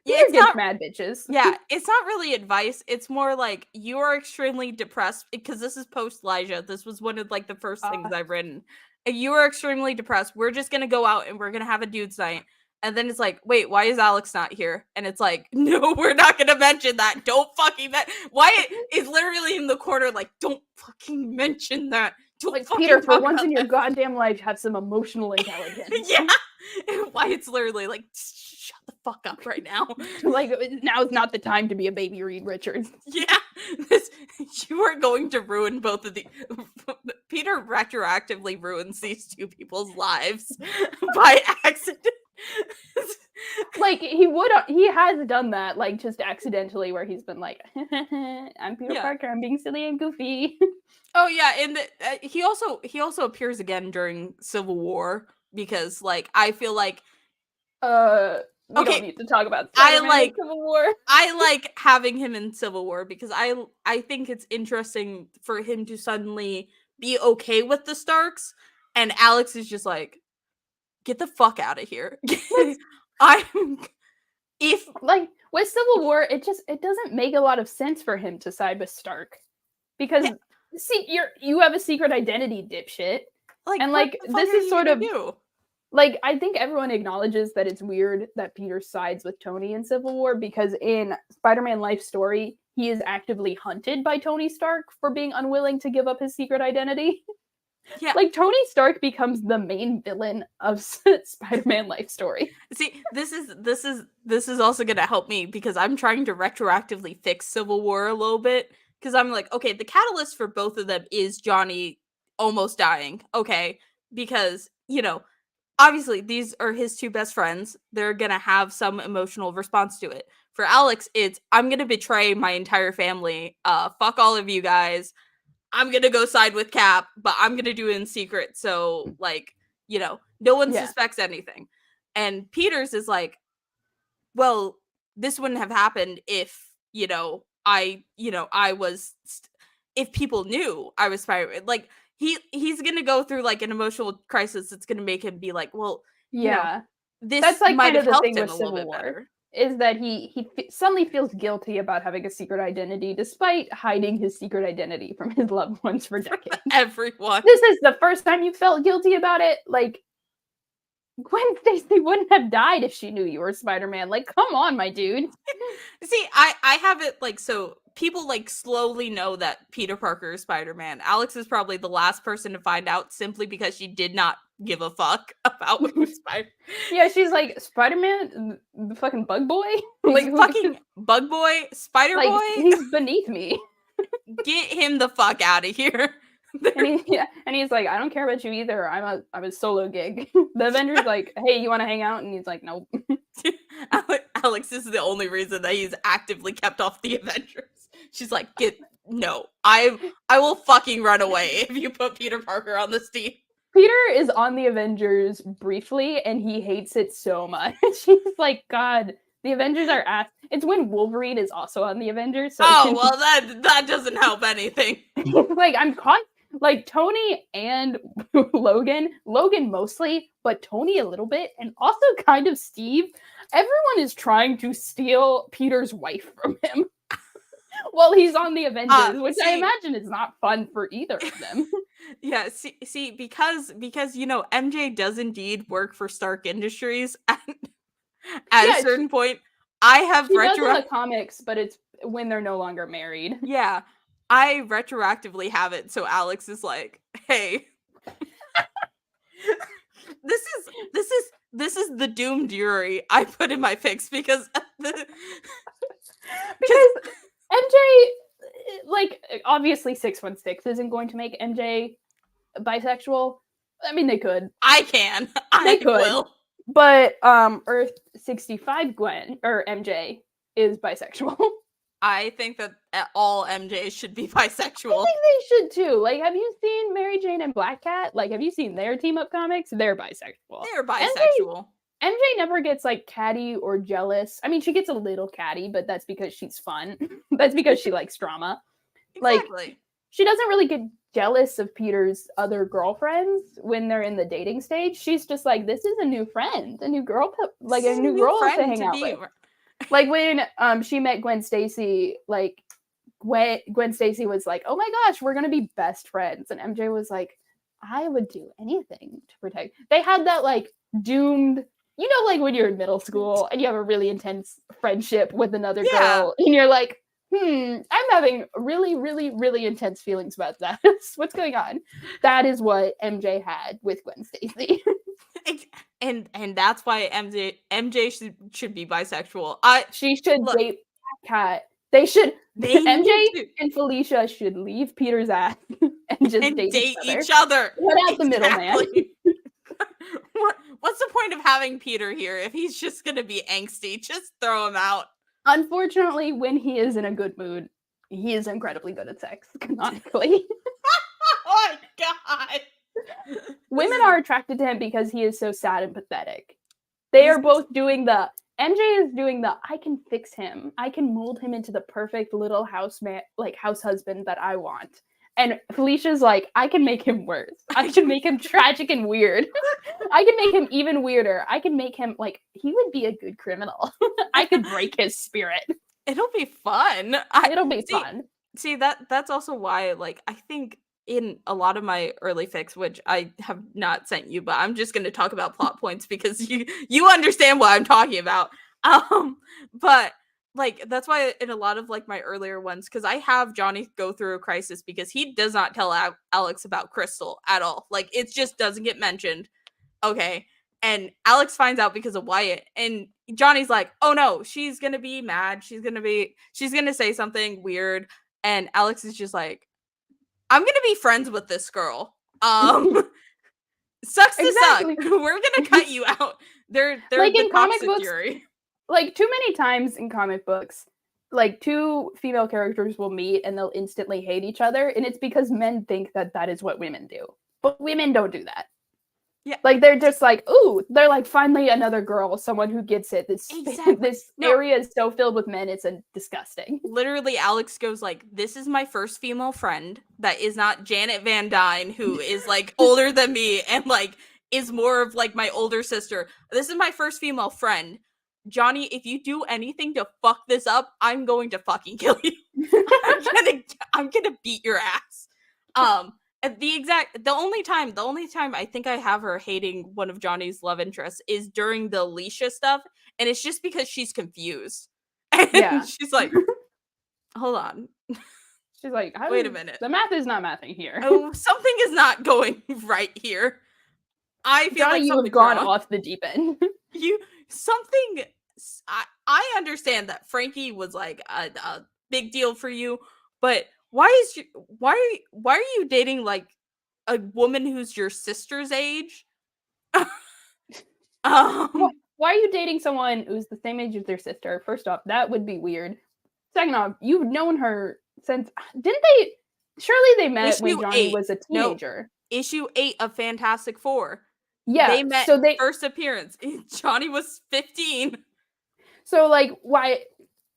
Peter gets mad bitches.
Yeah, it's not really advice. It's more like, you are extremely depressed, because this is post Elijah. This was one of like the first things I've written. You are extremely depressed. We're just gonna go out and we're gonna have a dude's night. And then it's like, wait, why is Alex not here? And it's like, no, we're not going to mention that. Don't fucking Wyatt is literally in the corner like, don't fucking mention that. Don't
like,
fucking
Peter, for once in your goddamn life, have some emotional intelligence.
Yeah. And Wyatt's literally like, shut the fuck up right now.
Like, now's not the time to be a baby Reed Richards.
Yeah. You are going to ruin both of the... Peter retroactively ruins these two people's lives by accident.
Like, he has done that, like, just accidentally, where he's been like, I'm Peter Parker, I'm being silly and goofy.
Oh yeah, and he also appears again during Civil War, because like I feel like
we don't need to talk about Civil War.
I like having him in Civil War because I think it's interesting for him to suddenly be okay with the Starks, and Alex is just like, get the fuck out of here.
With Civil War, it doesn't make a lot of sense for him to side with Stark, because see, you have a secret identity, dipshit. This is sort of like, I think everyone acknowledges that it's weird that Peter sides with Tony in Civil War, because in Spider-Man Life Story, he is actively hunted by Tony Stark for being unwilling to give up his secret identity. Yeah, like Tony Stark becomes the main villain of Spider-Man Life Story.
See, this is also gonna help me, because I'm trying to retroactively fix Civil War a little bit, because I'm like, okay, the catalyst for both of them is Johnny almost dying. Okay, because obviously these are his two best friends. They're gonna have some emotional response to it. For Alex, it's, I'm gonna betray my entire family. Fuck all of you guys. I'm gonna go side with Cap, but I'm gonna do it in secret, so like, no one suspects anything. And Peter's is like, well, this wouldn't have happened if if people knew I was Spider-Man. Like, he's gonna go through like an emotional crisis that's gonna make him be like, well, this that's like might have helped him a little bit better.
Is that he suddenly feels guilty about having a secret identity, despite hiding his secret identity from his loved ones for decades.
Everyone.
This is the first time you felt guilty about it? Like, Gwen Stacy wouldn't have died if she knew you were Spider-Man. Like, come on, my dude.
See, I have it like, so people like slowly know that Peter Parker is Spider-Man. Alex is probably the last person to find out, simply because she did not give a fuck about who's Spider.
Yeah, she's like, Spider-Man, the fucking bug boy, like
fucking bug boy, Spider boy.
He's beneath me.
Get him the fuck out of here.
And he's like, I don't care about you either. I'm a solo gig. The Avengers like, hey, you want to hang out? And he's like, nope.
Alex is the only reason that he's actively kept off the Avengers. She's like, no, I will fucking run away if you put Peter Parker on this team.
Peter is on the Avengers briefly, and he hates it so much. He's like, God, The Avengers are ass. It's when Wolverine is also on the Avengers. So
well, that doesn't help anything.
Like, I'm caught. Like, Tony and Logan mostly, but Tony a little bit, and also kind of Steve. Everyone is trying to steal Peter's wife from him while he's on the Avengers, which I imagine is not fun for either of them.
Yeah, see, because MJ does indeed work for Stark Industries at a certain point. I have
does in the comics, but it's when they're no longer married.
Yeah, I retroactively have it, so Alex is like, "Hey, this is the doomed Yuri I put in my fics because
MJ, like, obviously 616 isn't going to make MJ bisexual. I mean, they could.
I can.
They could.
Will.
But Earth 65 Gwen or MJ is bisexual.
I think that all MJs should be bisexual.
I think they should too. Like, have you seen Mary Jane and Black Cat? Like, have you seen their team up comics? They're bisexual.
They're bisexual.
MJ never gets like catty or jealous. I mean, she gets a little catty, but that's because she's fun. That's because she likes drama.
Exactly.
Like, she doesn't really get jealous of Peter's other girlfriends when they're in the dating stage. She's just like, this is a new friend, a new girl, like a new girl to hang out with. Like when she met Gwen Stacy, like Gwen Stacy was like, oh my gosh, we're gonna be best friends, and MJ was like, I would do anything to protect. They had that like doomed, like when you're in middle school and you have a really intense friendship with another girl, and you're like, I'm having really, really, really intense feelings about that. What's going on? That is what MJ had with Gwen Stacy.
And that's why MJ should be bisexual.
She should date Cat. MJ and Felicia should leave Peter's ass and just date each other. Cut out the middleman.
What's the point of having Peter here if he's just gonna be angsty? Just throw him out.
Unfortunately, when he is in a good mood, he is incredibly good at sex, canonically.
Oh my god.
Women are attracted to him because he is so sad and pathetic. They are both doing MJ is doing I can fix him. I can mold him into the perfect little house husband that I want. And Felicia's like, I can make him worse. I can make him tragic and weird. I can make him even weirder. I can make him he would be a good criminal. I could break his spirit.
It'll be fun.
It'll be fun.
See, that's also why, I think in a lot of my early fics, which I have not sent you, but I'm just going to talk about plot points because you understand what I'm talking about. But that's why in a lot of my earlier ones, because I have Johnny go through a crisis because he does not tell Alex about Crystal at all. It just doesn't get mentioned. Okay. And Alex finds out because of Wyatt, and Johnny's like, oh no, she's going to be mad. She's going to say something weird. And Alex is just like, I'm going to be friends with this girl. Sucks to suck. We're going to cut you out. They're
in comic books,
jury.
Too many times in comic books, two female characters will meet and they'll instantly hate each other, and it's because men think that is what women do. But women don't do that. Yeah. They're just ooh, they're finally another girl, someone who gets it. This area is so filled with men, it's disgusting.
Literally, Alex goes this is my first female friend that is not Janet Van Dyne, who is older than me and is more of my older sister. This is my first female friend. Johnny, if you do anything to fuck this up, I'm going to fucking kill you. I'm gonna beat your ass. The only time I think I have her hating one of Johnny's love interests is during the Alicia stuff, and it's just because she's confused. And she's like, hold on.
She's like,
wait a minute.
The math is not mathing here.
Oh, something is not going right here. I feel
Johnny, you have gone off the deep end.
I understand that Frankie was a big deal for you, but why are you dating a woman who's your sister's age?
Why are you dating someone who's the same age as their sister? First off, that would be weird. Second off, you've known her since surely they met when Johnny was a teenager.
No, issue 8 of Fantastic Four.
Yeah,
they met first appearance. Johnny was 15.
So like why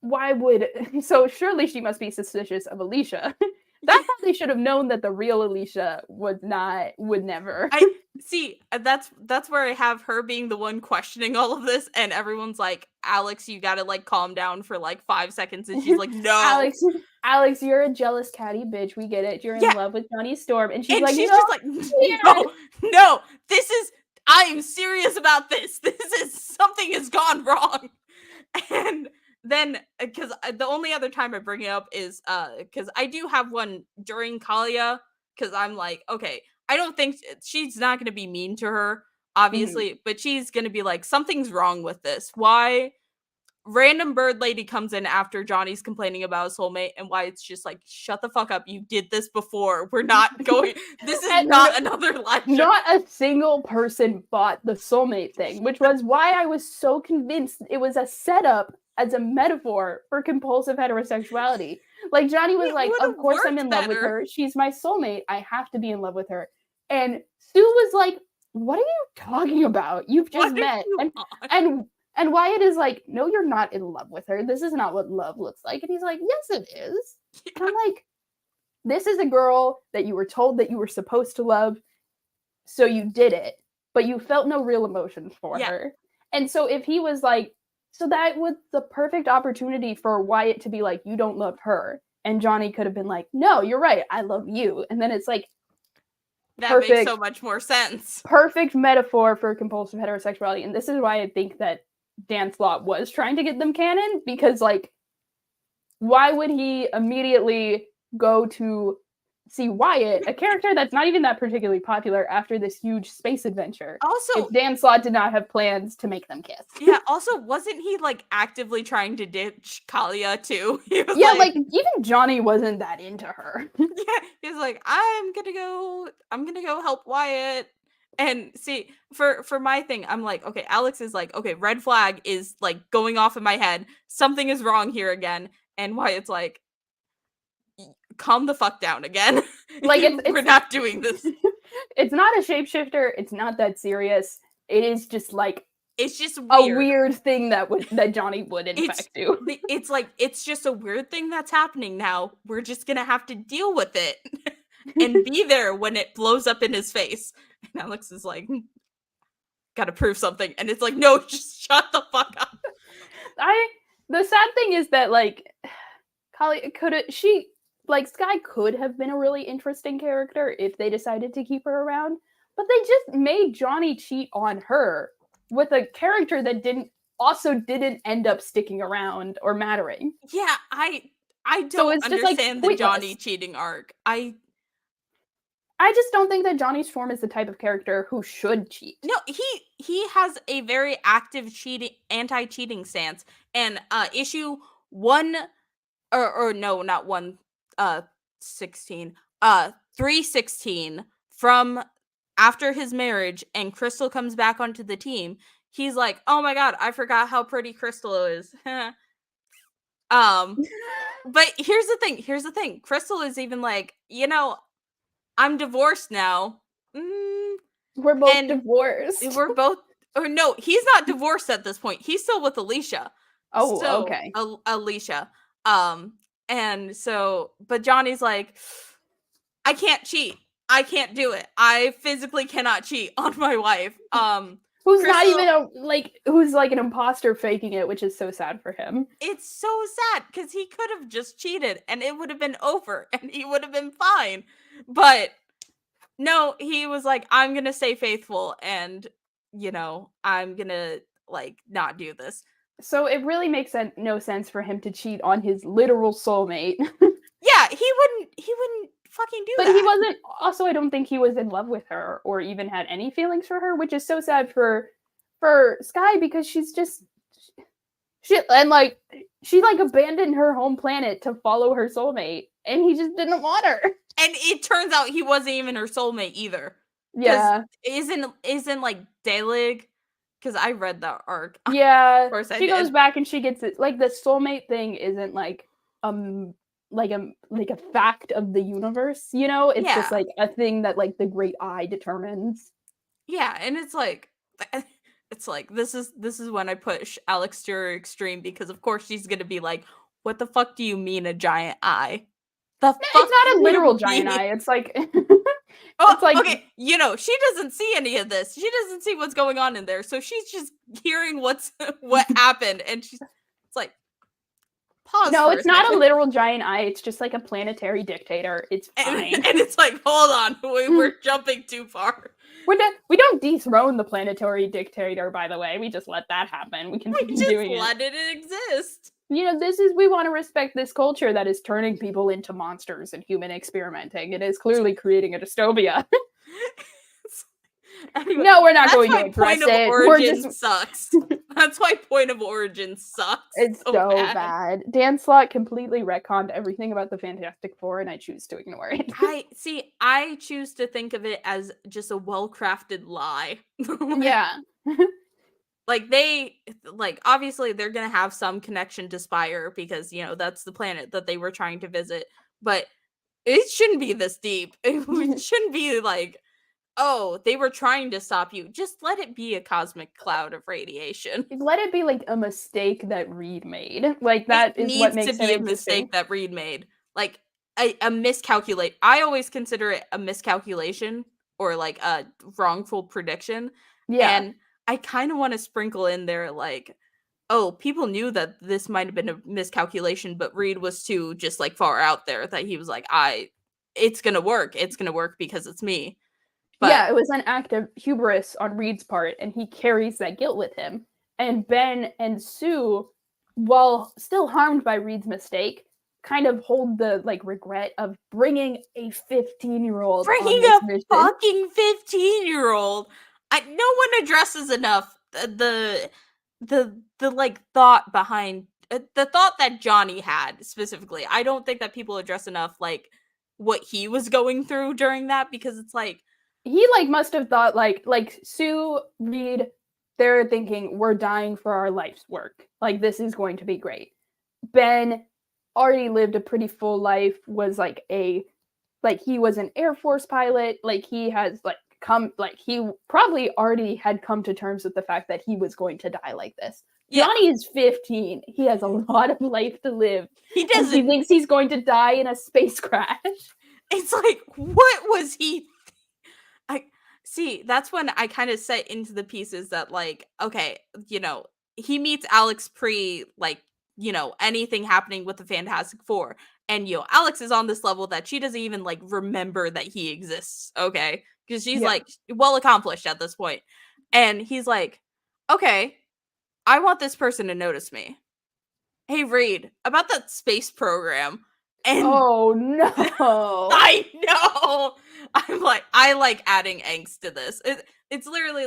would so surely she must be suspicious of Alicia. That's how they should have known that the real Alicia would never.
I see that's where I have her being the one questioning all of this, and everyone's like, Alex, you gotta like calm down for like 5 seconds, and she's like, no.
Alex, you're a jealous catty bitch. We get it. You're in love with Johnny Storm. And she's
just like, no, I am serious about this. Something has gone wrong. And then, because the only other time I bring it up is because I do have one during Kalia, because I'm like, okay, I don't think she's not going to be mean to her, obviously, but she's going to be like, something's wrong with this. Why random bird lady comes in after Johnny's complaining about his soulmate, and why it's just like, shut the fuck up, you did this before, we're not going, this is not another lecture.
Not a single person bought the soulmate thing, which was why I was so convinced it was a setup as a metaphor for compulsive heterosexuality. Like Johnny was like, of course I'm in love with her, she's my soulmate, I have to be in love with her. And Sue was like, what are you talking about? You've just met. And Wyatt is like, no, you're not in love with her. This is not what love looks like. And he's like, yes, it is. Yeah. And I'm like, this is a girl that you were told that you were supposed to love, so you did it, but you felt no real emotions for her. And so if he was like, so that was the perfect opportunity for Wyatt to be like, you don't love her. And Johnny could have been like, no, you're right, I love you. And then it's like,
that makes so much more sense.
Perfect metaphor for compulsive heterosexuality. And this is why I think that Dan Slott was trying to get them canon, because like, why would he immediately go to see Wyatt, a character that's not even that particularly popular, after this huge space adventure?
Also,
if Dan Slott did not have plans to make them kiss.
Yeah, also, wasn't he like actively trying to ditch Kalia too? He was
like even Johnny wasn't that into her.
Yeah, he was like, I'm gonna go help Wyatt. And see, for my thing, I'm like, okay, Alex is like, okay, red flag is like going off in my head. Something is wrong here again. And Wyatt's like, calm the fuck down again.
Like
we're not doing this.
It's not a shapeshifter. It's not that serious. It is just like,
it's just
a weird thing that Johnny would in fact do.
It's like, it's just a weird thing that's happening now. We're just gonna have to deal with it and be there when it blows up in his face. And Alex is like, gotta prove something. And it's like, no, just shut the fuck up.
The sad thing is that like, Sky could have been a really interesting character if they decided to keep her around, but they just made Johnny cheat on her with a character that didn't end up sticking around or mattering.
Yeah, I don't understand the Johnny cheating arc.
I just don't think that Johnny Storm is the type of character who should cheat.
No, he has a very active anti-cheating stance. And issue 1 or no, not 116. 316, from after his marriage and Crystal comes back onto the team, he's like, "Oh my god, I forgot how pretty Crystal is." But here's the thing. Crystal is even like, I'm divorced now.
We're both divorced.
We're both, or no, he's not divorced at this point. He's still with Alicia.
Oh, so, okay.
Alicia. And so, but Johnny's like, I can't cheat. I can't do it. I physically cannot cheat on my wife.
Who's Crystal, not even who's like an imposter faking it, which is so sad for him.
It's so sad because he could have just cheated and it would have been over and he would have been fine. But no, he was like, I'm going to stay faithful and, I'm going to like not do this.
So it really makes no sense for him to cheat on his literal soulmate.
Yeah, he wouldn't fucking do that.
But he wasn't, also I don't think he was in love with her or even had any feelings for her, which is so sad for Sky, because she abandoned her home planet to follow her soulmate and he just didn't want her.
And it turns out he wasn't even her soulmate either.
Yeah.
Isn't like Dalig, because I read that arc.
Yeah.
Of course I
she
did.
goes back and she gets it. Like the soulmate thing isn't like a fact of the universe, It's just like a thing that like the Great Eye determines.
Yeah, and it's like it's like this is when I push Alex to her extreme, because of course she's gonna be like, what the fuck do you mean a giant eye? The fuck
It's not a
do you
literal giant
mean?
eye. It's like
Oh,
it's like
okay, she doesn't see any of this. She doesn't see what's going on in there. So she's just hearing what happened, and it's like, pause.
No,
for
it's
a
not
second.
a literal giant eye. It's just like a planetary dictator. It's fine.
And it's like, hold on, we're jumping too far.
We don't dethrone the planetary dictator, by the way. We just let that happen. We continue doing it.
We just let it exist.
We want to respect this culture that is turning people into monsters and human experimenting. It is clearly creating a dystopia.
Anyway,
no, we're not going to address
Point of
it.
Origin sucks. That's why Point of Origin sucks.
It's so bad. Dan Slott completely retconned everything about the Fantastic Four, and I choose to ignore it.
I choose to think of it as just a well-crafted lie.
Yeah.
Obviously they're gonna have some connection to Spire, because that's the planet that they were trying to visit, but it shouldn't be this deep. It shouldn't be like, oh, they were trying to stop you. Just let it be a cosmic cloud of radiation.
Let it be like a mistake that Reed made. Like that is what makes it
a mistake that Reed made. Like a miscalculate. I always consider it a miscalculation, or like a wrongful prediction.
Yeah.
And I kind of want to sprinkle in there like, oh, people knew that this might have been a miscalculation, but Reed was too just like far out there that he was like, it's gonna work. It's gonna work because it's me.
But yeah, it was an act of hubris on Reed's part, and he carries that guilt with him. And Ben and Sue, while still harmed by Reed's mistake, kind of hold the regret of bringing a 15-year-old
bringing
on this
a
mission.
Fucking 15-year-old. No one addresses enough the thought behind the thought that Johnny had specifically. I don't think that people address enough what he was going through during that, because it's like,
he must have thought like Sue, Reed, they're thinking we're dying for our life's work. Like, this is going to be great. Ben already lived a pretty full life, was he was an Air Force pilot. He has he probably already had come to terms with the fact that he was going to die like this. Yeah. Johnny is 15. He has a lot of life to live.
He doesn't.
He thinks he's going to die in a space crash.
It's like, what was he? That's when I kind of set into the pieces that okay, he meets Alex pre anything happening with the Fantastic Four, and Alex is on this level that she doesn't even remember that he exists, okay, because she's well accomplished at this point, and he's like, okay, I want this person to notice me. Hey, Reed, about that space program. And
oh no.
I know. I'm like, I like adding angst to this. It's literally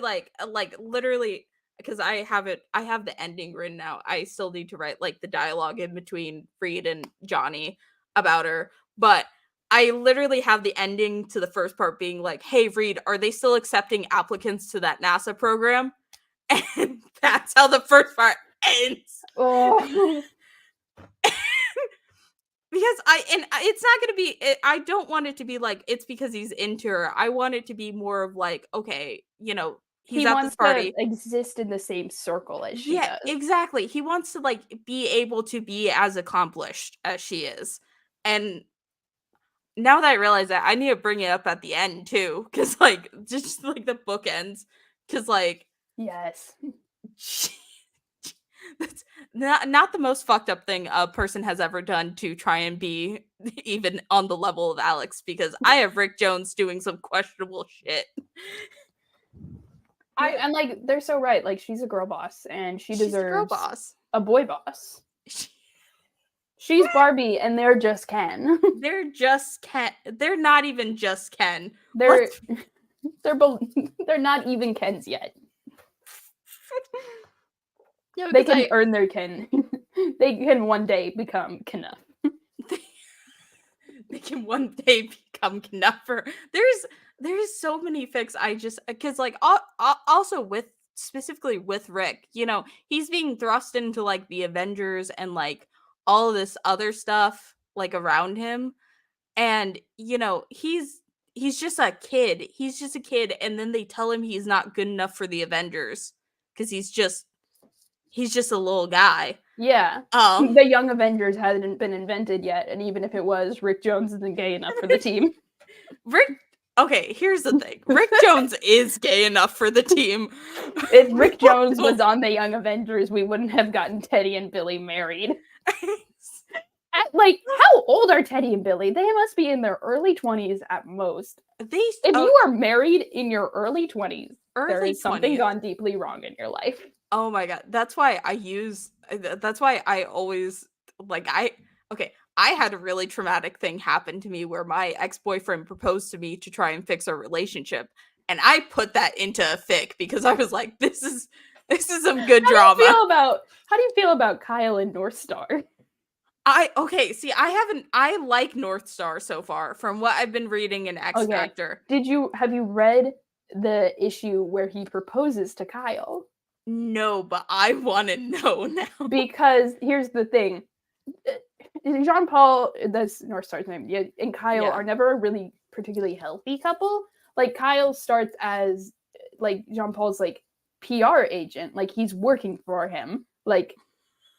literally, because I have the ending written out. I still need to write the dialogue in between Reed and Johnny about her, but I literally have the ending to the first part being like, hey, Reed, are they still accepting applicants to that NASA program? And that's how the first part ends.
Oh.
Because it's not going to be, I don't want it to be it's because he's into her. I want it to be more of okay, he's at this party.
To exist in the same circle as she does.
Exactly. He wants to be able to be as accomplished as she is. And now that I realize that, I need to bring it up at the end too, because just the bookends, because
yes.
That's not the most fucked up thing a person has ever done to try and be even on the level of Alex, because I have Rick Jones doing some questionable shit.
And they're so right. She's a girl boss, and she's deserves a, girl boss. A boy boss. She's Barbie, and they're just Ken.
They're just Ken. They're not even just Ken.
They're not even Kens yet. Yeah, they can earn their Ken. They can one day become Knuff.
They can one day become Knuffer. There's so many fics. I just, because also specifically with Rick, he's being thrust into the Avengers and all of this other stuff around him, and he's just a kid. He's just a kid, and then they tell him he's not good enough for the Avengers. because he's just a little guy.
Yeah. The Young Avengers hadn't been invented yet, and even if it was, Rick Jones isn't gay enough for the team.
Okay, here's the thing. Rick Jones is gay enough for the team.
If Rick Jones was on the Young Avengers, we wouldn't have gotten Teddy and Billy married. Like, how old are Teddy and Billy? They must be in their early 20s at most. If you are married in your early 20s, there is something gone deeply wrong in your life.
Oh my god. That's why I always, like, I had a really traumatic thing happen to me where my ex-boyfriend proposed to me to try and fix our relationship. And I put that into a fic because I was like, this is some good drama.
How do you feel about Kyle and North Star?
I like North Star so far from what I've been reading in X Factor.
Have you read the issue where he proposes to Kyle?
No, but I want to know now.
Because here's the thing. Jean-Paul, that's North Star's name, and Kyle are never a really particularly healthy couple. Like, Kyle starts as, like, Jean-Paul's, like, PR agent. Like, he's working for him. Like,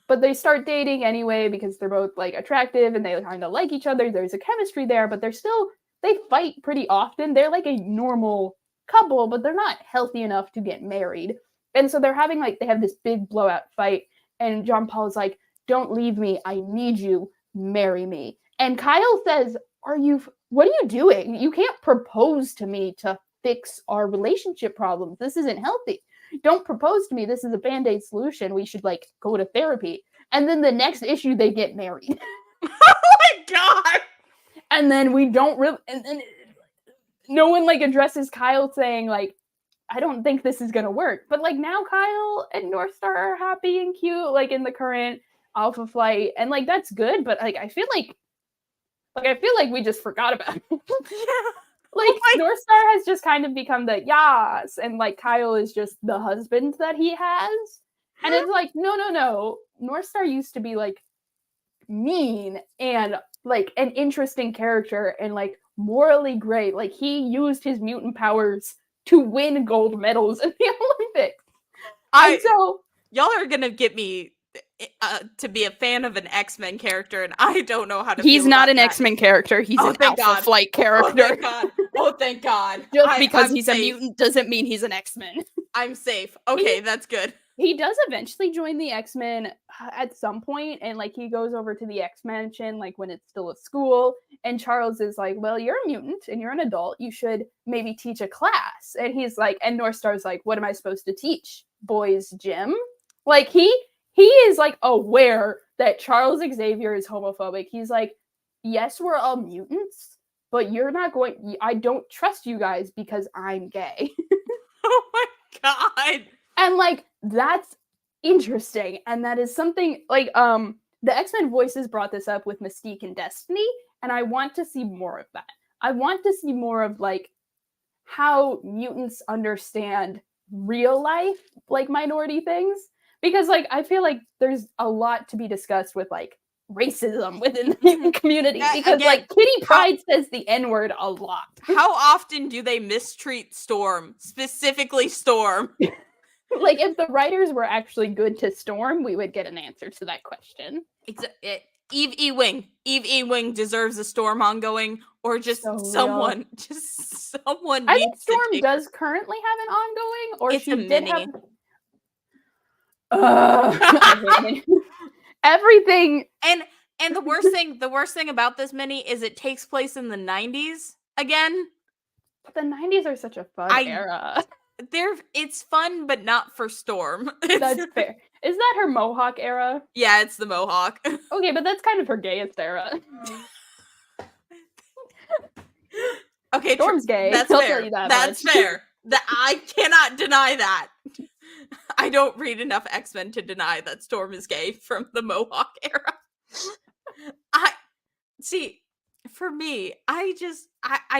but they start dating anyway because they're both, like, attractive and they kind of like each other. There's a chemistry there, but they fight pretty often. They're, like, a normal couple, but they're not healthy enough to get married. And so they have this big blowout fight, and Jean-Paul's like, don't leave me. I need you. Marry me. And Kyle says, what are you doing? You can't propose to me to fix our relationship problems. This isn't healthy. Don't propose to me. This is a Band-Aid solution. We should, like, go to therapy. And then the next issue, they get married.
Oh my god!
And then we don't really, and then no one, like, addresses Kyle saying, like, I don't think this is gonna work. But, like, now Kyle and North Star are happy and cute, like, in the current Alpha Flight, and, like, that's good, but, like, I feel like we just forgot about it. Like, North Star has just kind of become the yas, and, like, Kyle is just the husband that he has. And it's like, no. North Star used to be, like, mean and, like, an interesting character and, like, morally great. Like, he used his mutant powers to win gold medals in the Olympics.
Y'all are gonna get me to be a fan of an X-Men character, and I don't know how to.
He's not an X-Men character. He's an Alpha Flight character.
Oh, thank God.
Just because he's a mutant doesn't mean he's an X-Men.
I'm safe. Okay, that's good.
He does eventually join the X-Men at some point, and, like, he goes over to the X-Mansion, like, when it's still a school, and Charles is like, well, you're a mutant, and you're an adult, you should maybe teach a class. And he's like, and North Star's like, what am I supposed to teach? Boys' gym? Like, he is, like, aware that Charles Xavier is homophobic. He's like, yes, we're all mutants, but I don't trust you guys because I'm gay.
Oh my God.
And, like, that's interesting. And that is something, like, the X-Men Voices brought this up with Mystique and Destiny, and I want to see more of that. I want to see more of, like, how mutants understand real life, like, minority things. Because, like, I feel like there's a lot to be discussed with, like, racism within the mutant community. Because, again, like, Kitty Pryde says the N-word a lot.
How often do they mistreat Storm? Specifically Storm.
Like, if the writers were actually good to Storm, we would get an answer to that question.
Eve E. Wing. Eve E. Wing deserves a Storm ongoing, or just someone.
I think Storm does currently have an ongoing, or
it's
she
a
did
mini.
have everything.
And the worst thing about this mini is it takes place in the 90s again.
But the 90s are such a fun era.
It's fun, but not for Storm.
That's fair. Is that her Mohawk era?
Yeah, it's the Mohawk.
Okay, but that's kind of her gayest era.
Okay,
Storm's gay.
That's
I'll
fair.
tell you that
That's
much.
fair. I cannot deny that. I don't read enough X-Men to deny that Storm is gay from the Mohawk era. For me, I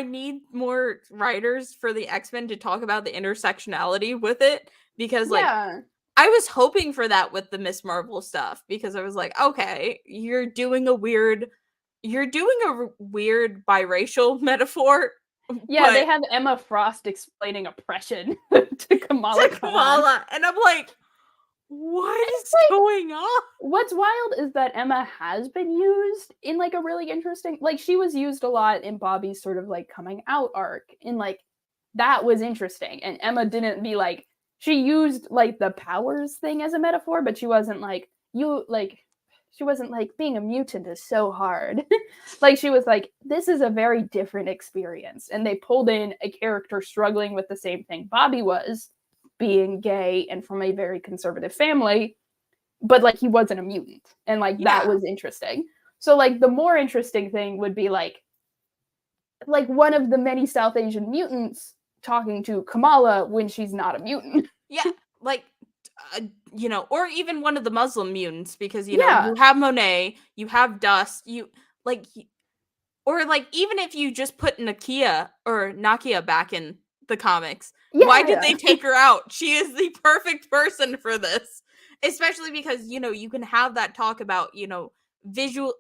need more writers for the X-Men to talk about the intersectionality with it, because, like, I was hoping for that with the Miss Marvel stuff, because I was like, okay, you're doing a weird biracial metaphor
Yeah,
but
they have Emma Frost explaining oppression to Kamala
to
Khan.
Kamala, and I'm like, what is going on?
What's wild is that Emma has been used in like a really interesting, like she was used a lot in Bobby's sort of like coming out arc, and like that was interesting. And Emma didn't be like, she used like the powers thing as a metaphor, but she wasn't like, she wasn't like, being a mutant is so hard. Like she was like, this is a very different experience. And they pulled in a character struggling with the same thing Bobby was, being gay and from a very conservative family, but like he wasn't a mutant, and like that was interesting. So like the more interesting thing would be like one of the many South Asian mutants talking to Kamala when she's not a mutant.
Yeah, like or even one of the Muslim mutants, because you have Monet, you have Dust, or like even if you just put Nakia back in the comics, why did they take her out? She is the perfect person for this. Especially because, you can have that talk about, visual.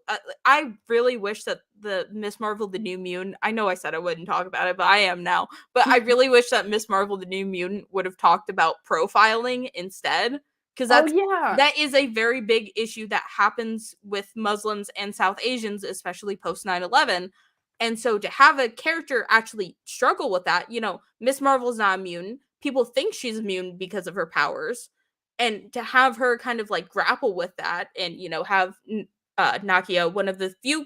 I really wish that the Miss Marvel, the New Mutant, I know I said I wouldn't talk about it, but I am now. But I really wish that Miss Marvel, the New Mutant would have talked about profiling instead. Because that is a very big issue that happens with Muslims and South Asians, especially post 9/11. And so to have a character actually struggle with that, Miss Marvel's not a mutant. People think she's a mutant because of her powers. And to have her kind of like grapple with that and, have Nakia, one of the few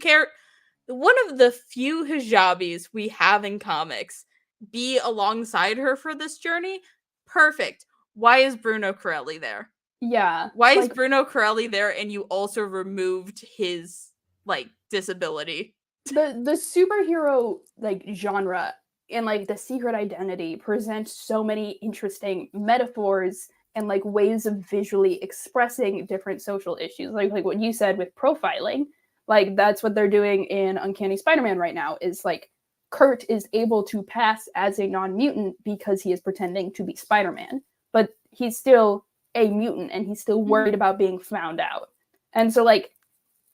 hijabis we have in comics, be alongside her for this journey, perfect. Why is Bruno Corelli there?
Yeah.
Why is Bruno Corelli there and you also removed his, like, disability?
The superhero, like, genre and, like, the Secret Identity presents so many interesting metaphors and, like, ways of visually expressing different social issues. Like what you said with profiling. Like, that's what they're doing in Uncanny Spider-Man right now, is, like, Kurt is able to pass as a non-mutant because he is pretending to be Spider-Man. But he's still a mutant and he's still worried about being found out. And so, like,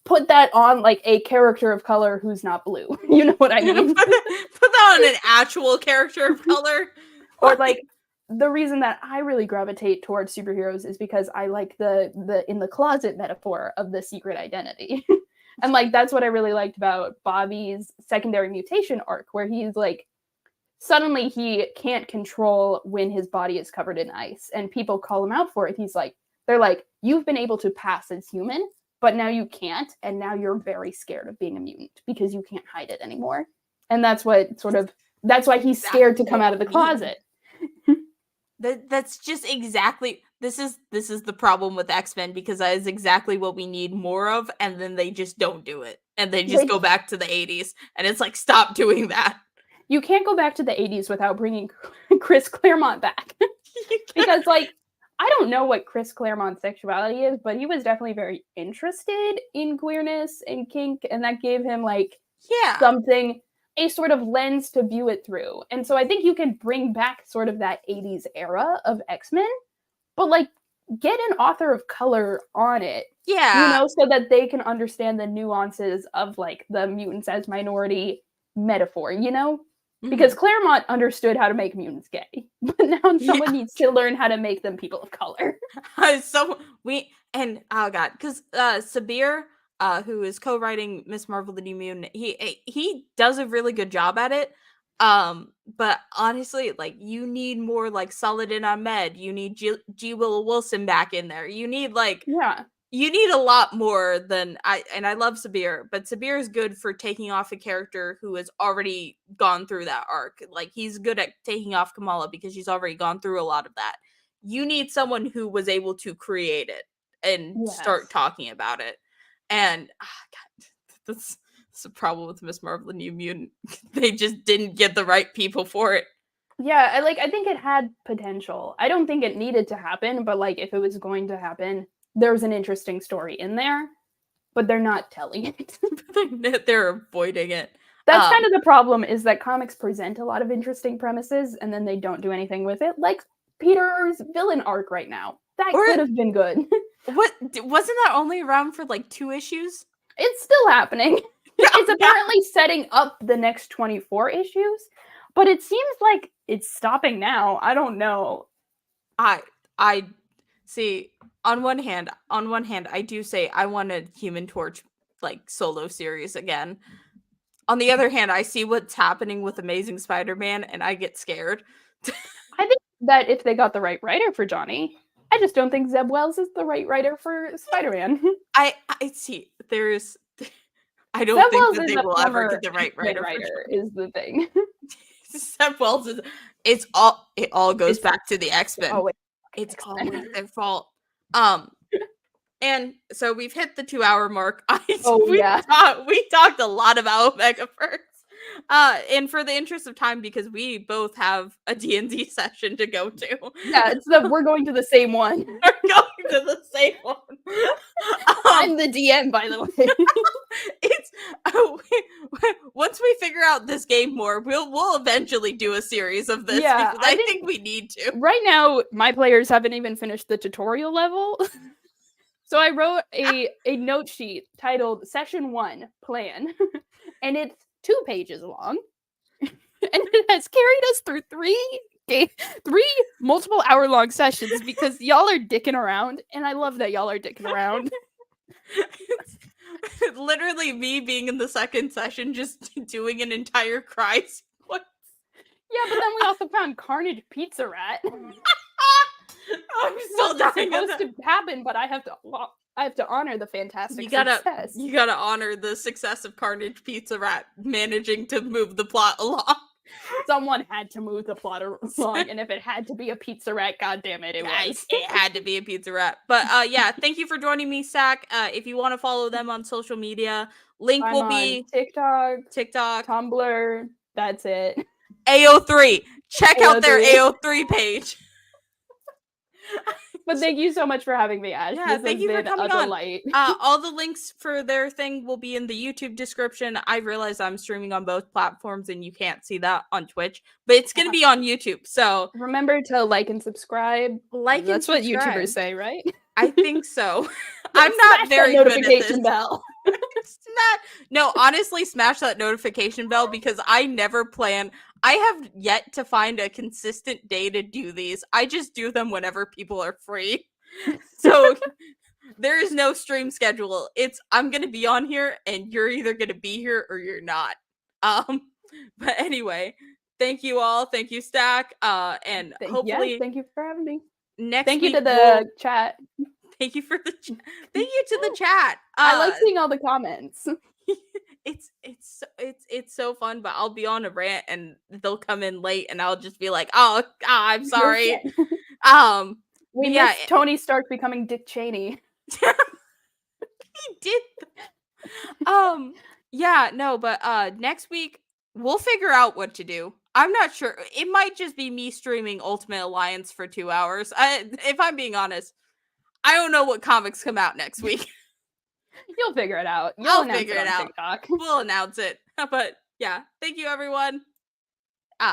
put that on, like, a character of color who's not blue. You know what I mean?
Put that on an actual character of color.
Or, like, the reason that I really gravitate towards superheroes is because I like the in the closet metaphor of the Secret Identity. And, like, that's what I really liked about Bobby's secondary mutation arc, where he's, like, suddenly he can't control when his body is covered in ice, and people call him out for it. They're like, you've been able to pass as human, but now you can't, and now you're very scared of being a mutant because you can't hide it anymore. And that's why he's scared to come out of the closet.
That's just exactly, this is the problem with X-Men, because that is exactly what we need more of, and then they just don't do it. And they just go back to the 80s, and it's like, stop doing that.
You can't go back to the 80s without bringing Chris Claremont back. Because, like, I don't know what Chris Claremont's sexuality is, but he was definitely very interested in queerness and kink, and that gave him, like, something, a sort of lens to view it through. And so I think you can bring back sort of that 80s era of X-Men, but, like, get an author of color on it.
Yeah.
So that they can understand the nuances of, like, the mutants as minority metaphor, Because Claremont understood how to make mutants gay, but now someone needs to learn how to make them people of color.
Because Sabir, who is co-writing Miss Marvel: The New Mutant, he does a really good job at it. But honestly, like, you need more like Saladin Ahmed. You need G. Willow Wilson back in there. You need you need a lot more than I love Sabir, but Sabir is good for taking off a character who has already gone through that arc. Like, he's good at taking off Kamala because she's already gone through a lot of that. You need someone who was able to create it and start talking about it. And God, that's a problem with Miss Marvel: The New Mutant. They just didn't get the right people for it.
Yeah, I think it had potential. I don't think it needed to happen, but, like, if it was going to happen, there's an interesting story in there, but they're not telling it.
They're avoiding it.
That's kind of the problem, is that comics present a lot of interesting premises and then they don't do anything with it. Like Peter's villain arc right now. That could have been good.
Wasn't that only around for like 2 issues?
It's still happening. It's apparently setting up the next 24 issues. But it seems like it's stopping now. I don't know.
I see. On one hand, I do say I want a Human Torch like solo series again. On the other hand, I see what's happening with Amazing Spider-Man, and I get scared.
I think that if they got the right writer for Johnny, I just don't think Zeb Wells is the right writer for Spider-Man.
I see. I don't
Zeb
think
Wells
that
is
they
a
will ever
former
get the right writer.
is the thing.
Zeb Wells is. It all goes back to the X-Men. It's always their fault. And so we've hit the 2-hour mark. We talked a lot about Omega First. And for the interest of time, because we both have a D&D session to go to.
Yeah, we're going to the same one.
We're going to the same one.
I'm the DM, by the way.
Once we figure out this game more, we'll eventually do a series of this.
Yeah,
because I think we need to.
Right now, my players haven't even finished the tutorial level. So I wrote a note sheet titled Session 1 Plan, and it's 2 pages long, and it has carried us through 3 multiple hour-long sessions because y'all are dicking around, and I love that y'all are dicking around.
It's literally me being in the second session, just doing an entire cry sequence.
Yeah, but then we also found Carnage Pizza Rat.
I'm still dying.
It's supposed to happen, but I have to honor the fantastic success.
You gotta honor the success of Carnage Pizza Rat managing to move the plot along.
Someone had to move the plot along, and if it had to be a pizza rat, goddammit, it was.
It had to be a pizza rat. But yeah, thank you for joining me, Sack. If you want to follow them on social media, link will be
TikTok, Tumblr. That's it.
AO3. Check out their AO3 page.
But thank you so much for having me, Ash.
Yeah, thank you for coming on.
Delight.
All the links for their thing will be in the YouTube description. I realize I'm streaming on both platforms and you can't see that on Twitch, but it's going to be on YouTube. So
remember to like and subscribe. That's what YouTubers say, right?
I think so. I'm not very good at this.
Bell.
No, honestly, smash that notification bell because I never plan. I have yet to find a consistent day to do these. I just do them whenever people are free. So there is no stream schedule. I'm going to be on here and you're either going to be here or you're not. But anyway, thank you all. Thank you, Stack. And hopefully
thank you for having me.
Thank you
to the chat.
Thank you for the thank you to the chat.
I like seeing all the comments.
It's so fun, but I'll be on a rant and they'll come in late and I'll just be like, I'm sorry.
We missed Tony Stark becoming Dick Cheney.
He did. Yeah, no, but next week we'll figure out what to do. I'm not sure. It might just be me streaming Ultimate Alliance for 2 hours. If I'm being honest, I don't know what comics come out next week.
You'll figure it out.
I'll figure it out. TikTok. We'll announce it. But yeah, thank you everyone.